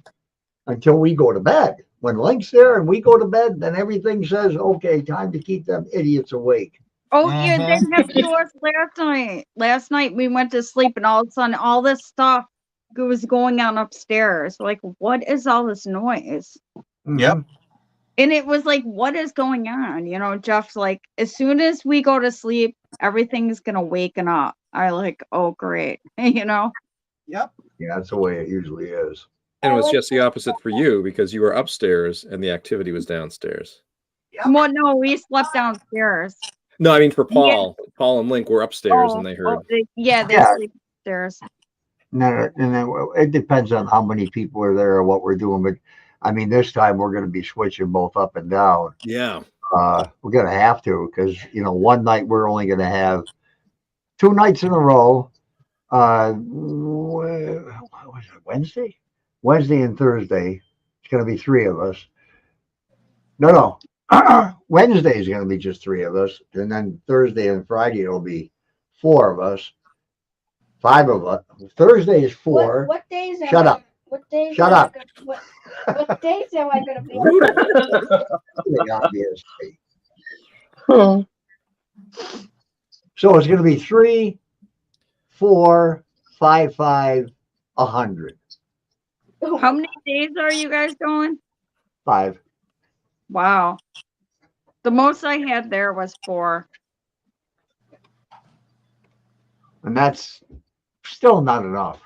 until we go to bed. When Link's there and we go to bed, then everything says, okay, time to keep them idiots awake. Oh, yeah, Mhm. that happened to us last night. Last night we went to sleep and all of a sudden all this stuff was going on upstairs. Like, what is all this noise? Yep. Mhm. And it was like, what is going on? Jeff's like, as soon as we go to sleep, everything's gonna waken up. I like, oh great. Yep. Yeah, that's the way it usually is. And it was just the opposite for you because you were upstairs and the activity was downstairs. Well, no, we slept downstairs. No, I mean for Yeah. Paul and Link were upstairs and they heard. They Yeah. sleep upstairs. And then it depends on how many people are there or what we're doing. But I mean, this time we're going to be switching both up and down. Yeah. We're going to have to because, one night we're only going to have 2 nights in a row. What was it, Wednesday? Wednesday and Thursday. It's going to be three of us. No. Wednesday is going to be just three of us. And then Thursday and Friday it'll be four of us. 5 of us. Thursday is 4. What days? Shut up. What days? Shut up. What days am I gonna be? Obviously. So it's going to be 3, 4, 5, 5, 100. How many days are you guys going? 5. Wow. The most I had there was 4. And that's still not enough.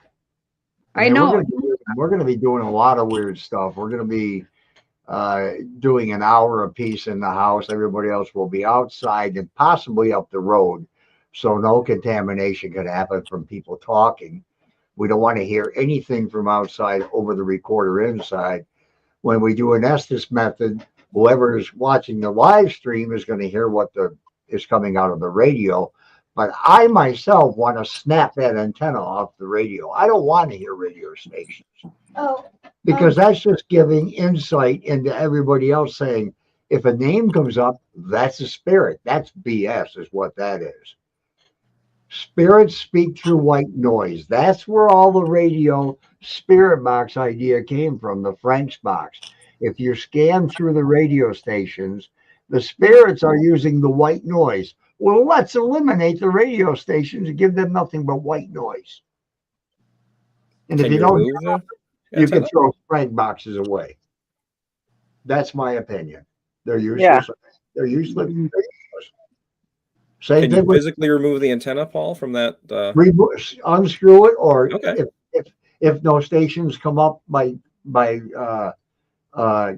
I know. We're going to be doing a lot of weird stuff. We're going to be doing an hour a piece in the house. Everybody else will be outside and possibly up the road. So no contamination could happen from people talking. We don't want to hear anything from outside over the recorder inside. When we do an Estes method, whoever is watching the live stream is going to hear what is coming out of the radio. But I myself want to snap that antenna off the radio. I don't want to hear radio stations. Oh. Because that's just giving insight into everybody else saying, if a name comes up, that's a spirit. That's BS is what that is. Spirits speak through white noise. That's where all the radio spirit box idea came from, the Frank's box. If you scan through the radio stations, the spirits are using the white noise. Well, let's eliminate the radio stations and give them nothing but white noise. And if you don't, you can throw Frank boxes away. That's my opinion. They're useless. Yeah. They're useless. Can you physically remove the antenna, Paul, from that? Unscrew it, or okay. if no stations come up by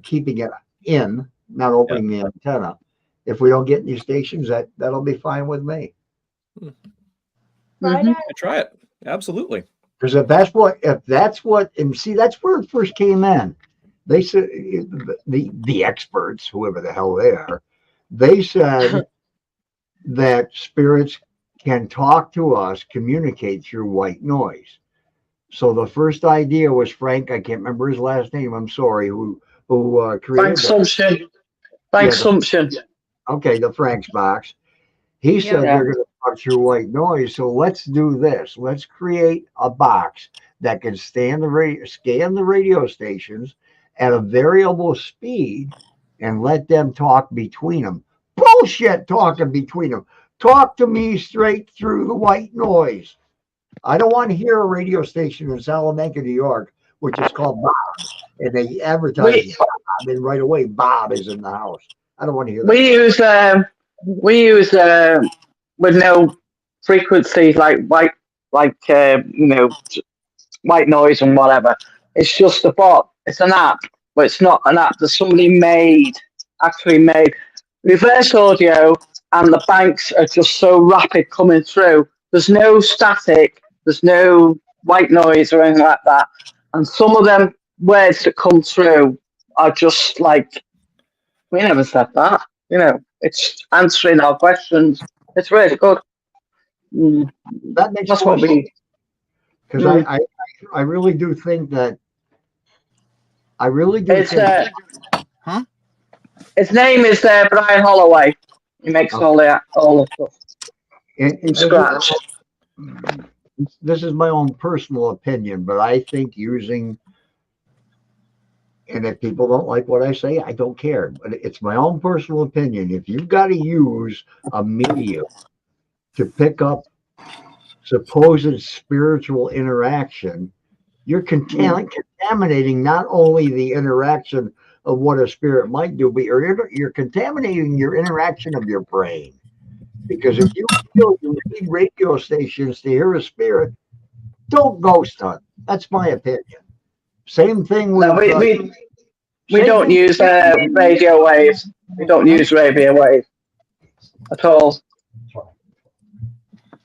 keeping it in, not opening the antenna. If we don't get any stations, that'll be fine with me. Mm-hmm. Try it. Absolutely. Because if that's what, and see, that's where it first came in. They said the experts, whoever the hell they are, they said that spirits can talk to us, communicate through white noise. So the first idea was Frank. I can't remember his last name. I'm sorry. Who created Sumption. Frank Sumption. Okay, the Frank's box. He said they're going to talk through white noise. So let's do this. Let's create a box that can scan the radio stations at a variable speed and let them talk between them. Bullshit talking between them. Talk to me straight through the white noise. I don't want to hear a radio station in Salamanca, New York, which is called Bob, and they advertise Bob, and right away Bob is in the house. I don't want to hear that. We use with no frequencies like white, white noise and whatever. It's just a bot. It's an app, but it's not an app that somebody actually made. Reverse audio, and the banks are just so rapid coming through. There's no static. There's no white noise or anything like that. And some of them words that come through are just like, we never said that. It's answering our questions. It's really good. That makes That's what we. because I really do think that It's think his name is Brian Holloway. He makes all the stuff and scratch. this is my own personal opinion, but I think using, and if people don't like what I say, I don't care. But it's my own personal opinion. If you've got to use a medium to pick up supposed spiritual interaction, you're contaminating not only the interaction of what a spirit might do, but you're contaminating your interaction of your brain. Because if you feel you need radio stations to hear a spirit, don't ghost hunt. That's my opinion. Same thing with. No, we don't use radio waves. We don't use radio waves at all.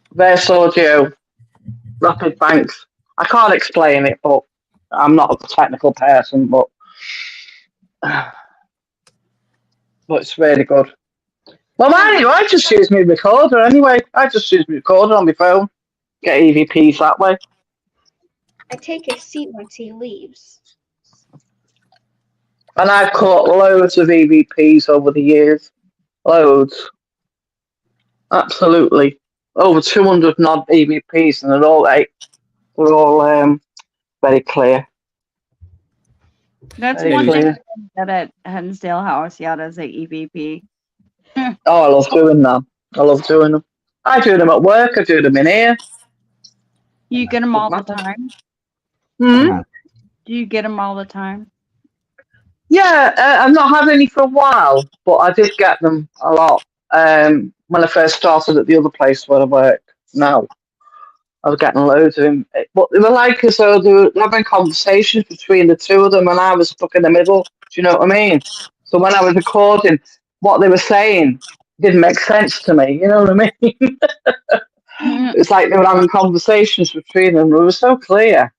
Reverse audio, rapid banks. I can't explain it, but I'm not a technical person, but it's really good. Well, I just use my recorder anyway. I just use my recorder on my phone. Get EVPs that way. I take his seat once he leaves. And I've caught loads of EVPs over the years. Loads. Absolutely. Over 200 odd EVPs, and they're all very clear. That's Very one clear. thing that at Hensdale House, yeah, there's a EVP. Oh, I love doing them. I love doing them. I do them at work. I do them in here. You get them all the time? Hmm? Do you get them all the time? Yeah, I've not had any for a while, but I did get them a lot when I first started at the other place where I work now. I was getting loads of them. But they were like as though they were having conversations between the two of them, and I was stuck in the middle. Do you know what I mean? So when I was recording, what they were saying didn't make sense to me. You know what I mean? It's like they were having conversations between them. It was so clear.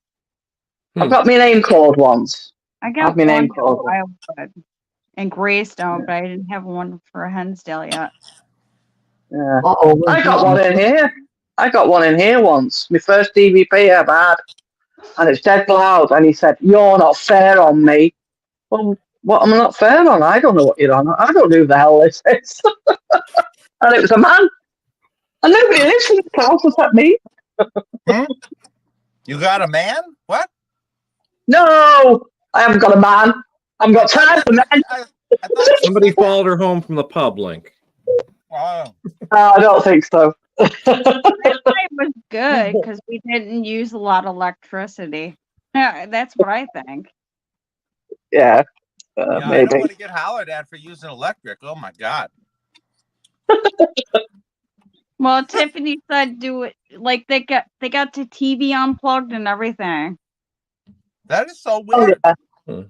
I've got my name called once. I got my name one called. for Wildwood and Greystone, but I didn't have one for Hensdale yet. Yeah. I got one in here. I got one in here once. My first DVP I ever had. And it's dead loud. And he said, "You're not fair on me." Well, what am I not fair on? I don't know what you're on. I don't know who the hell this is. And it was a man. And nobody lives in the house except me. You got a man? What? No, I haven't got a man. I've got time for men. I thought Somebody followed her home from the pub, Link. Wow. I don't think so. It was good because we didn't use a lot of electricity. Yeah, that's what I think. Yeah, Yeah, I don't maybe. want to get hollered at for using electric. Oh my God. Well, Tiffany said do it like they got the TV unplugged and everything. That is so Oh, weird. yeah. Hmm.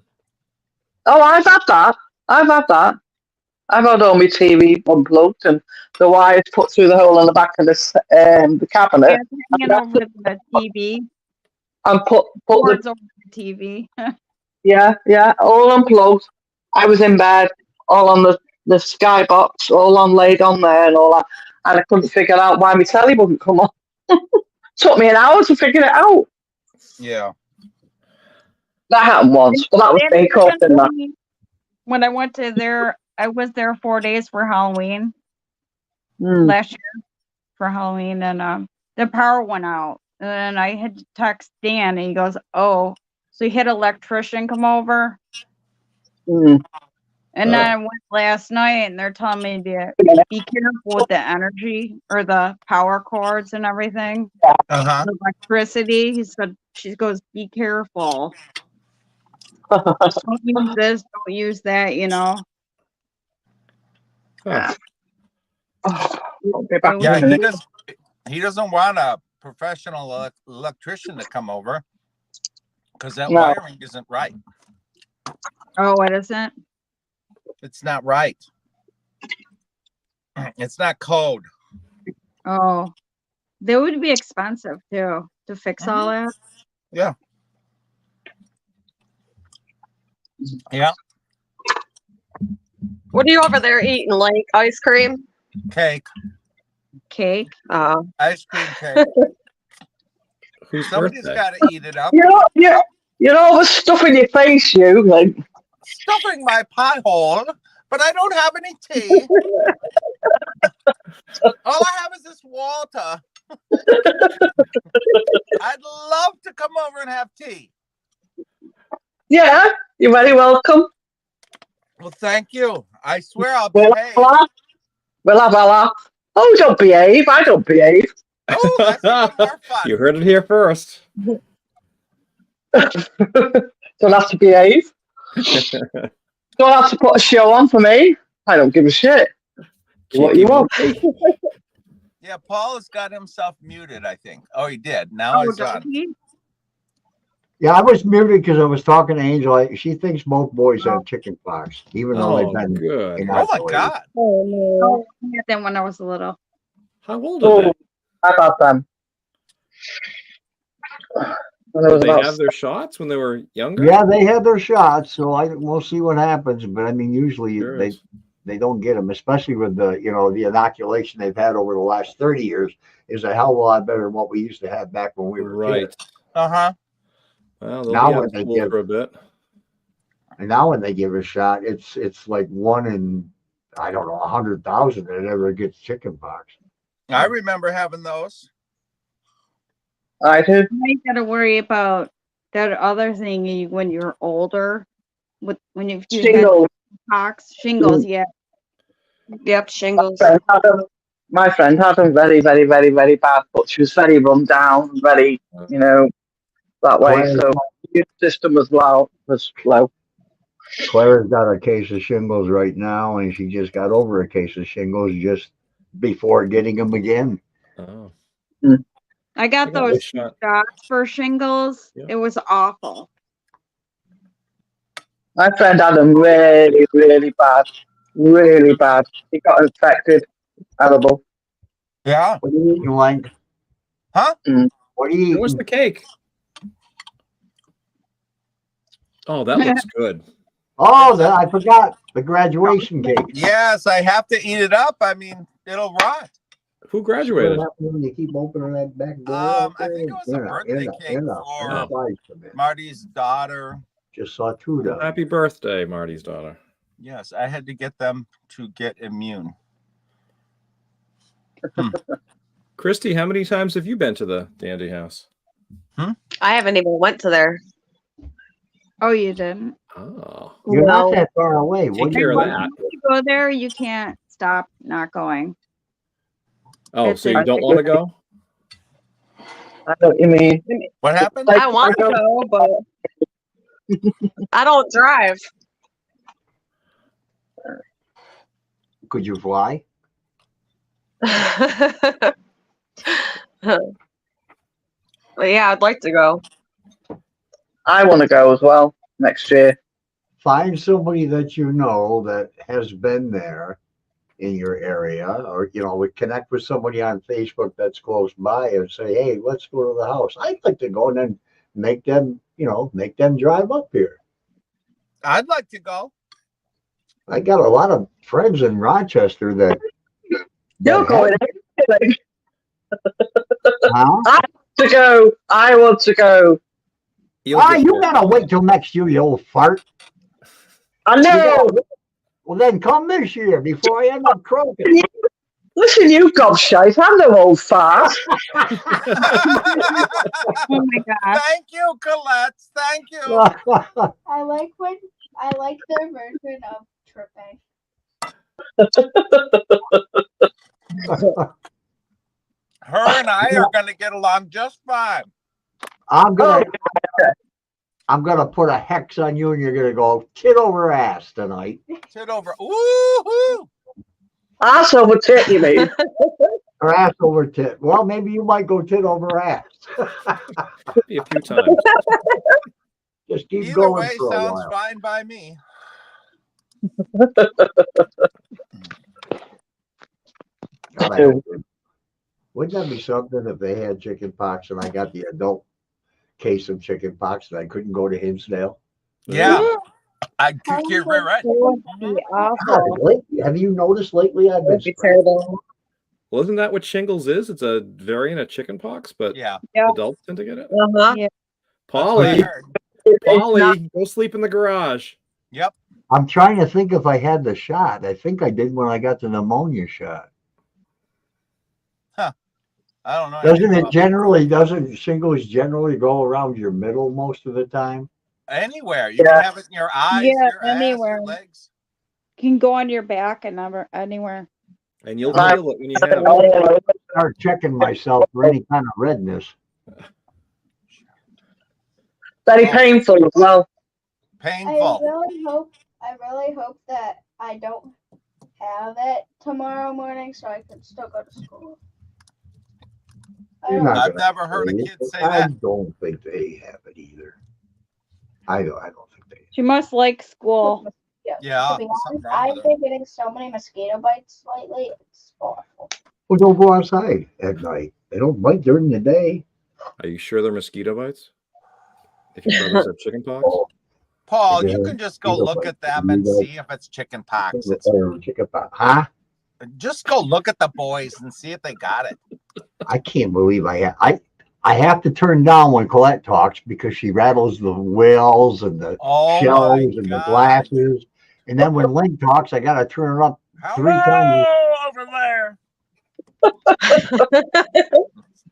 Oh, I've had that. I've had all my TV unplugged and the wires put through the hole in the back of the cabinet. Yeah, hanging over the TV. And put Cords over the TV. yeah, all unplugged. I was in bed, all on the skybox, all on laid on there and all that. And I couldn't figure out why my telly wouldn't come on. Took me an hour to figure it out. Yeah. That happened once, but that was big up in that. When I went to there, I was there 4 days for Halloween last year for Halloween, and the power went out. And I had to text Dan, and he goes, "Oh, so you had an electrician come over?" And then I went last night and they're telling me to be careful with the energy or the power cords and everything. Uh-huh. The electricity. He said, she goes, be careful. Don't use this, don't use that, you know. Huh. I'll be back Yeah, in a minute. he doesn't want a professional electrician to come over because that No. wiring isn't right. Oh, it isn't? It's not right. It's not code. Oh. They would be expensive too to fix all that. Yeah. Yeah. What are you over there eating? Like ice cream? Cake. Cake. Ice cream cake. Whose Somebody's birthday? got to eat it up. You know the stuff in your face, you. Like, Stuffing my pie hole, but I don't have any tea. All I have is this water. I'd love to come over and have tea. yeah, you're very welcome. Well, thank you. I swear I'll We'll behave. have a laugh. We'll have a laugh. Oh, don't behave. I don't behave. Oh, that's even more fun. You heard it here first. Don't have to behave. Don't have to put a show on for me. I don't give a shit. What you want? Yeah, Paul has got himself muted, I think. Oh, he did. Now he's does on. he? Yeah, I was muted because I was talking to Angel. She thinks both boys have chicken pox, even though Oh, they've been good. Oh my God. Oh, I had them when I was little. How old are they? Oh, how about them? When I was Did they about have their shots when they were younger? Yeah, they had their shots, so we'll see what happens. But I mean, usually Sure. they don't get them, especially with the the inoculation they've had over the last 30 years is a hell of a lot better than what we used to have back when we were Right. kids. Uh-huh. Well, they'll Now be out when of they school give- for a bit. And now when they give a shot, it's like one in, I don't know, 100,000 that ever gets chicken pox. I remember having those. I did. Now you got to worry about that other thing when you're older. When you had Shingles. pox, shingles, yeah. Yep, shingles. My friend had them very, very, very, very bad, but she was very run down, very, that way. Claire- So my immune system was low. Claire's got a case of shingles right now, and she just got over a case of shingles just before getting them again. Oh. I got I got those this shot. shots for shingles. Yeah. It was awful. My friend had them really, really bad. Really bad. He got infected. Terrible. Yeah. What are you eating, Lang? Huh? What are you Where's eating? the cake? Oh, that looks good. Oh, I forgot the graduation cake. Yes, I have to eat it up. I mean, it'll rot. Who What graduated? happens when you keep opening that back door? I think it was a birthday cake for Marty's daughter. Just saw two Well, happy birthday, Marty's daughter. Yes, I had to get them to get immune. Christy, how many times have you been to the Dandy House? I haven't even went to there. Oh, you didn't? Oh. You're No. not that far away. Take What do care you of want? that. If you go there, you can't stop not going. Oh, so you don't want to go? I know what you mean. What happened? I want to go, but I don't drive. Could you fly? But yeah, I'd like to go. I want to go as well next year. Find somebody that you know that has been there in your area, or we connect with somebody on Facebook that's close by and say, hey, let's go to the house. I'd like to go, and then make them drive up here. I'd like to go. Oh, I got a lot of friends in Rochester that You're going huh? to go. I want to go. You'll Ah, get you there. gotta wait till next year, you old fart. I know. Well, then come this year before I end up croaking. Listen, you gobshite. I'm no old fart. Oh my God. Thank you, Colette. Thank you. I like their version of tripping. Her and I are going to get along just fine. I'm gonna put a hex on you, and you're gonna go tit over ass tonight. Sit over. Woo-hoo! Ass over tit, you mean? Or ass over tit. Well, maybe you might go tit over ass. Maybe a few times. Just keep Either going way for a sounds while. fine by me. God, I hope they- Wouldn't that be something if they had chicken pox and I got the adult case of chicken pox and I couldn't go to Hinsdale? Yeah. I kick you right. That would be God, awful. lately, have you noticed lately I've been That'd be spreading? terrible. Well, isn't that what shingles is? It's a variant of chicken pox, but Yeah. Yeah. adults tend to get it. Uh-huh. Yeah. That's what I Polly, heard. It's not Polly, go sleep in the garage. Yep. I'm trying to think if I had the shot. I think I did when I got the pneumonia shot. I don't know. anything about Doesn't shingles generally go around your middle most of the time? anywhere. You Yeah. can have it in your eyes, Yeah, your ass, anywhere. your legs. You can go on your back and never anywhere. And you'll Right. feel it when you have it. all Start checking myself for any kind of redness. very painful as well. Painful. I really hope that I don't have it tomorrow morning so I can still go to school. You're not I've gonna never heard a say kid it. say I that. don't think they have it either. I don't think they. She must like school. Yeah, To be something honest, wrong I've with her. been getting so many mosquito bites lately. It's awful. Well, don't go outside at night. They don't bite during the day. Are you sure they're mosquito bites? If your brothers have chicken pox? Paul, Yeah, you can just go mosquito look bites. at them You and guys- see if it's chicken pox. It's, Or chicken pox. Huh? just go look at the boys and see if they got it. I can't believe I have to turn down when Colette talks because she rattles the wells and the Oh shells my and the God. glasses. And then when Lynn talks, I gotta turn it up 3 times. Hello over there.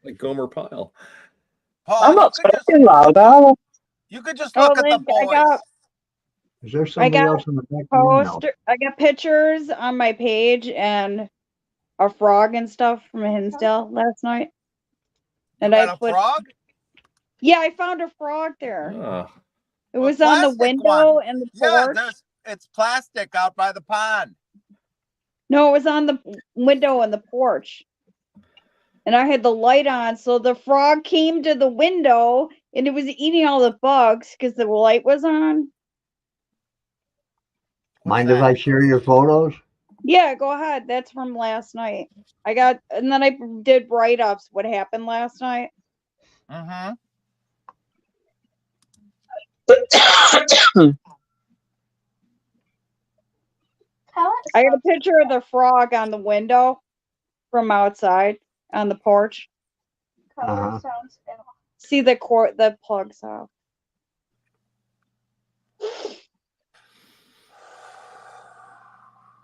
Like Gomer Pyle. Paul, I'm not you could just, talking loud, am I? you could just Oh, look at the Link, I boys. got Is there somebody got else in the back room? No. poster. I got pictures on my page and a frog and stuff from Hinsdale last night. You And I got a put, frog? yeah, I found a frog there. Ah, It A was on the plastic window one. and the Yeah, porch. it's plastic out by the pond. No, it was on the window and the porch. And I had the light on, so the frog came to the window and it was eating all the bugs because the light was on. What's Mind that? if I share your photos? Yeah, go ahead. That's from last night. And then I did write-ups what happened last night. Mm-hmm. I got a picture of the frog on the window from outside on the porch. Uh-huh. Sounds ill. See the plugs off.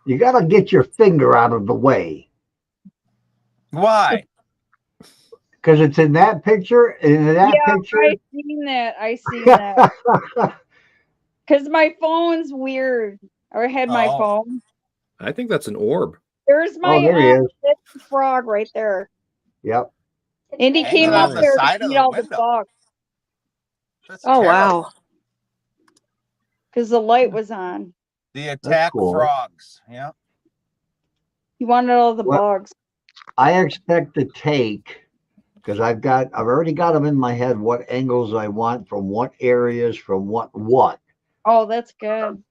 You gotta get your finger out of the way. Why? Because it's in that picture, and in that picture. I seen that. Because my phone's weird. I had my Oh. phone. I think that's an orb. There's my Oh, there he is. frog right there. Yep. And he Hanging came on up the there side to of eat the all the window. bugs That's Oh, terrible. wow. because the light was on. The attack cool. frogs. Yeah. He wanted all the What- bugs. I expect to take, because I've already got them in my head what angles I want from what areas from what. Oh, that's good.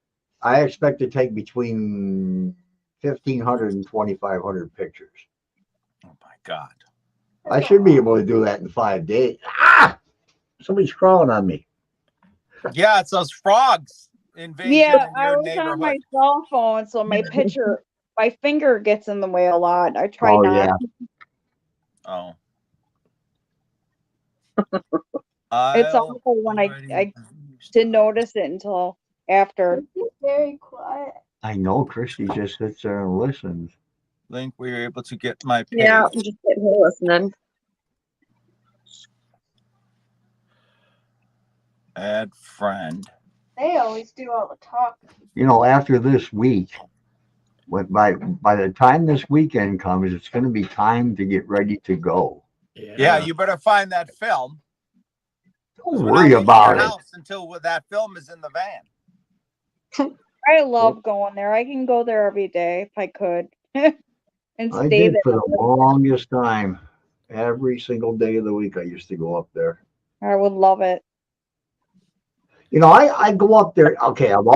I expect to take between 1,500 and 2,500 pictures. Oh my God. I should be able to do that in 5 days. Ah! Somebody's crawling on me. Yeah, it's those frogs invasion Yeah, in I your was on my neighborhood. cell phone, so my picture, my finger gets in the way a lot. I try Oh, not. yeah. Oh. It's awful when I didn't notice it until after. He's very quiet. I know Christy just sits there and listens. Link, we were able to get my page. Yeah, I'm just sitting here listening. Add friend. They always do all the talking. You know, after this week, by the time this weekend comes, it's going to be time to get ready to go. Yeah, you better find that film. Don't 'Cause we're not worry leaving about your it. house until that film is in the van. I love going there. I can go there every day if I could. And I stay did there. for the longest time. Every single day of the week, I used to go up there. I would love it. You know, I go up there. Okay, I'm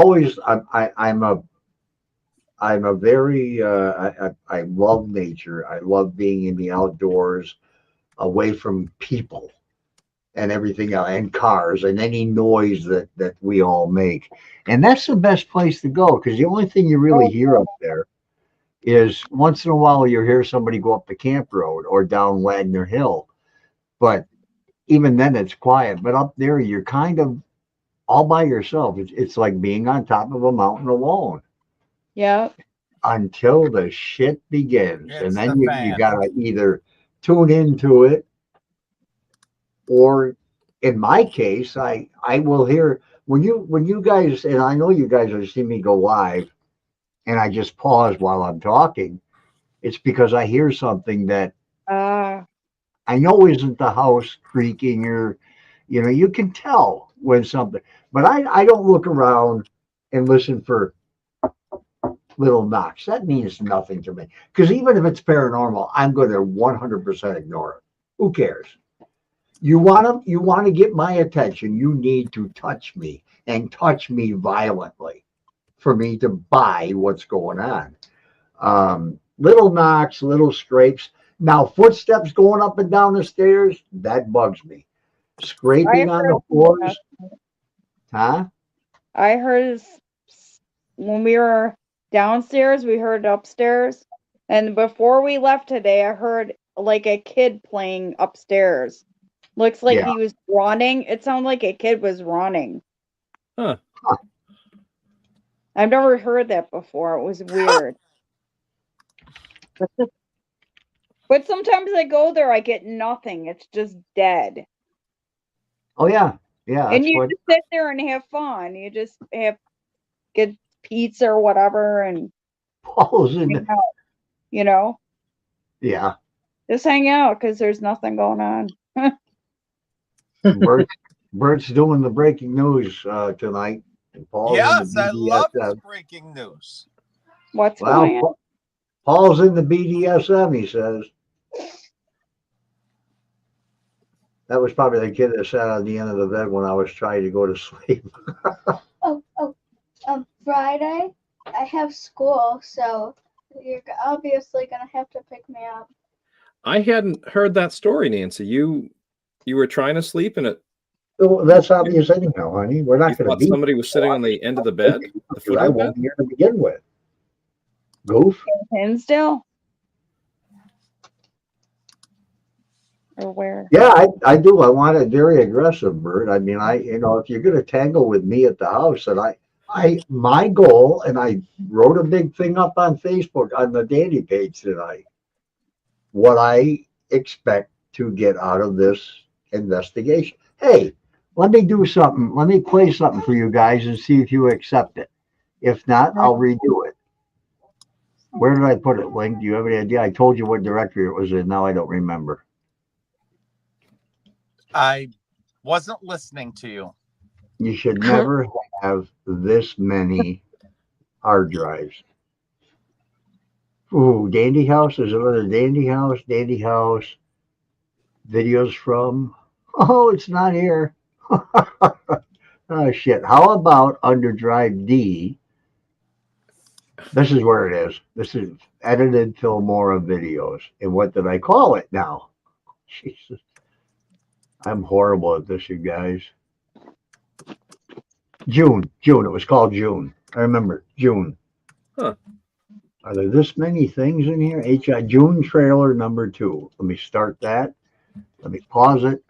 a very I love nature. I love being in the outdoors, away from people and everything else, and cars and any noise that we all make. And that's the best place to go because the only thing you really hear up there is once in a while you hear somebody go up the camp road or down Wagner Hill. But even then it's quiet. But up there you're kind of all by yourself. It's like being on top of a mountain alone Yeah. until the shit begins. It's And then the you fan. gotta either tune into it or in my case, I will hear when you guys, and I know you guys have seen me go live and I just pause while I'm talking. It's because I hear something that Ah. I know isn't the house creaking or, you know, you can tell when something, but I don't look around and listen for little knocks. That means nothing to me. Because even if it's paranormal, I'm going to 100% ignore it. Who cares? You want to get my attention. You need to touch me and touch me violently for me to buy what's going on. Little knocks, little scrapes. Now, footsteps going up and down the stairs, that bugs me. Scraping on the floors, huh? I heard when we were downstairs, we heard upstairs. And before we left today, I heard like a kid playing upstairs. Looks like Yeah. he was running. It sounded like a kid was running. Huh. I've never heard that before. It was weird. But sometimes I go there, I get nothing. It's just dead. Oh yeah, yeah. And That's you what just sit there and have fun. You just get pizza or whatever and Paul's in. hang out, you know? Yeah, Just hang out because there's nothing going on. Bert's doing the breaking news tonight. And Paul's in Yes, the I love this BDSM. breaking news. What's going on? Well, Paul's in the BDSM, he says. That was probably the kid that sat on the end of the bed when I was trying to go to sleep. Friday, I have school, so you're obviously gonna have to pick me up. I hadn't heard that story, Nancy. You were trying to sleep and it So that's obvious anyhow, honey. We're you not going to thought be. somebody was sitting on the end of the bed, the foot I of the bed. won't hear to begin with. Goof. Hinsdale? Or where? Yeah, I do. I want it very aggressive, Bert. I mean, if you're going to tangle with me at the house, and my goal, and I wrote a big thing up on Facebook on the Dandy page tonight, what I expect to get out of this investigation. Hey, let me do something. Let me play something for you guys and see if you accept it. If not, I'll redo it. Where did I put it, Link? Do you have any idea? I told you what directory it was in. Now I don't remember. I wasn't listening to you. You should never have this many hard drives. Ooh, Dandy House. There's another Dandy House. Dandy House. Videos from. Oh, it's not here. Oh, shit. How about under Drive D? This is where it is. This is edited Filmora videos. And what did I call it now? Jesus. I'm horrible at this, you guys. June. It was called June. I remember June. Huh. Are there this many things in here? HI June trailer number 2. Let me start that. Let me pause it.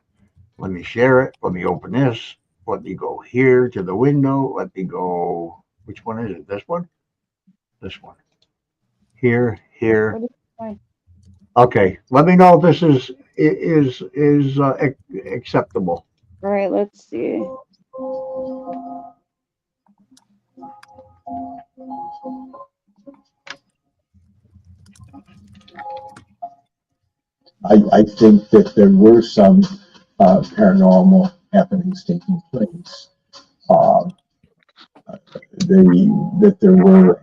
Let me share it. Let me open this. Let me go here to the window. Let me go. Which one is it? This one? This one. Here. Okay. Let me know if this is acceptable. All right, let's see. I think that there were some paranormal happenings taking place. That there were.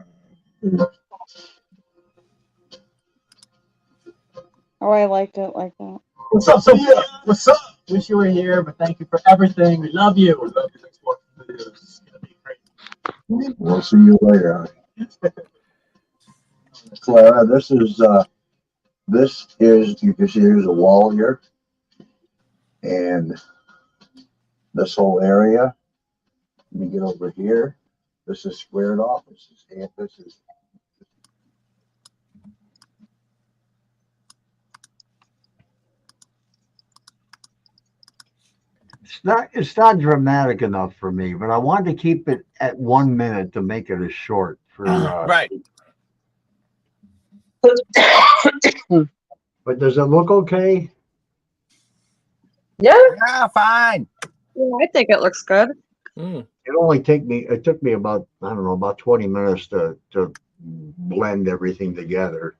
Oh, I liked it like that. What's up, Sophia? What's up? Wish you were here, but thank you for everything. We love you. We love you. Thanks for watching the videos. It's gonna be great. We'll see you later. Clara, this is you can see there's a wall here, and this whole area. Let me get over here. This is squared off. This is. It's not dramatic enough for me, but I wanted to keep it at 1 minute to make it as short for Right. But does it look okay? Yeah. Yeah, fine. Yeah, I think it looks good. It took me about, I don't know, about 20 minutes to blend everything together.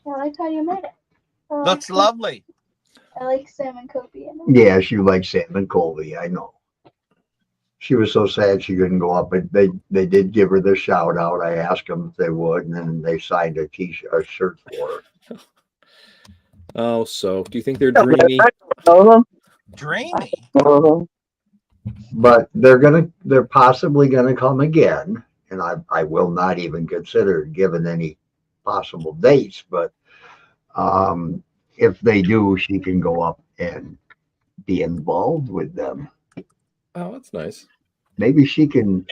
I like how you made it. Looks lovely. I like Sam and Colby in it. Yeah, she likes Sam and Colby, I know. She was so sad she couldn't go up, but they did give her the shout out. I asked them if they would, and then they signed a shirt for her. Oh, so do you think they're dreamy? Dreamy. But they're possibly gonna come again, and I will not even consider giving any possible dates, but if they do, she can go up and be involved with them. Oh, that's nice. Maybe she can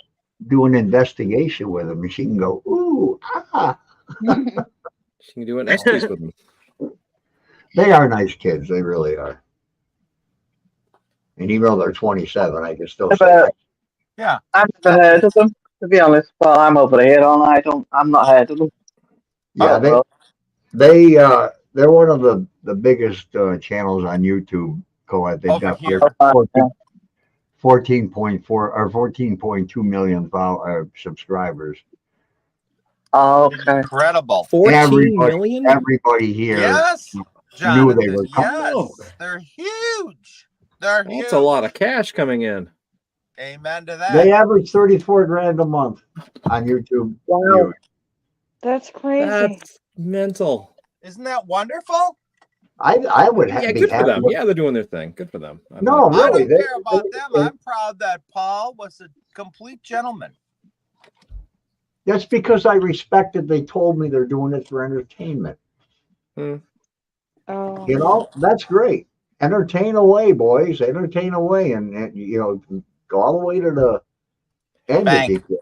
do an investigation with them, and she can go, ooh, ah. She can do an Estes with them. They are nice kids. They really are. And even though they're 27, I can still say, Yeah. I've never heard of them, to be honest. But I'm over here, aren't I? I'm not heard of them. yeah, they're one of the biggest channels on YouTube. Colette, they've Over got here. 14.4 or 14.2 million subscribers. Okay. Incredible. 14 million? Everybody here Yes, knew Jonathan. they were coming. Yes, they're huge. They're huge. That's a lot of cash coming in. Amen to that. They average 34 grand a month on YouTube. Wow. That's crazy. That's mental. Isn't that wonderful? I would Yeah, be good for happy them. with- Yeah, they're doing their thing. Good for them. No, I really. don't care about them. I'm proud that Paul was a complete gentleman. That's because I respected. They told me they're doing it for entertainment. Oh. You know, that's great. Entertain away, boys. Entertain away, and you know, go all the way to the end Bank. if you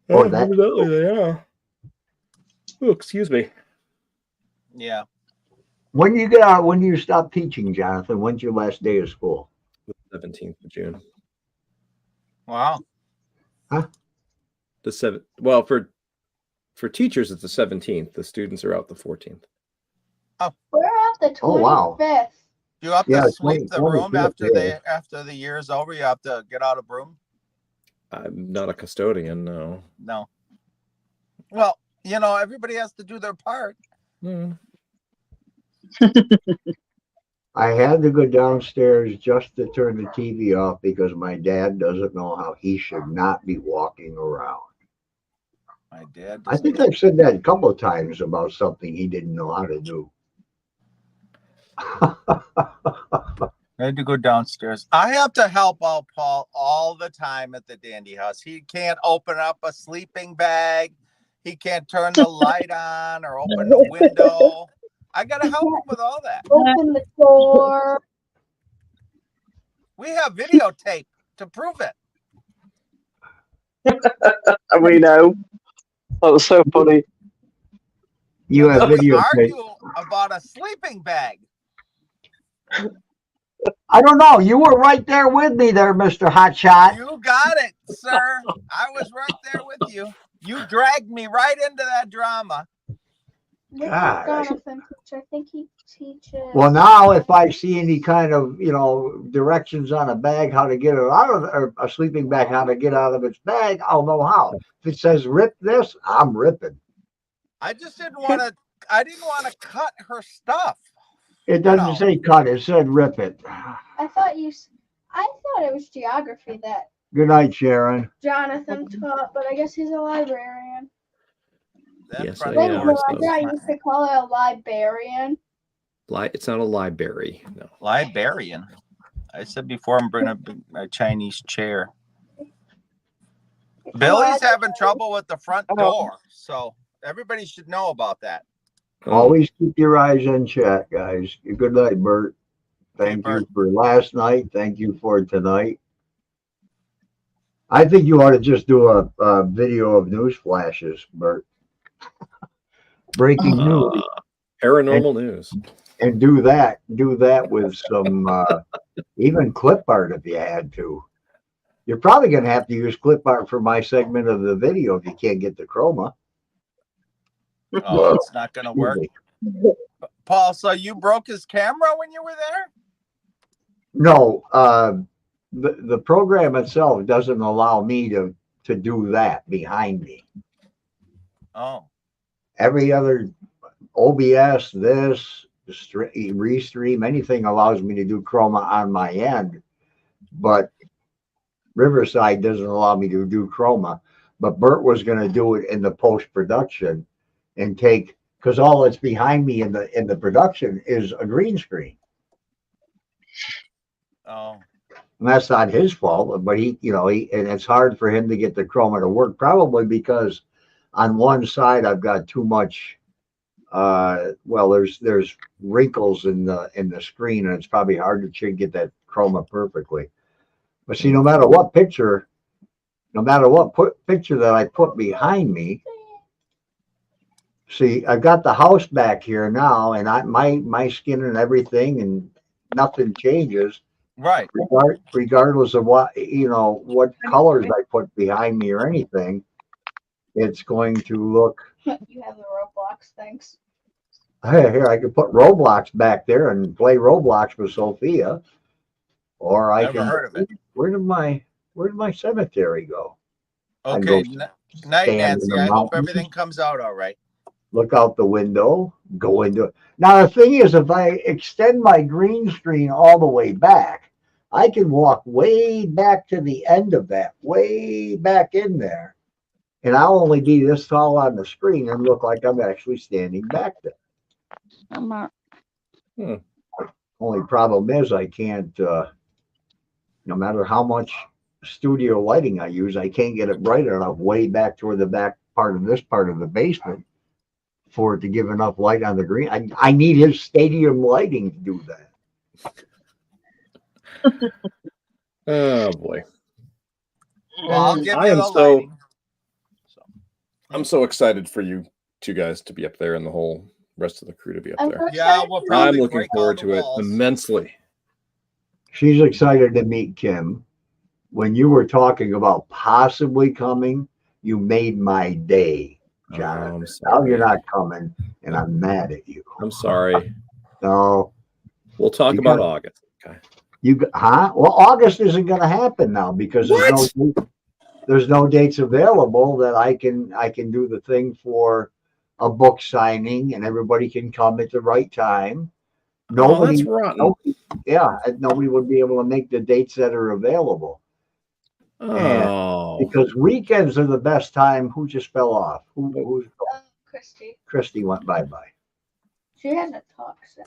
can. Or that. Absolutely, they are. Oh, excuse me. Yeah. When you get out, when do you stop teaching, Jonathan? When's your last day of school? The 17th of June. Wow. The 7th. Well, for teachers, it's the 17th. The students are out the 14th. We're at the 25th. Oh, wow. You have to Yeah, sweep the 20, room after yeah. after the year's over. You have to get out a broom. I'm not a custodian, no. No. Well, you know, everybody has to do their part. Hmm. I had to go downstairs just to turn the TV off because my dad doesn't know how he should not be walking around. My dad. I think I've said that a couple of times about something he didn't know how to do. I had to go downstairs. I have to help out Paul all the time at the Dandy House. He can't open up a sleeping bag. He can't turn the light on or open the window. I got to help him with all that. Open the door. We have videotape to prove it. We know. That was so funny. You have We video. argue about a sleeping bag. I don't know. You were right there with me there, Mr. Hotshot. You got it, sir. I was right there with you. You dragged me right into that drama. Look God. at Jonathan teacher. I think he teaches. Well, now if I see any kind of, you know, directions on a bag, how to get it out of, or a sleeping bag, how to get out of its bag, I'll know how. If it says rip this, I'm ripping. I just didn't want to. I didn't want to cut her stuff. It doesn't No. say cut. It said rip it. I thought it was geography that Good night, Sharon. Jonathan taught, but I guess he's a librarian. That Yes, front I Wait, am, door is so- I used to call it a librarian. It's not a library. No. librarian. I said before I'm bringing a Chinese chair. It's a Billy's library. having trouble with the front Oh. door, so everybody should know about that. Always keep your eyes in check, guys. Good night, Bert. Thank Bert. you for last night. Thank you for tonight. I think you ought to just do a video of news flashes, Bert. Breaking news. Paranormal news. And do that with some even clip art if you had to. You're probably going to have to use clip art for my segment of the video if you can't get the chroma. Oh, it's not going to work. Paul, so you broke his camera when you were there? No, the program itself doesn't allow me to do that behind me. Oh, Every other OBS, this, Restream, anything allows me to do chroma on my end, but Riverside doesn't allow me to do chroma. But Bert was going to do it in the post-production and take, because all that's behind me in the production is a green screen. oh, And that's not his fault, but he, and it's hard for him to get the chroma to work, probably because on one side I've got too much. There's wrinkles in the screen, and it's probably hard to get that chroma perfectly. But see, no matter what picture that I put behind me, see, I've got the house back here now, and my skin and everything, and nothing changes. right. Regardless of what colors I put behind me or anything, it's going to look. You have the Roblox things. Here, I could put Roblox back there and play Roblox with Sophia, or I Never can. heard of it. Where did my cemetery go? Okay, go night, stand in Nancy. the I hope mountains. everything comes out all right. Look out the window, go into it. Now the thing is, if I extend my green screen all the way back, I can walk way back to the end of that, way back in there, and I'll only be this tall on the screen and look like I'm actually standing back there. I'm not. Only problem is I can't, no matter how much studio lighting I use, I can't get it bright enough way back toward the back part of this part of the basement for it to give enough light on the green. I need his stadium lighting to do that. Oh boy. Well, I'll give I you am the so- lighting. I'm so excited for you two guys to be up there and the whole rest of the crew to be up there. Yeah, we'll probably I'm looking break all forward the to it walls. immensely. She's excited to meet Kim. When you were talking about possibly coming, you made my day, Jonathan. I'm Now sorry. you're not coming, and I'm mad at you. I'm sorry. No, We'll talk Because- about August. Okay. Well, August isn't going to happen now because there's no dates available that I can do the thing for a book signing, and everybody can come at the right time. Oh, that's rotten. Nobody would be able to make the dates that are available. Oh. Because weekends are the best time. Who just fell off? Who's Christy. Christy went bye-bye. She hasn't talked. So.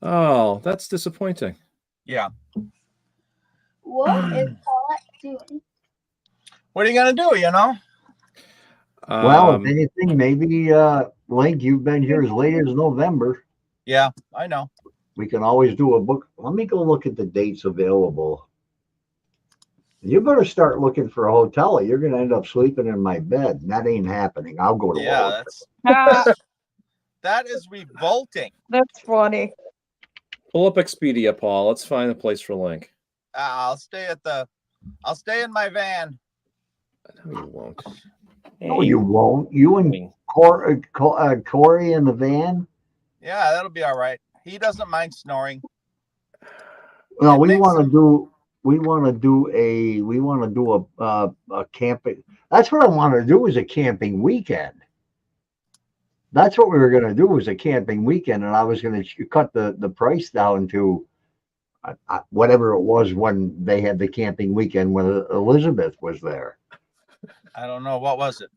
Oh, that's disappointing. Yeah. What is Paulette doing? What are you gonna do? Well, if anything, maybe Link, you've been here as late as November. Yeah, I know. We can always do a book. Let me go look at the dates available. You better start looking for a hotel. Or you're going to end up sleeping in my bed. And that ain't happening. I'll go to a Yeah, hotel. that is revolting. That's funny. Pull up Expedia, Paul. Let's find a place for Link. I'll stay in my van. No, you won't. No, you won't. You and Corey in the van? Yeah, that'll be all right. He doesn't mind snoring. No, It we makes want to do a camping. That's what I want to do is a camping weekend. That's what we were gonna do, was a camping weekend, and I was gonna cut the price down to whatever it was when they had the camping weekend when Elizabeth was there. I don't know. What was it?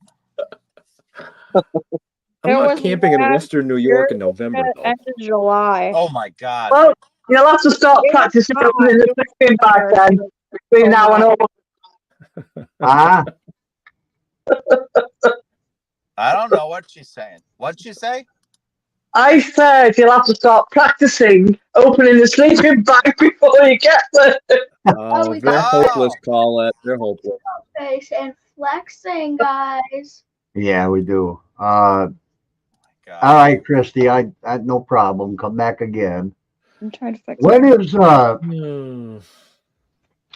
I'm It not was camping in last Western New year, York in November, though. end of July. Oh my God. Well, you'll have to start It's practicing not. opening the It was sleeping bag summer. then, between Oh now and my. all. Ah, I don't know what she's saying. What'd she say? I said you'll have to start practicing opening the sleeping bag before you get there. Oh, we They're got hopeless, Colette. They're hopeless. face and flexing, guys. yeah, we do. God. All right, Christy, I no problem. Come back again. I'm trying to fix When it. is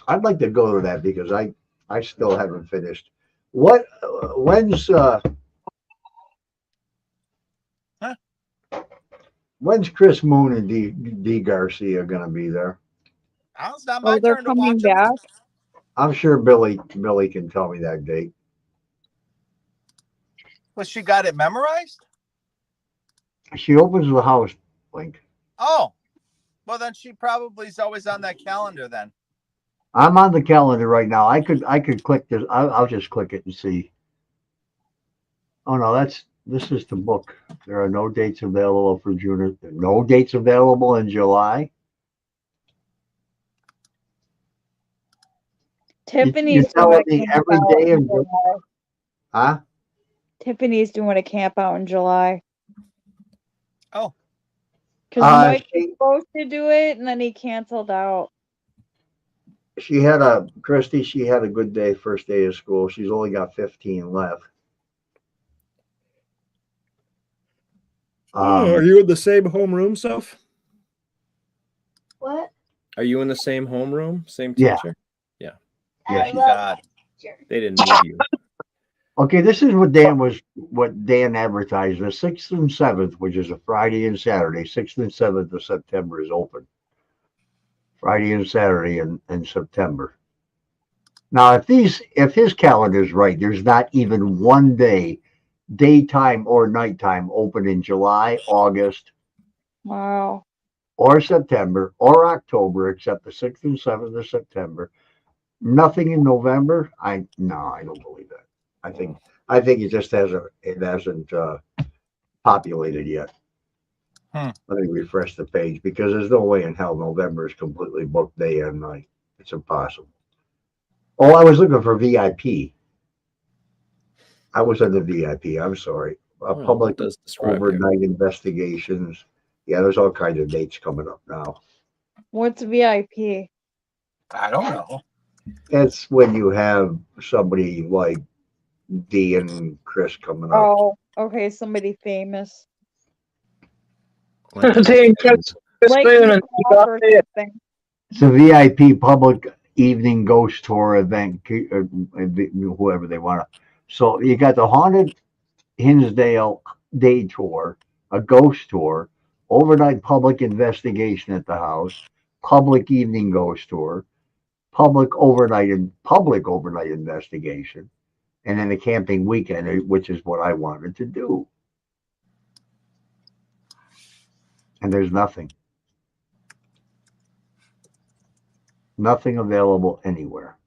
I'd like to go to that because I still haven't finished. When's Huh? when's Chris Moon and D Garcia gonna be there? Oh, it's not my Oh, they're turn to coming watch them. back. I'm sure Billy can tell me that date. Well, she got it memorized? She opens the house, Link. Oh, well, then she probably is always on that calendar then. I'm on the calendar right now. I could click this. I'll just click it and see. Oh no, this is the book. There are no dates available for June. No dates available in July. You're Tiffany's doing telling a me camp every out day in in July? July. Huh? Tiffany's doing a camp out in July. Oh. Because Mike was supposed to do it, and then he canceled out. She had Christy, she had a good day, first day of school. She's only got 15 left. Are you in the same homeroom, Soph? What? Are you in the same homeroom? Same Yeah. teacher? Yeah, I she- love God. teacher. They didn't need you. Okay, this is what Dan advertised. The 6th and 7th, which is a Friday and Saturday, 6th and 7th of September is open. Friday and Saturday in September. Now, if his calendar is right, there's not even one day, daytime or nighttime, open in July, August, Wow. or September or October, except the 6th and 7th of September. Nothing in November. I don't believe that. I think it just hasn't populated yet. Let me refresh the page because there's no way in hell November is completely booked day and night. It's impossible. Oh, I was looking for VIP. I was under VIP. I'm sorry. Public overnight investigations. Yeah, there's all kinds of dates coming up now. What's VIP? I don't know. It's when you have somebody like Dee and Chris coming up. Oh, okay, somebody famous. Like Like or something. It's a VIP public evening ghost tour event, whoever they want to. So you got the Haunted Hinsdale day tour, a ghost tour, overnight public investigation at the house, public evening ghost tour, public overnight investigation, and then a camping weekend, which is what I wanted to do. And there's nothing. Nothing available anywhere.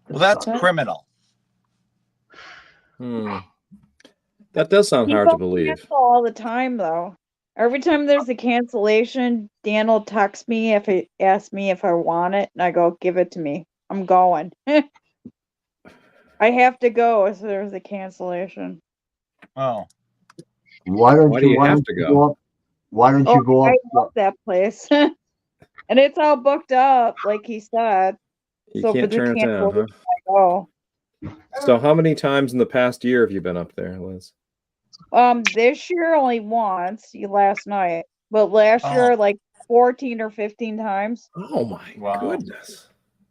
Well, that's criminal. That does sound hard to believe. Cancel all the time, though. Every time there's a cancellation, Dan will text me if he asks me if I want it, and I go, give it to me. I'm going. I have to go if there's a cancellation. Oh. Why don't Why do you have to go? Up? Why don't you go up? I love that place. And it's all booked up, like he said. You so can't turn it down, huh? I go. So how many times in the past year have you been up there, Liz? This year only once, last night. But last year, like 14 or 15 times. Oh my goodness.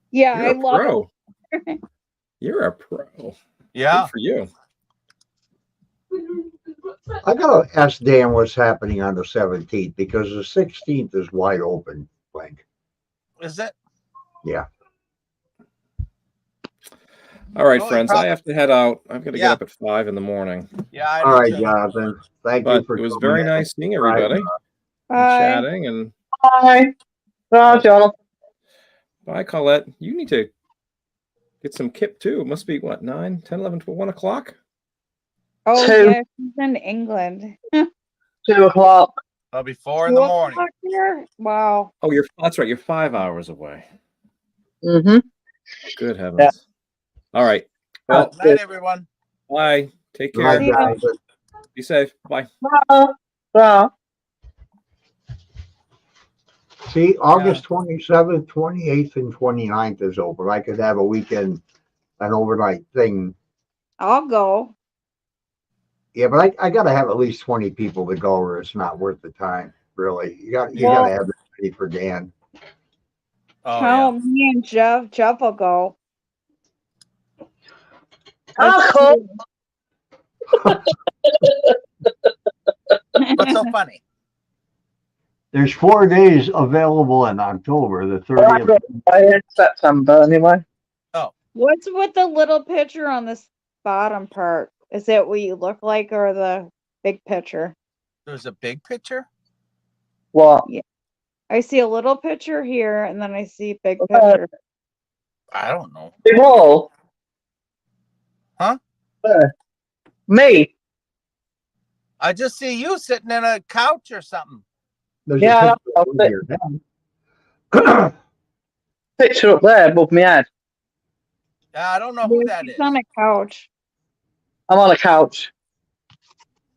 Yeah, You're I love pro. it. You're a pro. Yeah. Good for you. I gotta ask Dan what's happening on the 17th because the 16th is wide open, Blank. Is it? Yeah. All right, Well, friends, I have to head out. I've got to get Yeah. up at 5 in the morning. Yeah, I All do right, too. Jonathan. Thank you But for it was coming very in. nice seeing everybody and Bye. chatting. And Bye. Bye, Jonathan. bye, Colette. You need to get some kip too. It must be what, 9, 10, 11, 12, 1 o'clock? Oh, 2, yeah, she's in England. 2 o'clock. I'll be 4 in 2 the morning. o'clock here? Wow. Oh, that's right. You're 5 hours away. Mm-hmm. Good heavens. All right. Well, Good night, everyone. bye. Take Good night, care. See ya. Jonathan. Be safe. Bye. Bye. Bye. See, August 27th, 28th, and 29th is open. I could have a weekend, an overnight thing. I'll go. Yeah, but I got to have at least 20 people to go, or it's not worth the time. Really, you got Well- to have it ready for Dan. Oh, Tell me and Jeff. Jeff will go. Oh, cool. yeah. What's so funny? There's 4 days available in October, the 30th. In September, anyway. What's with the little picture on this bottom part? Is it what you look like or the big picture? There's a big picture. What? I see a little picture here and then I see big Okay. picture. I don't know. Big wall? Huh? Me? I just see you sitting in a couch or something. There's Yeah, a picture of me here. Picture up there above my head. I don't know who that He's is. on a couch. I'm on a couch.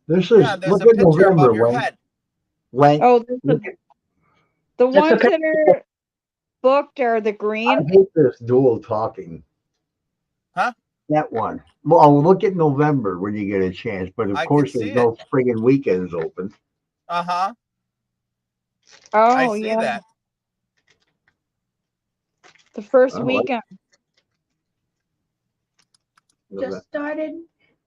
This is Yeah, there's look a at picture November above your when head. Oh, there's look at, the Just a ones that picture. are booked are the I green. hate this dual talking. Huh? That one. Well, look at November when you get a chance, but of I course can there's see no friggin' weekends open. Uh-huh. Oh, I see yeah. that. The first Oh, weekend. Just started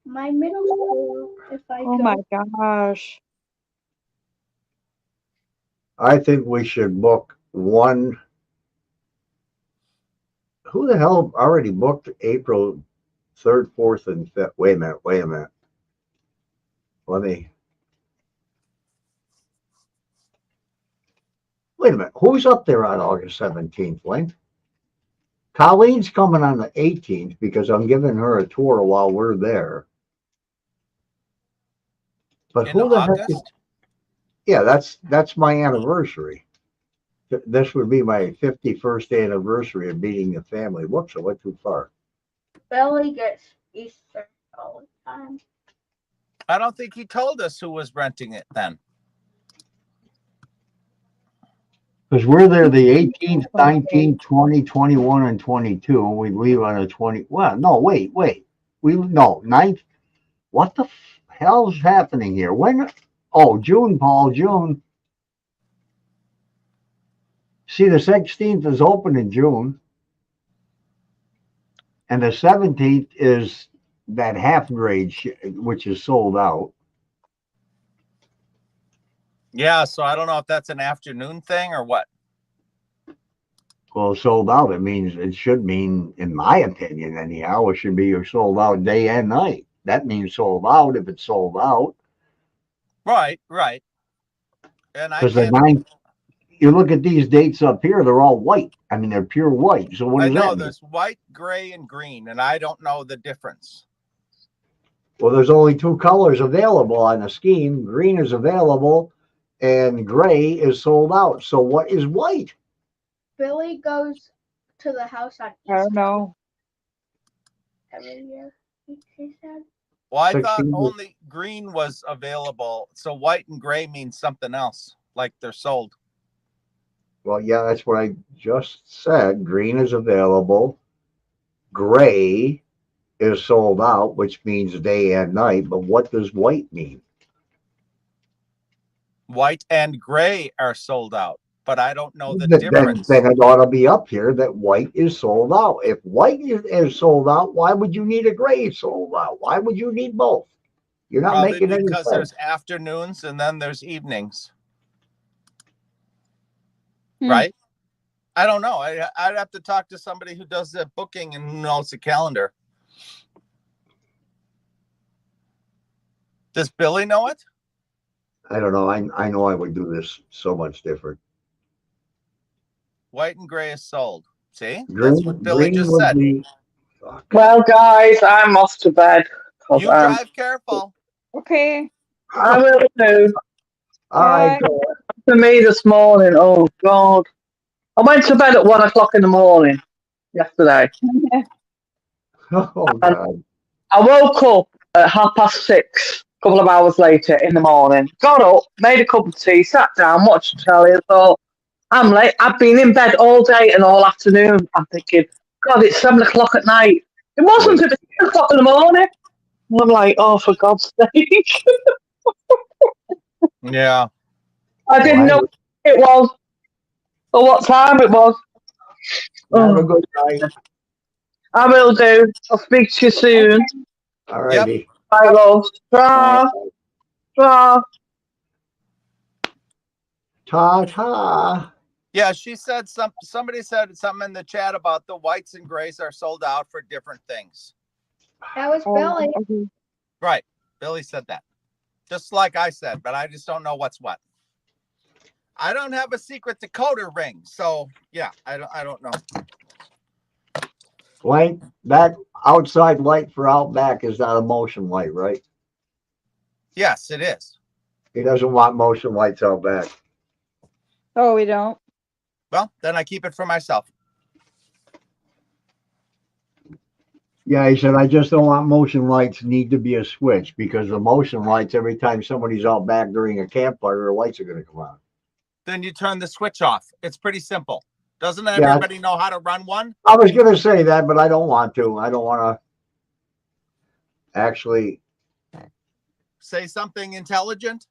my middle school. If I Oh could. my gosh. I think we should book one. Who the hell already booked April 3rd, 4th, and 5th? Wait a minute. Wait a minute. Who's up there on August 17th, Wayne? Colleen's coming on the 18th because I'm giving her a tour while we're there. But In who the heck is, August? yeah, that's my anniversary. This would be my 51st anniversary of meeting the family. Whoops, I went too far. Billy gets Easter all the time. I don't think he told us who was renting it then. Because we're there the 18th, 19th, 20, 21, and 22. We leave on the 20. Well, no, wait. No, 9th. What the hell's happening here? When? Oh, June, Paul, June. See, the 16th is open in June. And the 17th is that half grade, which is sold out. Yeah, so I don't know if that's an afternoon thing or what. Well, sold out, it should mean, in my opinion, anyhow, it should be sold out day and night. That means sold out if it's sold out. Right. And I Because the can't. 9th, you look at these dates up here, they're all white. They're pure white. So what I does know that mean? there's white, gray, and green, and I don't know the difference. Well, there's only 2 colors available on the scheme. Green is available and gray is sold out. So what is white? Billy goes to the house on I don't Easter know. every year. He said. Well, I thought 16. only green was available, so white and gray means something else, like they're sold. Well, yeah, that's what I just said. Green is available. Gray is sold out, which means day and night. But what does white mean? White and gray are sold out, but I don't know the Then difference. it ought to be up here that white is sold out. If white is sold out, why would you need a gray sold out? Why would you need both? You're not Probably making any because sense. there's afternoons and then there's evenings, Hmm. right? I don't know. I'd have to talk to somebody who does the booking and knows the calendar. Does Billy know it? I don't know. I know I would do this so much different. White and gray is sold. See? That's Green, what Billy green just would said. be. Fuck. Well, guys, I'm off to bed. 'Cause, You drive careful. Okay. I will do. All right. Bye. For me this morning, oh God. I went to bed at 1 o'clock in the morning yesterday. Oh And God. I woke up at 6:30, a couple of hours later in the morning. Got up, made a cup of tea, sat down, watched the telly, and thought, I'm late. I've been in bed all day and all afternoon. I'm thinking, God, it's 7 o'clock at night. It wasn't Wait. at 10 o'clock in the morning. And I'm like, oh, for God's sake. Yeah. I didn't know Well, what it was or what time it was. have a Oh, good night. I will do. I'll speak to you soon. All righty. Bye, love. Ta. Ta. Ta ta. Yeah, she said somebody said something in the chat about the whites and grays are sold out for different things. That was Oh, Billy. okay. Right. Billy said that. Just like I said, but I just don't know what's what. I don't have a secret decoder ring, so yeah, I don't know. Blank. That outside light for out back is not a motion light, right? Yes, it is. He doesn't want motion lights out back. Oh, we don't. Well, then I keep it for myself. Yeah, he said, I just don't want motion lights need to be a switch because the motion lights, every time somebody's out back during a campfire, the lights are going to come on. Then you turn the switch off. It's pretty simple. Doesn't Yeah. everybody know how to run one? I was going to say that, but I don't want to. I don't want to actually. Say something intelligent.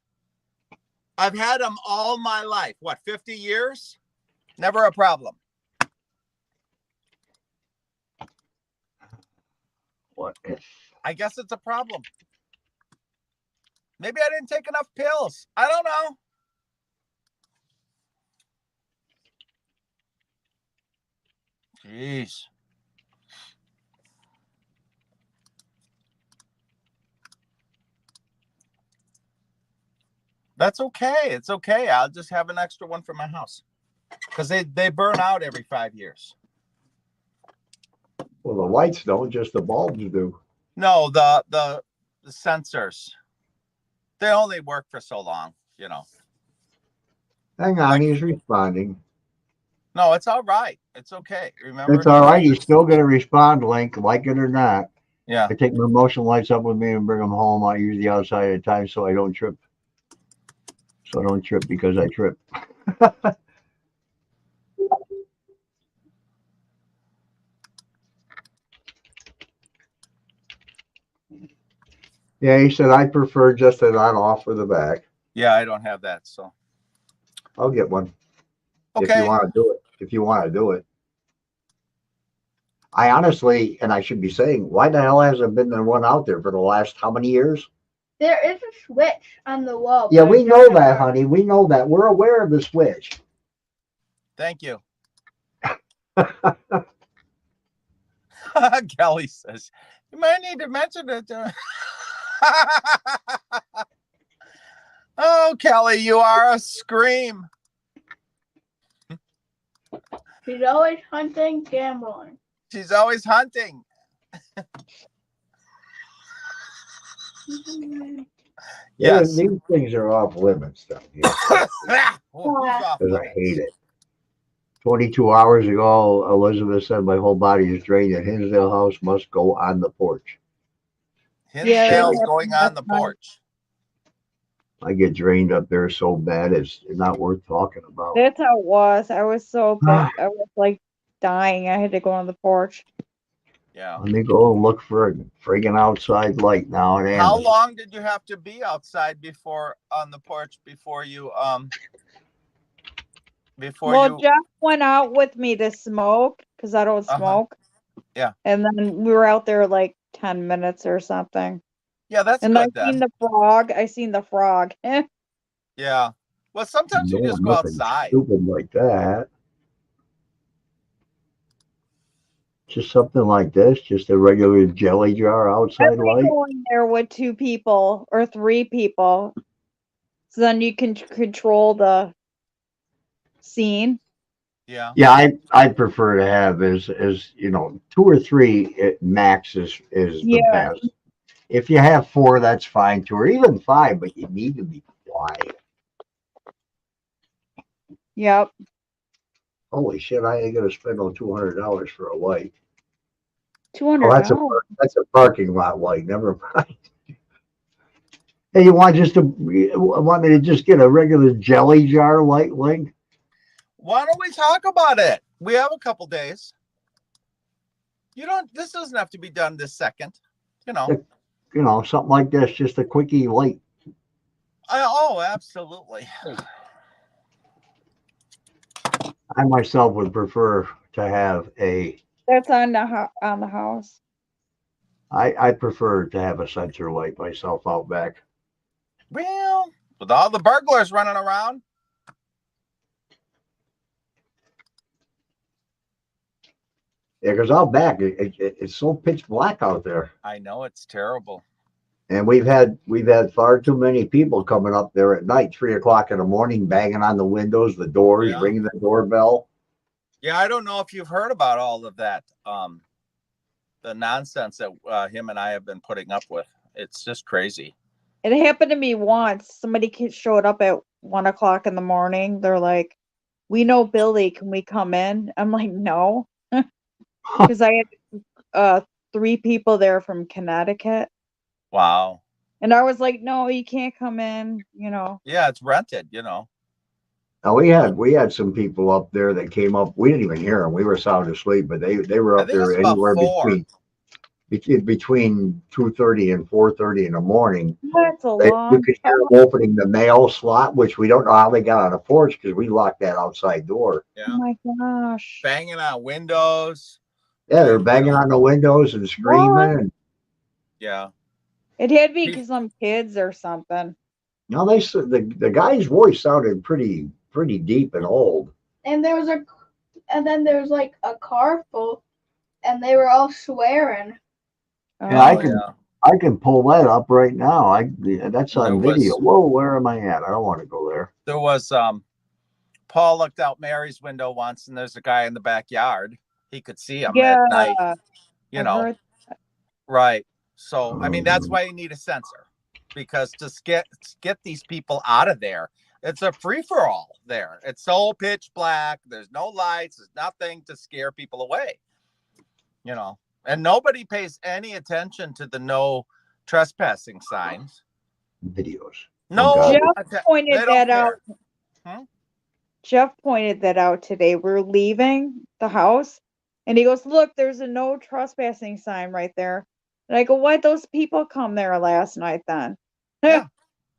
I've had them all my life. What, 50 years? Never a problem. What if? I guess it's a problem. Maybe I didn't take enough pills. I don't know. Jeez. That's okay. It's okay. I'll just have an extra one for my house. Because they burn out every 5 years. Well, the lights don't, just the bulbs do. No, the sensors. They only work for so long, you know. Hang on, he's responding. No, it's all right. It's okay. Remember, It's all right. He's still going to respond, Link, like it or not. Yeah. I take my motion lights up with me and bring them home. I use the outside at times so I don't trip. So I don't trip because I trip. Yeah, he said, I prefer just an on-off for the back. Yeah, I don't have that, so. I'll get one. If Okay. you want to do it. If you want to do it. I honestly, and I should be saying, why the hell hasn't been the one out there for the last how many years? There is a switch on the wall. Yeah, but we I know don't that, honey. We know that. We're aware of the switch. Thank you. Kelly says, you might need to mention it. Oh, Kelly, you are a scream. She's always hunting, gambling. She's always hunting. Yes. These things are off limits down here. Oh, who's off Because I limits? hate it. 22 hours ago, Elizabeth said my whole body is drained and Hinsdale House must go on the porch. Hinsdale's Yeah, going on the that's nice. porch. I get drained up there so bad, it's not worth talking about. That's how it was. I was so bad. I was like dying. I had to go on the porch. Yeah. Let me go and look for a friggin' outside light now. And How long did you have to be outside before on the porch before you Well, Jeff went out with me to smoke because I don't Uh-huh. smoke. Yeah. And then we were out there like 10 minutes or something. Yeah, that's And I good seen then. the frog. I seen the frog. Yeah. Well, sometimes you just go nothing outside. stupid like that. Just something like this, just a regular jelly jar I outside like light. going there with 2 people or 3 people. So then you can control the scene. Yeah. Yeah, I prefer to have as 2 or 3 at max is the Yeah. best. If you have 4, that's fine too, or even 5, but you need to be quiet. Yep. Holy shit! I ain't gonna spend on $200 for a light. $200. Oh, that's a parking lot light. Never mind. Hey, you want me to just get a regular jelly jar light, Link? Why don't we talk about it? We have a couple days. This doesn't have to be done this second. Something like this, just a quickie light. Oh, absolutely. I myself would prefer to have a. That's on the house. I prefer to have a sensor light myself out back. Well, with all the burglars running around. Yeah, because out back it's so pitch black out there, I know it's terrible. and we've had far too many people coming up there at night, 3 o'clock in the morning, banging on the windows, the doors, Yeah. ringing the doorbell. Yeah, I don't know if you've heard about all of that. The nonsense that him and I have been putting up with. It's just crazy. It happened to me once. Somebody showed up at 1 o'clock in the morning. They're like, "We know Billy. Can we come in?" I'm like, "No," because I had 3 people there from Connecticut, Wow. and I was like, "No, you can't come in." Yeah, it's rented. Now we had some people up there that came up. We didn't even hear them. We were sound asleep, but they were I up think there it's about anywhere 4. between 2:30 and 4:30 in the morning. That's a You long could hear them opening the mail slot, which we don't know how they got on the porch because we locked that outside door. Oh Yeah. my gosh. Banging on windows. Yeah, they're banging on the windows and screaming. What? And Yeah. It had to be some kids or something. no, the guy's voice sounded pretty deep and old. And then there was like a car full, and they were all swearing. Yeah, I can pull that up right now. That's on video. Whoa, where am I at? I don't want to go there. There was Paul looked out Mary's window once, and there's a guy in the backyard. He could see him at night. Right. So I mean, that's why you need a sensor, because to get these people out of there, it's a free for all there. It's so pitch black. There's no lights. There's nothing to scare people away. And nobody pays any attention to the no trespassing signs. Videos. No, Jeff pointed that out. Jeff pointed that out today. We're leaving the house, and he goes, "Look, there's a no trespassing sign right there." And I go, "Why'd those people come there last night then?" Yeah,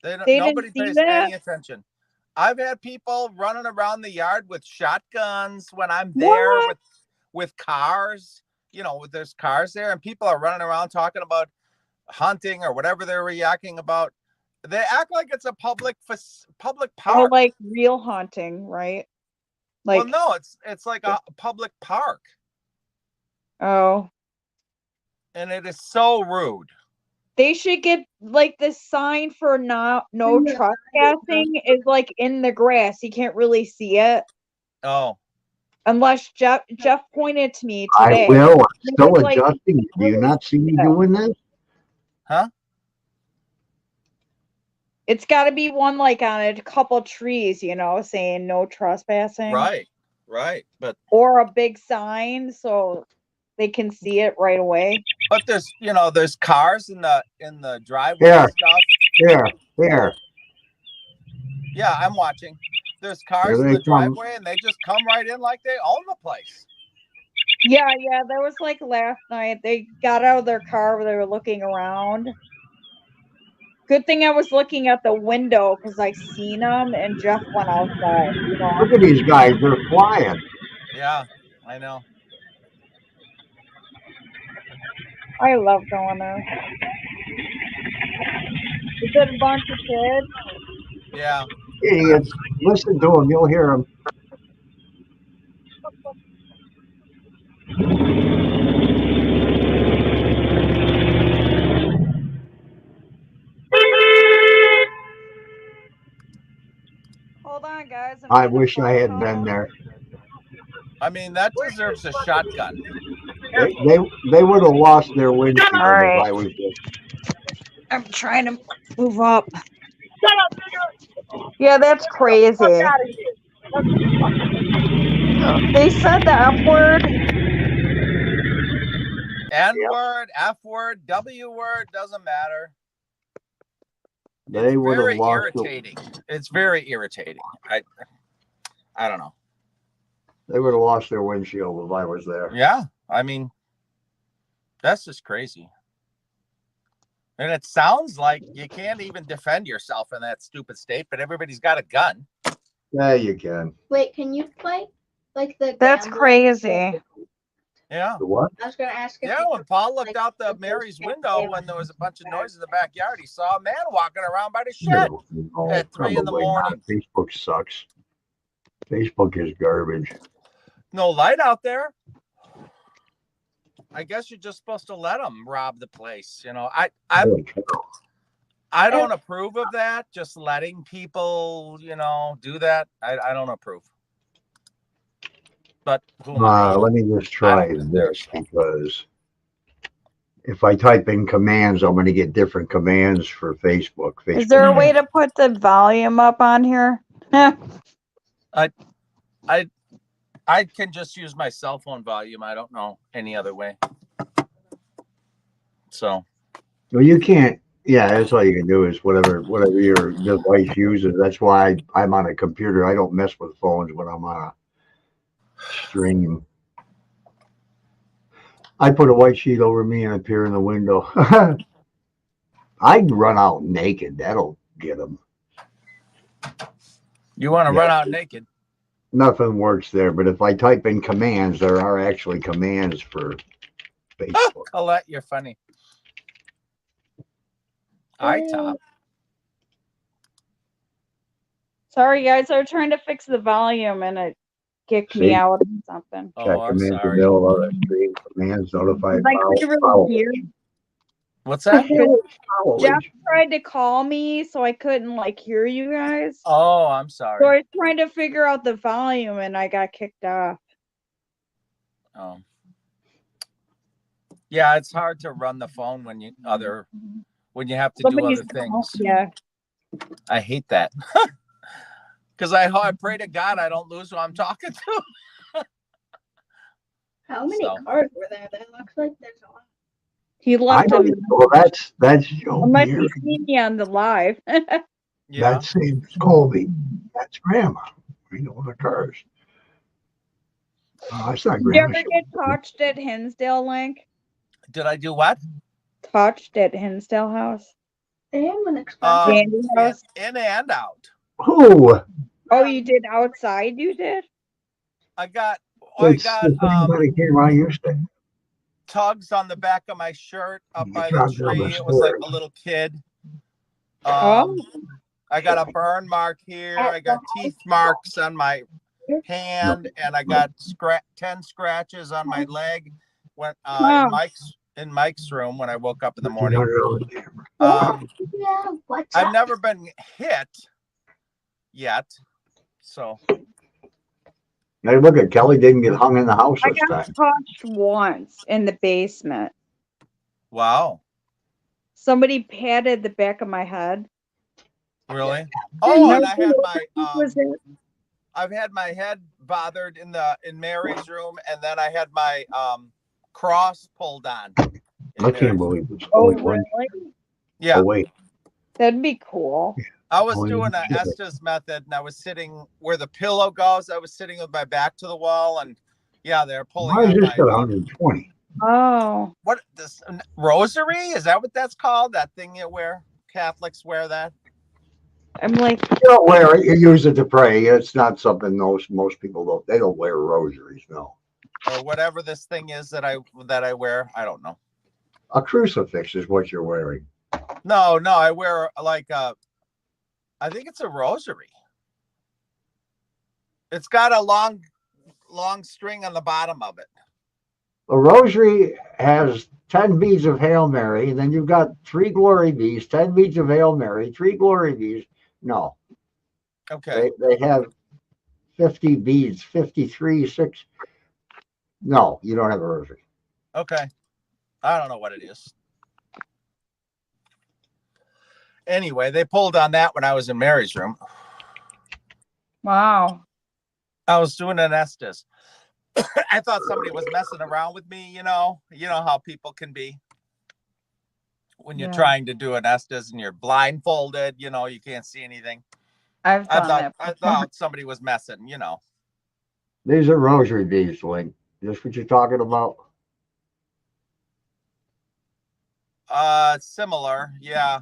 didn't nobody see pays that? any attention. I've had people running around the yard with shotguns when I'm there with cars. There's cars there, and people are running around talking about hunting or whatever they're yakking about. They act like it's a public park. Oh, like real hunting, right? Well, no, it's like a public park. Oh. And it is so rude. They should get like the sign for no trespassing is like in the grass. You can't really see it. Oh. Unless Jeff pointed to me today. I will. I'm still adjusting. Do you not see me doing this? Huh? It's got to be one like on a couple trees, saying no trespassing. Right. But or a big sign so they can see it right away. But there's cars in the driveway and stuff. Here. Yeah, I'm watching. There's cars in the driveway, and they just come right in like they own the place. Yeah. There was like last night. They got out of their car where they were looking around. Good thing I was looking at the window because I seen them, and Jeff went outside. Look at these guys; they're flying. Yeah, I know. I love going there. Is it a bunch of kids? Yeah. Idiots. Listen to them. You'll hear them. I wish I had been there. I mean, that deserves a shotgun. They would have lost their windshield All right. if I was there. I'm trying to move up. Yeah, that's crazy. They said the F word. N word, F word, W word, doesn't matter. They It's would have very lost. irritating. It's very irritating. I don't know. They would have lost their windshield if I was there. Yeah, I mean, that's just crazy. And it sounds like you can't even defend yourself in that stupid state, but everybody's got a gun. Yeah, you can. Wait, can you play like the? That's gambling? crazy. Yeah. The what? I was gonna ask if Yeah, you when could, Paul looked like, out the the Mary's first window game when there was a bunch of back. noise in the backyard, he saw a man walking around by the shed No, at 3 in the probably morning. not. Facebook sucks. Facebook is garbage. No light out there. I guess you're just supposed to let them rob the place. You know, I don't approve of that. Just letting people, do that. I don't approve. But who am I? Let me just try this, because if I type in commands, I'm going to get different commands for Facebook. Is there a way to put the volume up on here? I can just use my cell phone volume. I don't know any other way. So. Well, you can't. Yeah, that's all you can do is whatever your device uses. That's why I'm on a computer. I don't mess with phones when I'm on a stream. I put a white sheet over me and appear in the window. I'd run out naked. That'll get them. You want to run out naked? Nothing works there. But if I type in commands, there are actually commands for Facebook. Colette, you're funny. Top. Sorry, guys. I was trying to fix the volume and it kicked me out or something. Oh, I'm Check sorry. stream commands notify. I couldn't really hear. What's that? Jeff tried to call me, so I couldn't hear you guys. Oh, I'm sorry. So I was trying to figure out the volume and I got kicked off. Oh. Yeah, it's hard to run the phone when you have to do other things. Yeah. I hate that. Because I pray to God I don't lose who I'm talking to. How many cards were there? That looks like there's a lot. He left him. Well, that's Joe. Unless you see me on the live. Yeah. That's Sam Colby. That's Grandma. We know the cars. It's not Did you Grandma. ever get touched at Hinsdale, Link? Did I do what? Touched at Hinsdale House? They have an expensive. Candy house? In and out. Who? Oh, you did outside? You did? I got It's the thing that it came on yesterday. tugs on the back of my shirt up by the dropped down tree. the It was like stairs. a little kid. Oh. I got a burn mark here. I got teeth marks on my hand, and I got 10 scratches on my leg when in Mike's room when I woke up in the morning. Yeah, what's I've up? never been hit yet, so Hey, look at Kelly didn't get hung in the house I this got time. touched once in the basement. wow, Somebody patted the back of my head. really? Oh, No, and I had was it? I've had my head bothered in Mary's room, and then I had my cross pulled on. I can't believe it's Oh, only one. really? Yeah, Oh, wait. That'd be cool. I was Oh, doing yeah. an Estes method, and I was sitting where the pillow goes. I was sitting with my back to the wall, and yeah, they're pulling Why is on this my at 120? Oh. what this rosary? Is that what that's called? That thing you wear? Catholics wear that? I'm like, You don't wear it. You use it to pray. It's not something most people don't. They don't wear rosaries. No. Or whatever this thing is that I wear. I don't know. A crucifix is what you're wearing. No, I wear I think it's a rosary. It's got a long string on the bottom of it. A rosary has 10 beads of Hail Mary, and then you've got 3 glory beads, 10 beads of Hail Mary, 3 glory beads. No, Okay. they have 50 beads, 53, 6. No, you don't have a rosary. Okay. I don't know what it is. Anyway, they pulled on that when I was in Mary's room. Wow. I was doing an Estes. I thought somebody was messing around with me, you know how people can be when you're Yeah. trying to do an Estes and you're blindfolded, you can't see anything. I've I done thought that I before. thought somebody was messing, These are rosary beads, Link. Is this what you're talking about? Similar, yeah.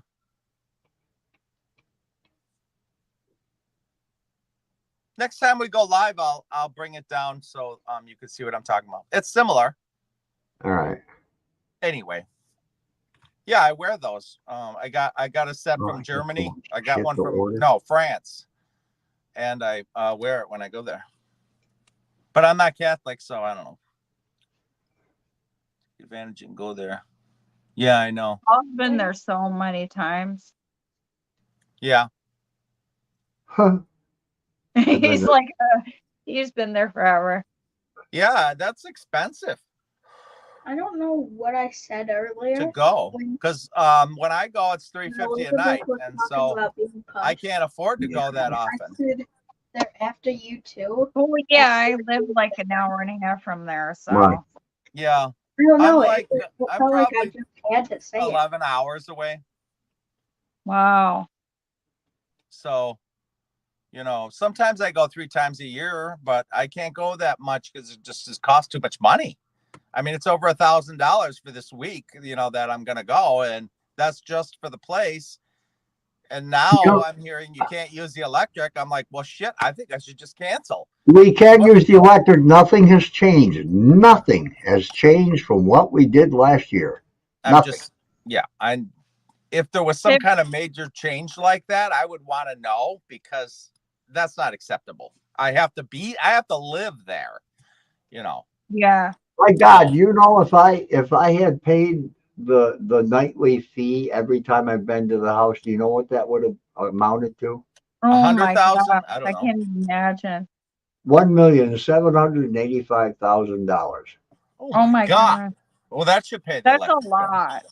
Next time we go live, I'll bring it down so you can see what I'm talking about. It's similar. All right. Anyway. Yeah, I wear those. I got a set Oh, from I got Germany. so much I got shit one to from order. France. And I wear it when I go there. But I'm not Catholic, so I don't know. Take advantage and go there. Yeah, I know. I've been there so many times. Yeah. Huh. He's there. like, he's been there forever. Yeah, that's expensive I don't know what I said earlier. to go. Because when I go, it's $3.50 a night. And so I can't afford to go that often. They're after you too. Oh, yeah, I live like an hour and a half from there, so. Right. Yeah. I don't know. I'm I probably just had to say 11 hours away. Wow. So, sometimes I go 3 times a year, but I can't go that much because it just costs too much money. I mean, it's over $1,000 for this week, that I'm going to go. And that's just for the place. And now I'm hearing you can't use the electric. I'm like, well, shit, I think I should just cancel. We can't use the electric. Nothing has changed. Nothing has changed from what we did last year. Nothing. If there was some kind of major change like that, I would want to know because that's not acceptable. I have to live there, Yeah. My God, if I had paid the nightly fee every time I've been to the house, do you know what that would have amounted to? Oh my 100,000? God. I don't know. can't imagine. $1,785,000. Oh my God. Well, that should pay the That's a electric bill. lot.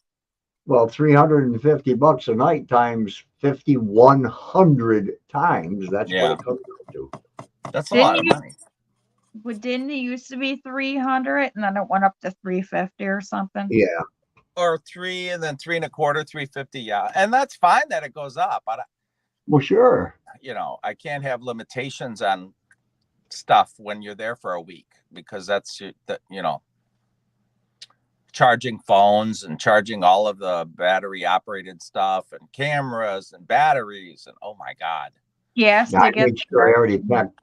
Well, $350 a night times 5,100 times. That's what it comes up to. That's a lot of money. But didn't it used to be 300 and then it went up to 350 or something? Yeah. Or 3 and then 3 1/4, 350. Yeah. And that's fine that it goes up. Well, sure. I can't have limitations on stuff when you're there for a week because that's, charging phones and charging all of the battery operated stuff and cameras and batteries. And oh my God. Yes. I made sure I already packed.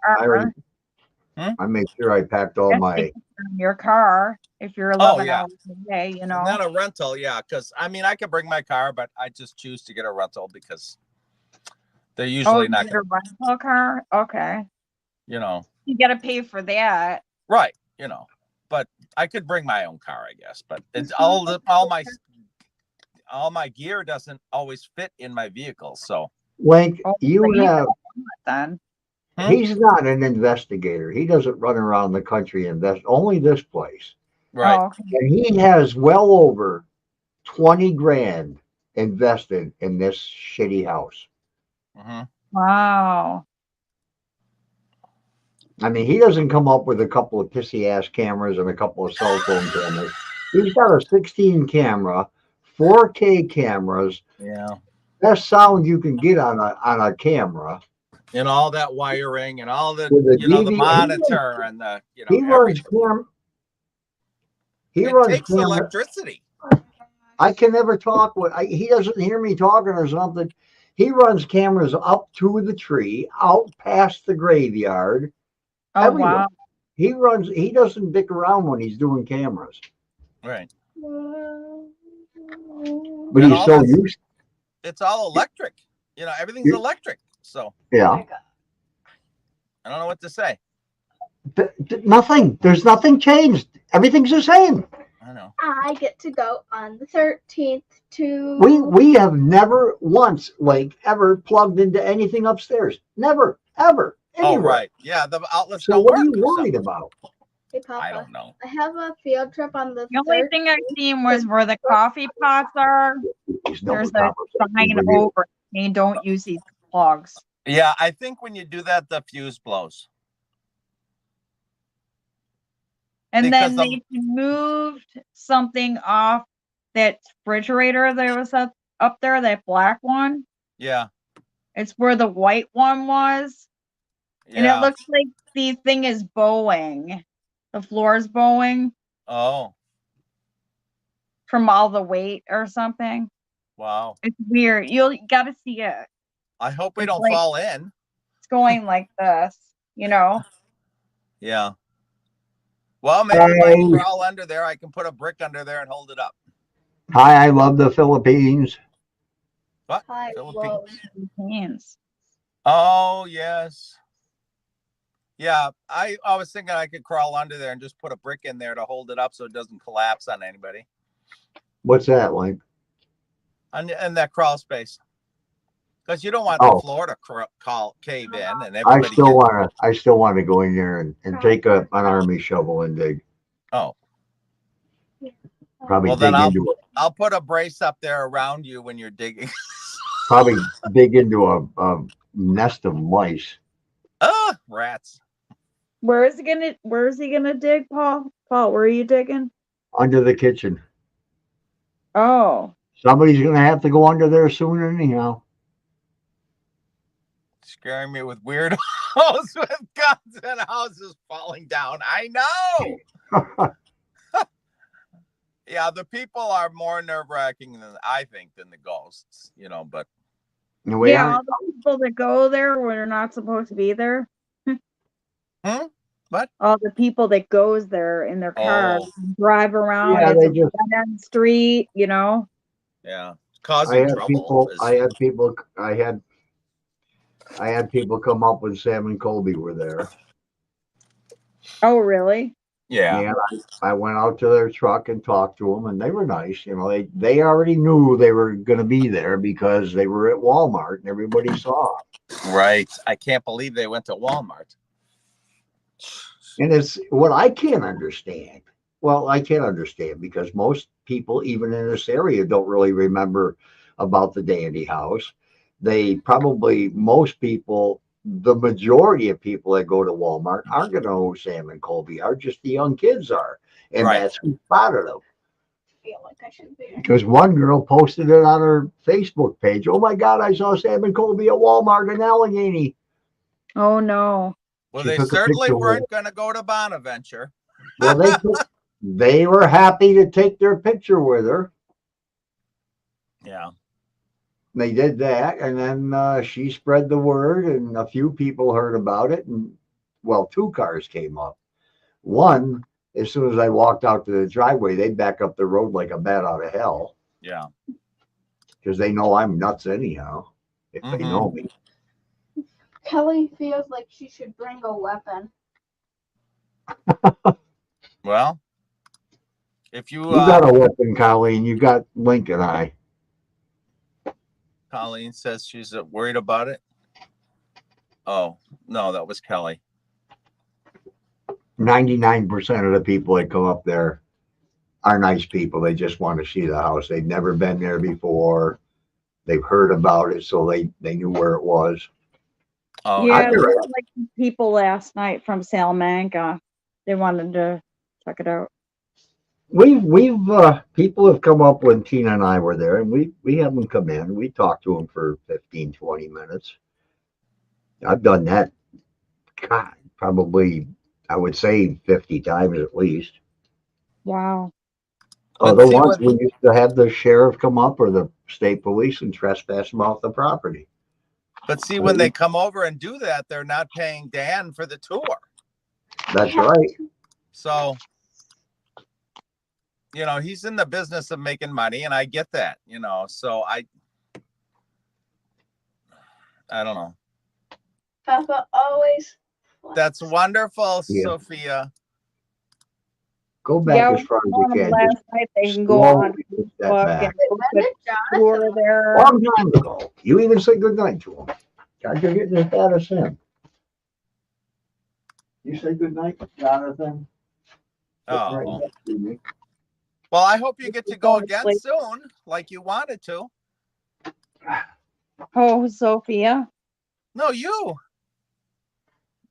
I made sure I packed all my. Your car if you're 11 hours away, Not a rental, yeah. Because I could bring my car, but I just choose to get a rental because they're usually not. Get a rental car. Okay. You got to pay for that, right? But I could bring my own car, I guess. But it's all my gear doesn't always fit in my vehicle, so. Link, you have. Then. He's not an investigator. He doesn't run around the country invest. Only this place. Right. Oh, okay. And he has well over 20 grand invested in this shitty house. Mm-hmm. Wow. I mean, he doesn't come up with a couple of pissy ass cameras and a couple of cell phone cameras. He's got a 16 camera, 4K cameras. Yeah. Best sound you can get on a camera. And all that wiring and all the the monitor and the he runs camera. It takes electricity. I can never talk with. He doesn't hear me talking or something. He runs cameras up to the tree, out past the graveyard. Oh everywhere. wow! He runs. He doesn't dick around when he's doing cameras. Right. But he's so used. It's all electric. Everything's electric. So yeah. I don't know what to say. Nothing. There's nothing changed. Everything's the same. I know. I get to go on the 13th to. We have never once ever plugged into anything upstairs. Never, ever. Oh, anywhere. right. Yeah, the outlets So don't what are work you or worried something. about? Hey, Papa. I don't know. I have a field trip on the The only thing I've seen was where the coffee pots are. These double There's a conversations sign with you. over saying don't use these plugs. Yeah, I think when you do that, the fuse blows. And Because then the- they moved something off that refrigerator that was up there, that black one. Yeah, It's where the white one was. And it yeah. looks like the thing is bowing. The floor is bowing Oh, from all the weight or something. wow. It's weird. You gotta see it. I hope we It's don't like- fall in. It's going like this, you know. Yeah. Well, maybe if I crawl under there, I can put a brick under there and hold it up. Hi, I love the Philippines. What? Hi, Philippines. Hands. Oh, yes. Yeah, I was thinking I could crawl under there and just put a brick in there to hold it up so it doesn't collapse on anybody. What's that like? And that crawl space. Because you don't want Oh. the floor to cave in and I everybody still want to go in there and take an army shovel and dig. Oh. Probably Well, dig then into it. I'll put a brace up there around you when you're digging. Probably dig into a nest of mice. Rats. Where is he gonna dig, Paul? Paul, where are you digging? Under the kitchen. Oh. Somebody's gonna have to go under there soon anyhow. Scaring me with weirdos with guns and houses falling down. I know. Yeah, the people are more nerve-wracking than I think than the ghosts, but Yeah, all the people that go there when they're not supposed to be there. What? All the people that goes there in their cars, drive around. Yeah, it's they a just- dead-end street, Yeah. I Causing had trouble. I had people come up when Sam and Colby were there. Oh, really? Yeah. And I went out to their truck and talked to them, and they were nice. They already knew they were going to be there because they were at Walmart and everybody saw them. Right. I can't believe they went to Walmart. And it's what I can't understand. Well, I can't understand because most people, even in this area, don't really remember about the Dandy House. Most people, the majority of people that go to Walmart aren't going to know who Sam and Colby are, just the young kids are. And Right. that's who spotted them. I feel like I should be. Because one girl posted it on her Facebook page. Oh my God, I saw Sam and Colby at Walmart in Allegheny. Oh, no. Well, She they took a certainly picture with weren't going to go to Bonaventure. Well, they were happy to take their picture with her. Yeah. They did that, and then she spread the word, and a few people heard about it. And well, two cars came up. One, as soon as I walked out to the driveway, they back up the road like a bat out of hell Yeah. because they know I'm nuts anyhow. If they Mhm. know me, Kelly feels like she should bring a weapon. Well, if you, you got a weapon, Colleen. You got Link and I. Colleen says she's worried about it. Oh, no, that was Kelly. 99% of the people that come up there are nice people. They just want to see the house. They've never been there before. They've heard about it, so they knew where it was. Oh, Yeah, I've there never- were like people last night from Salamanca. They wanted to check it out. We've people have come up when Tina and I were there, and we have them come in. We talk to them for 15, 20 minutes. I've done that, God, probably, I would say 50 times at least. Wow. But The see, ones what- we used to have the sheriff come up or the state police and trespass them off the property. But see, when they come over and do that, they're not paying Dan for the tour. That's right. So, he's in the business of making money, and I get that, so I don't know. Papa always. That's wonderful, Yeah. Sophia. Go back Yeah, as far as we you told them can. last night they can go on Slowly push that Facebook back. and book When a did tour Jonathan? there. Long time ago. You even said goodnight to him. God, you're getting as bad as him. You say good night, Jonathan. Oh, Right well. next to me. Well, I hope you get to go Going to again sleep. soon, like you wanted to. Oh, Sophia. No, you.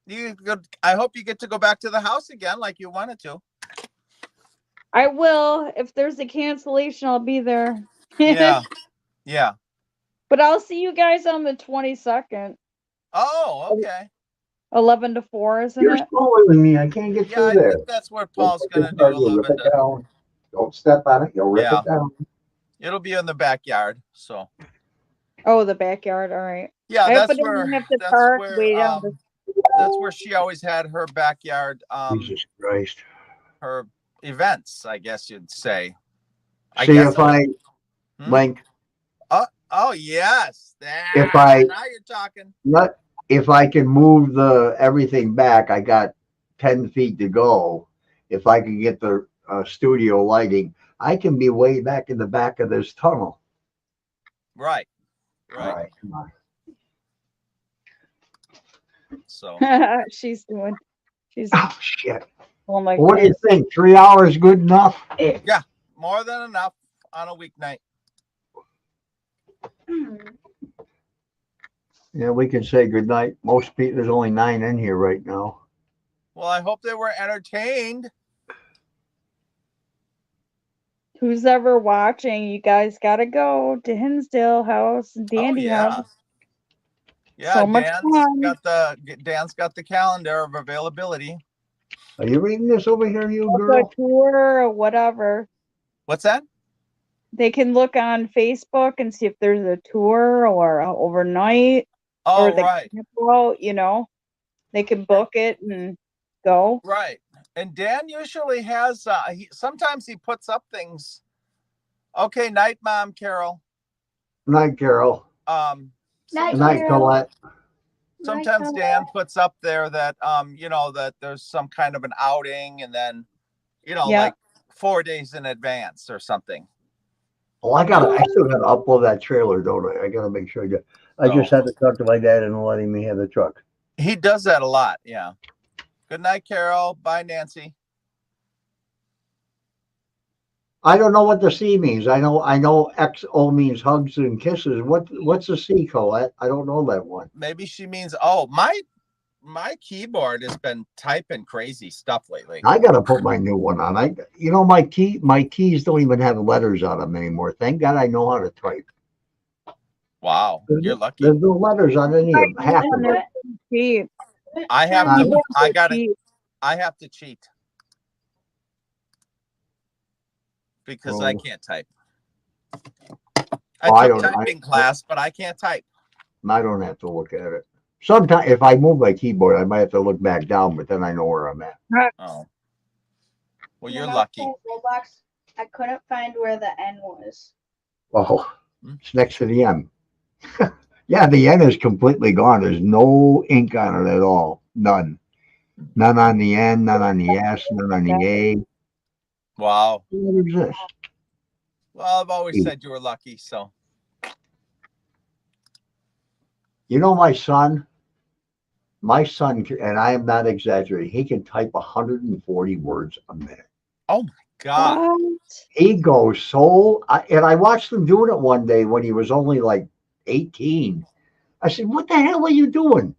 You go, I hope you get to go back to the house again, like you wanted to. I will. If there's a cancellation, I'll be there. Yeah, yeah. But I'll see you guys on the 22nd. Oh, okay. 11 to 4, isn't You're it? smaller than me. I can't get Yeah, through I there. think that's where Paul's Don't gonna take do it hard, you'll rip 11 it to. down. Don't step on it. You'll rip Yeah. it down. It'll be in the backyard. So Oh, the backyard. All right. yeah, I hope that's I don't where have to park way down the that's where she always had her backyard Jesus Christ. her events, I guess you'd say. See if I Hmm? link. Oh yes. If I- now you're talking. Not if I can move the everything back. I got 10 feet to go. If I can get the studio lighting, I can be way back in the back of this tunnel. Right. All Right. right, come on. So she's Oh shit. oh my What do you God. think? 3 hours good enough? more than enough on a weeknight. Yeah, we can say good night. Most people, there's only 9 in here right now. Well, I hope they were entertained. Who's ever watching? You guys gotta go to Hinsdale House, Dandy yeah. House. Yeah, So much fun. Dan's got the calendar of availability. Are you reading this over here, you Book girl? a tour or whatever. What's that? They can look on Facebook and see if there's a tour or overnight Oh, or the right. camp out, they can book it and go. Right. And Dan usually has sometimes he puts up things. Okay, night, Mom Carol. Night, Carol. Night, Night, Carol. Colette. Sometimes Dan puts up there that that there's some kind of an outing, and then Yeah. like 4 days in advance or something. Oh, I still gotta upload that trailer, don't I? I gotta make sure I do. I just Oh. had to talk to my dad and letting me have the truck. He does that a lot. Yeah. Good night, Carol. Bye, Nancy. I don't know what the C means. I know XO means hugs and kisses. What's the C, Colette? I don't know that one. Maybe she means my keyboard has been typing crazy stuff lately. I gotta put my new one on. My keys don't even have letters on them anymore. Thank God I know how to type. Wow, you're lucky. There's no letters on any of them. Half of them. Cheap. I have Um, to. Cheap. I have to cheat because I Oh. can't type. I I don't took know. typing class, but I can't type. I don't have to look at it. Sometimes if I move my keyboard, I might have to look back down, but then I know where I'm at. Oh, well, you're When I lucky. played Roblox, I couldn't find where the N was. Oh, it's next to the M. Yeah, the N is completely gone. There's no ink on it at all. None. None on the N, none on the S, none on the A. Wow. What is this? Well, I've always said you were lucky. So You know, my son, and I am not exaggerating, he can type 140 words a minute. God. What? He goes and I watched him doing it one day when he was only like 18. I said, "What the hell are you doing?"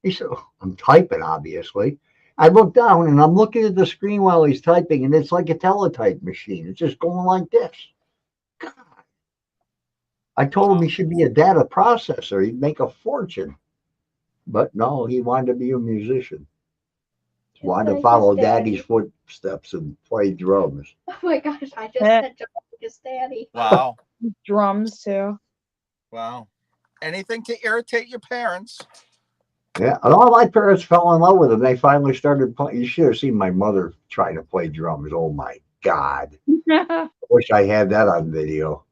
He said, "Oh, I'm typing, obviously." I look down and I'm looking at the screen while he's typing, and it's like a teletype machine. It's just going like this. God. I told him he should be a data processor. He'd make a fortune. But no, he wanted to be a musician. He wanted to like follow his daddy. daddy's footsteps and play drums. Oh my gosh, I just said just like his daddy. Wow. Drums too. Wow. Anything to irritate your parents. Yeah, and all my parents fell in love with him. They finally started playing. You should have seen my mother trying to play drums. Oh my God. I wish I had that on video.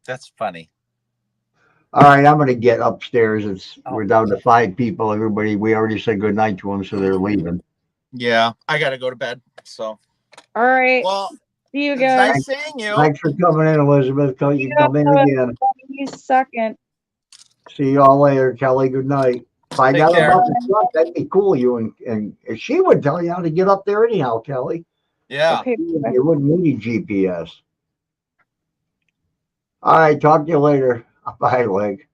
That's funny. All right, I'm going to get upstairs. Oh. We're down to 5 people. Everybody, we already said goodnight to them, so they're leaving. Yeah, I got to go to bed. So, All right. well, See you it's guys. nice seeing you. Thanks for coming in, Elizabeth. You can come in again. Second. See you all later, Kelly. Good night. Find Take out care. about the truck. That'd be cool. And she would tell you how to get up there anyhow, Kelly. Yeah. Okay. You wouldn't need GPS. All right, talk to you later. Bye, Leg.